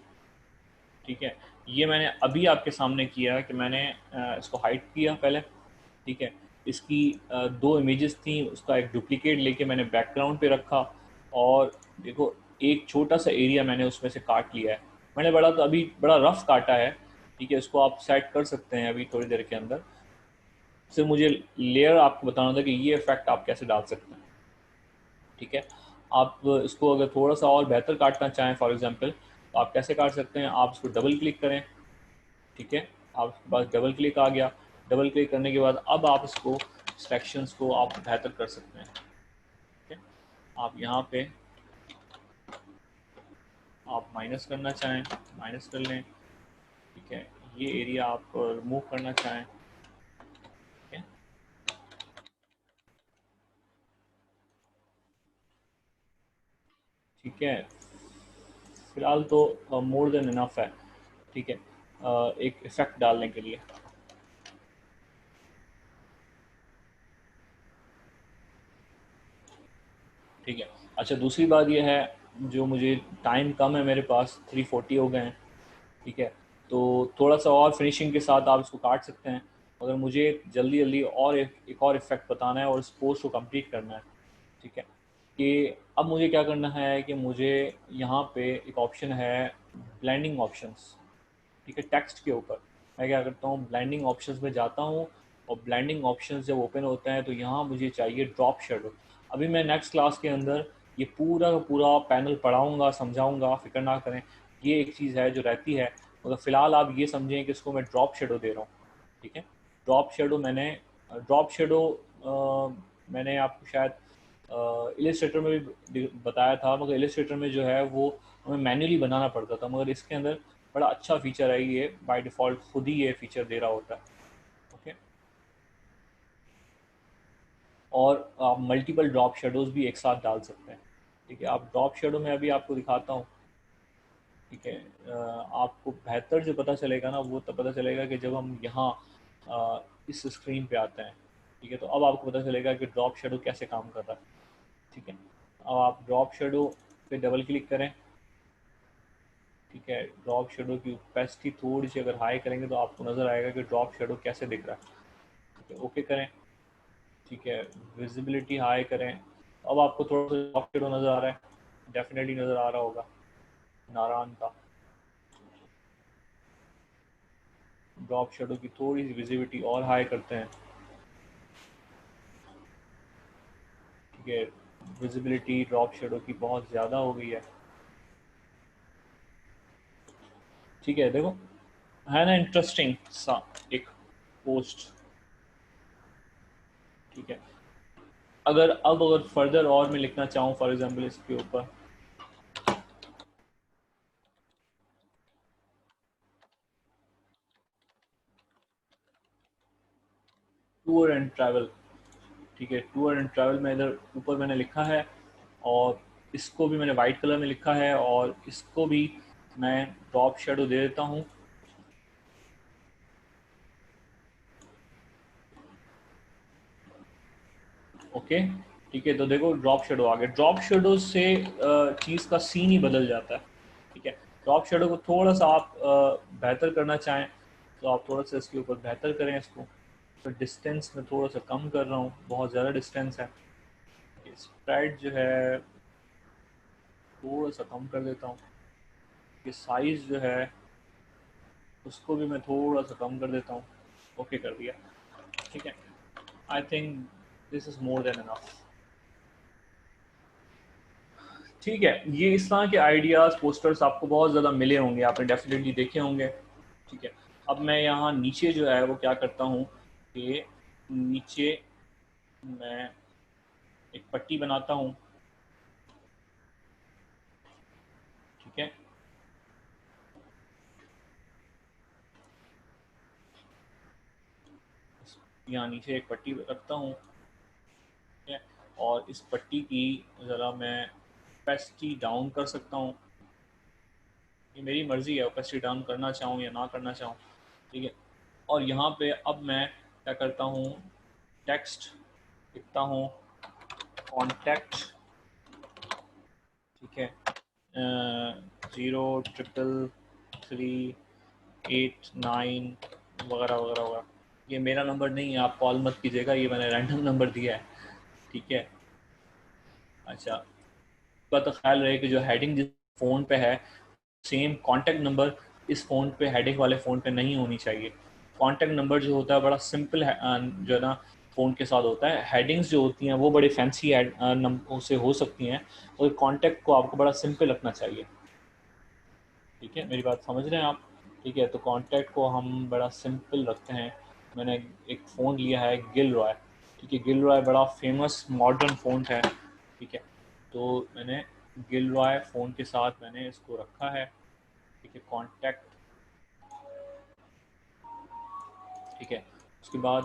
ठीक है, ये मैंने अभी आपके सामने किया कि मैंने इसको हाइड किया पहले। ठीक है, इसकी दो इमेजेस थी, उसका एक डुप्लीकेट लेके मैंने बैकग्राउंड पे रखा, और देखो एक छोटा सा एरिया मैंने उसमें से काट लिया है। मैंने बड़ा तो अभी बड़ा रफ काटा है। ठीक है, इसको आप सेट कर सकते हैं अभी थोड़ी देर के अंदर। सिर्फ मुझे लेयर आपको बताना था कि ये इफेक्ट आप कैसे डाल सकते हैं। ठीक है, आप इसको अगर थोड़ा सा और बेहतर काटना चाहें फॉर एग्जांपल, तो आप कैसे काट सकते हैं, आप इसको डबल क्लिक करें। ठीक है, आपके पास डबल क्लिक आ गया। डबल क्लिक करने के बाद अब आप इसको सिलेक्शंस को आप बेहतर कर सकते हैं। ठीक है, आप यहाँ पे आप माइनस करना चाहें माइनस कर लें। ठीक है, ये एरिया आप रिमूव करना चाहें। ठीक है, ठीक है, फिलहाल तो मोर देन इनफ है। ठीक है, एक इफेक्ट डालने के लिए। ठीक है, अच्छा दूसरी बात ये है, जो मुझे टाइम कम है मेरे पास, 340 हो गए हैं। ठीक है, तो थोड़ा सा और फिनिशिंग के साथ आप इसको काट सकते हैं। अगर मुझे जल्दी जल्दी और एक और इफेक्ट बताना है और इस पोस्ट को कंप्लीट करना है। ठीक है, कि अब मुझे क्या करना है कि मुझे यहाँ पे एक ऑप्शन है ब्लेंडिंग ऑप्शंस। ठीक है, टेक्स्ट के ऊपर मैं क्या करता हूँ, ब्लेंडिंग ऑप्शंस में जाता हूँ, और ब्लेंडिंग ऑप्शंस जब ओपन होते हैं तो यहाँ मुझे चाहिए ड्रॉप शेडो। अभी मैं नेक्स्ट क्लास के अंदर ये पूरा का पूरा पैनल पढ़ाऊँगा, समझाऊँगा, फिक्र ना करें। ये एक चीज़ है जो रहती है, मगर फ़िलहाल आप ये समझें कि इसको मैं ड्रॉप शेडो दे रहा हूँ। ठीक है, ड्रॉप शेडो मैंने आपको शायद इलिस्ट्रेटर में भी बताया था, मगर इलिस्ट्रेटर में जो है वो हमें मैन्युअली बनाना पड़ता था, मगर इसके अंदर बड़ा अच्छा फीचर है, ये बाय डिफ़ॉल्ट खुद ही ये फीचर दे रहा होता है। ओके, और आप मल्टीपल ड्रॉप शेडोज़ भी एक साथ डाल सकते हैं। ठीक है, आप ड्रॉप शेडो में अभी आपको दिखाता हूँ। ठीक है। आपको बेहतर जो पता चलेगा ना वो तब पता चलेगा कि जब हम यहाँ इस स्क्रीन पे आते हैं। ठीक है, तो अब आपको पता चलेगा कि ड्रॉप शेडो कैसे काम कर रहा है। ठीक है, अब आप ड्रॉप शेडो पे डबल क्लिक करें। ठीक है, ड्रॉप शेडो की ओपेसिटी थोड़ी सी अगर हाई करेंगे तो आपको नज़र आएगा कि ड्रॉप शेडो कैसे दिख रहा है। ठीक है, ओके करें। ठीक है, विजिबिलिटी हाई करें। अब आपको थोड़ा सा ड्रॉप शेडो नज़र आ रहा है, डेफिनेटली नज़र आ रहा होगा नारायण का। ड्रॉप शेडो की थोड़ी सी विजिबिलिटी और हाई करते हैं। ठीक है, विजिबिलिटी ड्रॉप शेडो की बहुत ज़्यादा हो गई है। ठीक है, देखो है ना इंटरेस्टिंग सा एक पोस्ट। ठीक है, अगर फर्दर और मैं लिखना चाहूँ फॉर एग्जांपल इसके ऊपर टूर एंड ट्रैवल। ठीक है, टूर एंड ट्रैवल में इधर ऊपर मैंने लिखा है, और इसको भी मैंने वाइट कलर में लिखा है, और इसको भी मैं ड्रॉप शेडो दे देता हूँ। ओके, ठीक है, तो देखो ड्रॉप शेडो आ गया। ड्रॉप शेडो से चीज़ का सीन ही बदल जाता है। ठीक है, ड्रॉप शेडो को थोड़ा सा आप बेहतर करना चाहें तो आप थोड़ा सा इसके ऊपर बेहतर करें इसको। तो डिस्टेंस में थोड़ा सा कम कर रहा हूँ, बहुत ज़्यादा डिस्टेंस है। स्प्रेड जो है थोड़ा सा कम कर देता हूँ। ये साइज़ जो है उसको भी मैं थोड़ा सा कम कर देता हूँ। ओके कर दिया। ठीक है, I think this is more than enough. ठीक है, ये इस तरह के आइडियाज़ पोस्टर्स आपको बहुत ज़्यादा मिले होंगे, आपने डेफिनेटली देखे होंगे। ठीक है, अब मैं यहाँ नीचे जो है वो क्या करता हूँ कि नीचे मैं एक पट्टी बनाता हूँ। ठीक है, यहाँ नीचे एक पट्टी रखता हूँ। ठीक है, और इस पट्टी की ज़रा मैं ओपेसिटी डाउन कर सकता हूँ। ये मेरी मर्ज़ी है ओपेसिटी डाउन करना चाहूँ या ना करना चाहूँ। ठीक है, और यहाँ पे अब मैं क्या करता हूँ, टेक्स्ट लिखता हूँ कॉन्टैक्ट। ठीक है, 03338 वगैरह वगैरह वगैरह। ये मेरा नंबर नहीं है, आप कॉल मत कीजिएगा, ये मैंने रैंडम नंबर दिया है। ठीक है, अच्छा, का तो ख्याल रहे कि जो हेडिंग जिस फ़ोन पे है सेम कॉन्टैक्ट नंबर इस फ़ोन पे हेडिंग वाले फ़ोन पे नहीं होनी चाहिए। कॉन्टैक्ट नंबर जो होता है बड़ा सिंपल है, जो है ना फ़ोन के साथ होता है। हेडिंग्स जो होती हैं वो बड़े फैंसी नंबर से हो सकती हैं, और कॉन्टैक्ट को आपको बड़ा सिंपल रखना चाहिए। ठीक है, मेरी बात समझ रहे हैं आप? ठीक है, तो कॉन्टैक्ट को हम बड़ा सिंपल रखते हैं। मैंने एक फ़ोन लिया है गिल रॉय। ठीक है, गिल रॉय बड़ा फेमस मॉडर्न फ़ोन है। ठीक है, तो मैंने गिल रॉय फ़ोन के साथ मैंने इसको रखा है। ठीक है, कॉन्टैक्ट। ठीक है, उसके बाद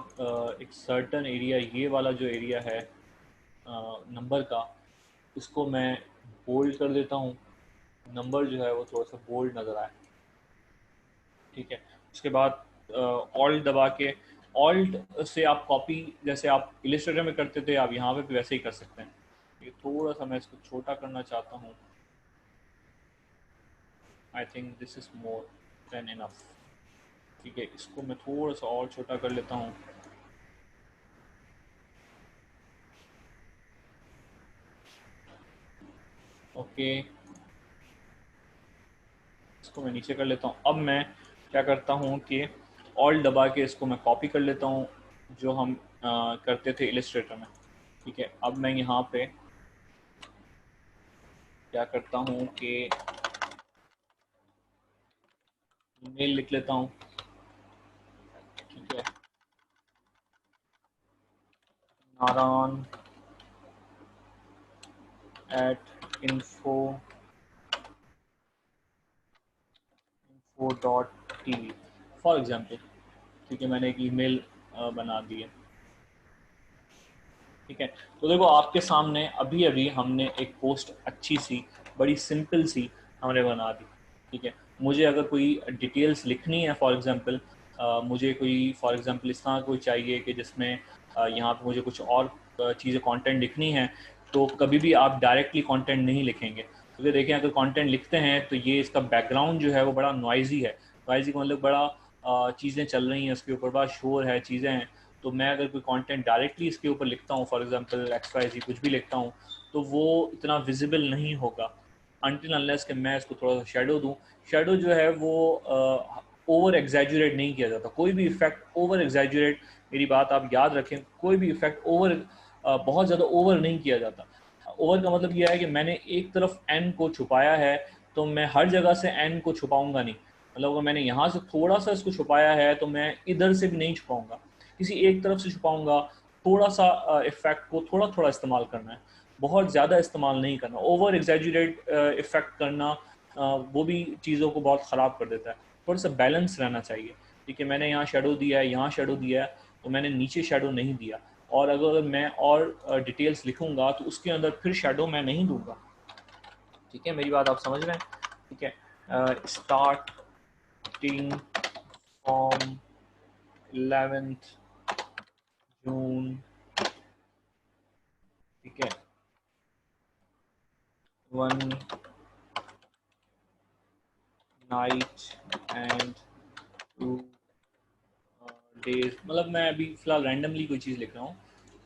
एक सर्टन एरिया, ये वाला जो एरिया है नंबर का, इसको मैं बोल्ड कर देता हूँ। नंबर जो है वो थोड़ा सा बोल्ड नज़र आए। ठीक है, उसके बाद ऑल्ट दबा के, ऑल्ट से आप कॉपी जैसे आप इलिस्ट्रेटर में करते थे आप यहाँ पे भी वैसे ही कर सकते हैं। ये थोड़ा सा मैं इसको छोटा करना चाहता हूँ। I think this is more than enough. ठीक है, इसको मैं थोड़ा सा और छोटा कर लेता हूँ। ओके, इसको मैं नीचे कर लेता हूँ। अब मैं क्या करता हूँ कि ऑल्ट दबा के इसको मैं कॉपी कर लेता हूँ, जो हम करते थे इलिस्ट्रेटर में। ठीक है, अब मैं यहाँ पे क्या करता हूँ कि ईमेल लिख लेता हूँ। ठीक है, Narayan @info dot TV for example. ठीक है, मैंने एक ईमेल बना दी है। ठीक है, तो देखो आपके सामने अभी अभी हमने एक पोस्ट अच्छी सी बड़ी सिंपल सी हमने बना दी। ठीक है। मुझे अगर कोई डिटेल्स लिखनी है, फॉर एग्जांपल मुझे कोई फॉर एग्जांपल इस तरह कोई चाहिए कि जिसमें यहाँ पे मुझे कुछ और चीज़ें कंटेंट लिखनी है, तो कभी भी आप डायरेक्टली कंटेंट नहीं लिखेंगे, क्योंकि देखें अगर कंटेंट लिखते हैं तो ये इसका बैकग्राउंड जो है वो बड़ा नॉइजी है। नॉइजी का मतलब बड़ा चीज़ें चल रही हैं उसके ऊपर, बड़ा शोर है, चीज़ें हैं। तो मैं अगर कोई कंटेंट डायरेक्टली इसके ऊपर लिखता हूँ, फॉर एग्जांपल एक्स वाई जी कुछ भी लिखता हूँ, तो वो इतना विजिबल नहीं होगा अनटिल अनलेस कि मैं इसको थोड़ा सा शेडो दूँ। शेडो जो है वो ओवर एग्जैजुरेट नहीं किया जाता, कोई भी इफेक्ट ओवर एग्जैजुरेट, मेरी बात आप याद रखें, कोई भी इफेक्ट ओवर बहुत ज़्यादा ओवर नहीं किया जाता। ओवर का मतलब यह है कि मैंने एक तरफ एन को छुपाया है, तो मैं हर जगह से एन को छुपाऊंगा नहीं। मतलब अगर मैंने यहाँ से थोड़ा सा इसको छुपाया है तो मैं इधर से भी नहीं छुपाऊंगा, किसी एक तरफ से छुपाऊंगा। थोड़ा सा इफेक्ट को थोड़ा थोड़ा इस्तेमाल करना है, बहुत ज़्यादा इस्तेमाल नहीं करना। ओवर एग्जैजुरेट इफेक्ट करना वो भी चीज़ों को बहुत ख़राब कर देता है। थोड़ा सा बैलेंस रहना चाहिए। ठीक है, मैंने यहाँ शेडो दिया है, यहाँ शेडो दिया है, तो मैंने नीचे शेडो नहीं दिया। और अगर मैं और डिटेल्स लिखूंगा तो उसके अंदर फिर शेडो मैं नहीं दूंगा। ठीक है, मेरी बात आप समझ रहे हैं? ठीक है, स्टार्टिंग फ्रॉम 11th जून, ठीक है, 1 नाइट एंड 2 डेज, मतलब मैं अभी फ़िलहाल रैंडमली कोई चीज़ लिख रहा हूँ।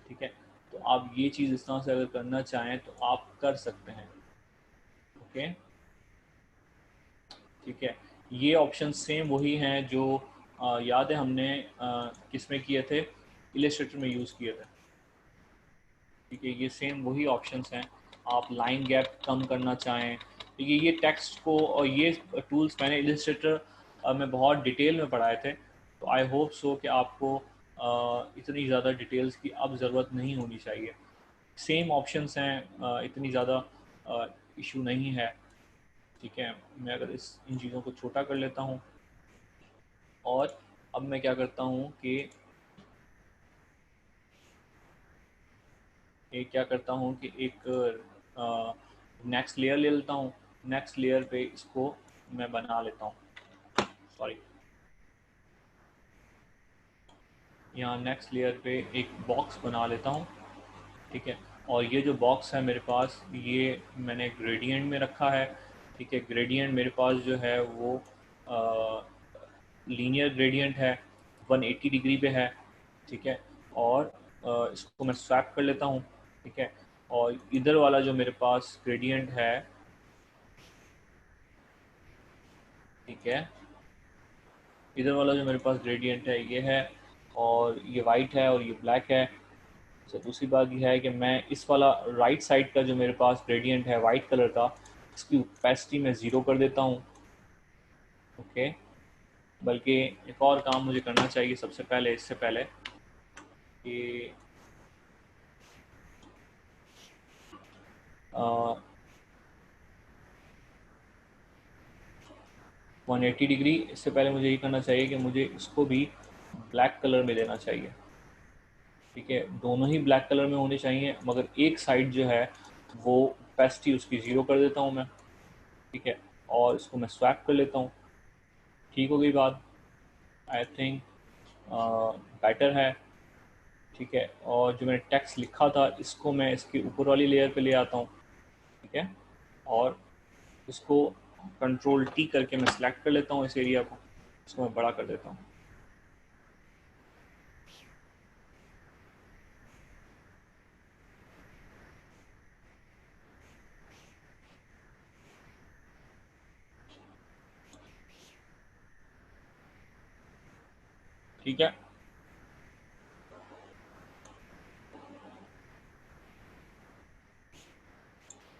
ठीक है, तो आप ये चीज़ इस तरह से अगर करना चाहें तो आप कर सकते हैं। ओके, ठीक है। ये ऑप्शन सेम वही हैं जो याद है हमने किस में किए थे, इलस्ट्रेटर में यूज़ किए थे। ठीक है, ये सेम वही ऑप्शंस हैं। आप लाइन गैप कम करना चाहें, ठीक है, ये टेक्स्ट को, और ये टूल्स मैंने इलस्ट्रेटर में बहुत डिटेल में पढ़ाए थे, तो आई होप सो कि आपको इतनी ज़्यादा डिटेल्स की अब ज़रूरत नहीं होनी चाहिए। सेम ऑप्शंस हैं, इतनी ज़्यादा इशू नहीं है। ठीक है, मैं अगर इन चीज़ों को छोटा कर लेता हूँ, और अब मैं क्या करता हूँ कि एक नेक्स्ट लेयर ले लेता हूँ। नेक्स्ट लेयर पे इसको मैं बना लेता हूँ, सॉरी, यहाँ नेक्स्ट लेयर पे एक बॉक्स बना लेता हूँ। ठीक है, और ये जो बॉक्स है मेरे पास, ये मैंने ग्रेडियंट में रखा है। ठीक है, ग्रेडियंट मेरे पास जो है वो लीनियर ग्रेडियंट है, 180 डिग्री पे है। ठीक है, और इसको मैं स्वैप कर लेता हूँ। ठीक है, और इधर वाला जो मेरे पास ग्रेडियंट है, ठीक है, इधर वाला जो मेरे पास ग्रेडियंट है ये है, और ये वाइट है और ये ब्लैक है। तो दूसरी बात यह है कि मैं इस वाला राइट साइड का जो मेरे पास ग्रेडियंट है वाइट कलर का, इसकी ओपेसिटी में 0 कर देता हूँ। ओके, बल्कि एक और काम मुझे करना चाहिए सबसे पहले, इससे पहले कि 180 डिग्री, इससे पहले मुझे ये करना चाहिए कि मुझे इसको भी ब्लैक कलर में देना चाहिए। ठीक है, दोनों ही ब्लैक कलर में होने चाहिए, मगर एक साइड जो है वो ओपेसिटी उसकी 0 कर देता हूँ मैं। ठीक है, और इसको मैं स्वैप कर लेता हूँ। ठीक हो गई बात, आई थिंक बेटर है। ठीक है, और जो मैंने टेक्स्ट लिखा था इसको मैं इसके ऊपर वाली लेयर पे ले आता हूँ। ठीक है, और इसको कंट्रोल टी करके मैं सिलेक्ट कर लेता हूँ इस एरिया को, इसको मैं बड़ा कर देता हूँ। ठीक है,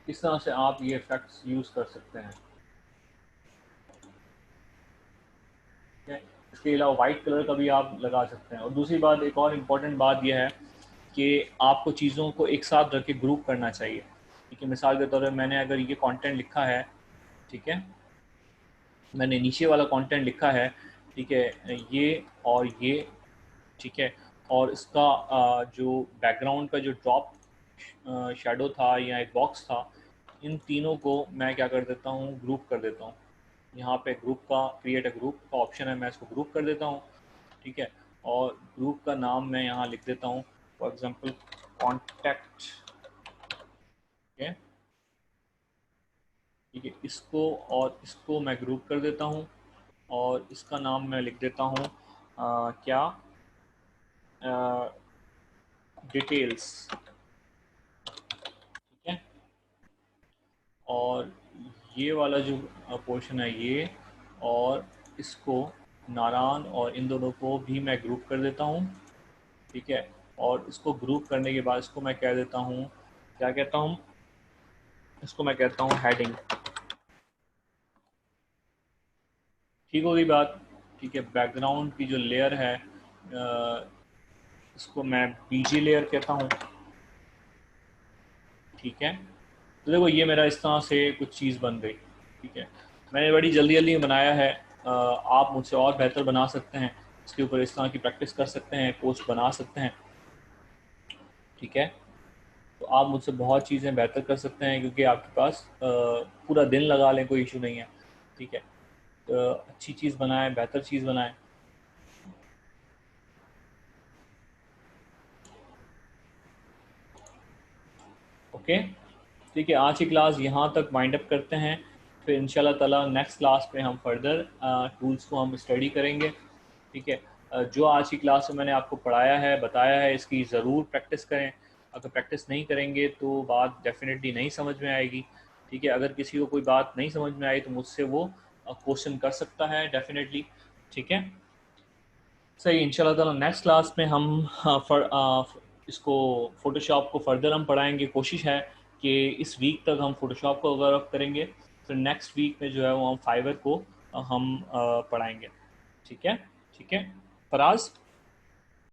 इस तरह से आप ये इफेक्ट्स यूज़ कर सकते हैं। ठीक है, इसके अलावा वाइट कलर का भी आप लगा सकते हैं। और दूसरी बात, एक और इम्पॉर्टेंट बात यह है कि आपको चीज़ों को एक साथ रख के ग्रुप करना चाहिए। ठीक है, मिसाल के तौर पर मैंने अगर ये कंटेंट लिखा है, ठीक है, मैंने नीचे वाला कंटेंट लिखा है, ठीक है, ये और ये, ठीक है, और इसका जो बैकग्राउंड का जो ड्रॉप शेडो था या एक बॉक्स था, इन तीनों को मैं क्या कर देता हूँ, ग्रुप कर देता हूँ। यहाँ पे ग्रुप का क्रिएट अ ग्रुप का ऑप्शन है, मैं इसको ग्रुप कर देता हूँ, ठीक है। और ग्रुप का नाम मैं यहाँ लिख देता हूँ फॉर एग्जांपल कॉन्टैक्ट, ठीक है। इसको और इसको मैं ग्रुप कर देता हूँ और इसका नाम मैं लिख देता हूँ क्या, डिटेल्स, ठीक है। और ये वाला जो पोर्शन है ये, और इसको नारायण और इन दोनों को भी मैं ग्रुप कर देता हूँ, ठीक है। और इसको ग्रुप करने के बाद इसको मैं कह देता हूँ, क्या कहता हूँ, इसको मैं कहता हूँ हेडिंग, ठीक होगी बात, ठीक है। बैकग्राउंड की जो लेयर है इसको मैं बीजी लेयर कहता हूँ, ठीक है। तो देखो ये मेरा इस तरह से कुछ चीज़ बन गई, ठीक है। मैंने बड़ी जल्दी जल्दी में बनाया है, आप मुझसे और बेहतर बना सकते हैं, इसके ऊपर इस तरह की प्रैक्टिस कर सकते हैं, पोस्ट बना सकते हैं, ठीक है। तो आप मुझसे बहुत चीज़ें बेहतर कर सकते हैं क्योंकि आपके पास पूरा दिन लगा लें कोई इशू नहीं है, ठीक है। तो अच्छी चीज़ बनाएं, बेहतर चीज़ बनाएं, ओके। ठीक है, आज की क्लास यहाँ तक वाइंड अप करते हैं, फिर इंशाल्लाह ताला नेक्स्ट क्लास में हम फर्दर टूल्स को हम स्टडी करेंगे, ठीक है। जो आज की क्लास में मैंने आपको पढ़ाया है, बताया है, इसकी ज़रूर प्रैक्टिस करें। अगर प्रैक्टिस नहीं करेंगे तो बात डेफिनेटली नहीं समझ में आएगी, ठीक है। अगर किसी को कोई बात नहीं समझ में आई तो मुझसे वो क्वेश्चन कर सकता है डेफिनेटली, ठीक है। सही, इंशाल्लाह ताला नेक्स्ट क्लास में हम इसको फ़ोटोशॉप को फर्दर हम पढ़ाएंगे। कोशिश है कि इस वीक तक हम फ़ोटोशॉप को कवर अप करेंगे, फिर नेक्स्ट वीक में जो है वो हम फाइवर को हम पढ़ाएंगे, ठीक है। ठीक है फराज।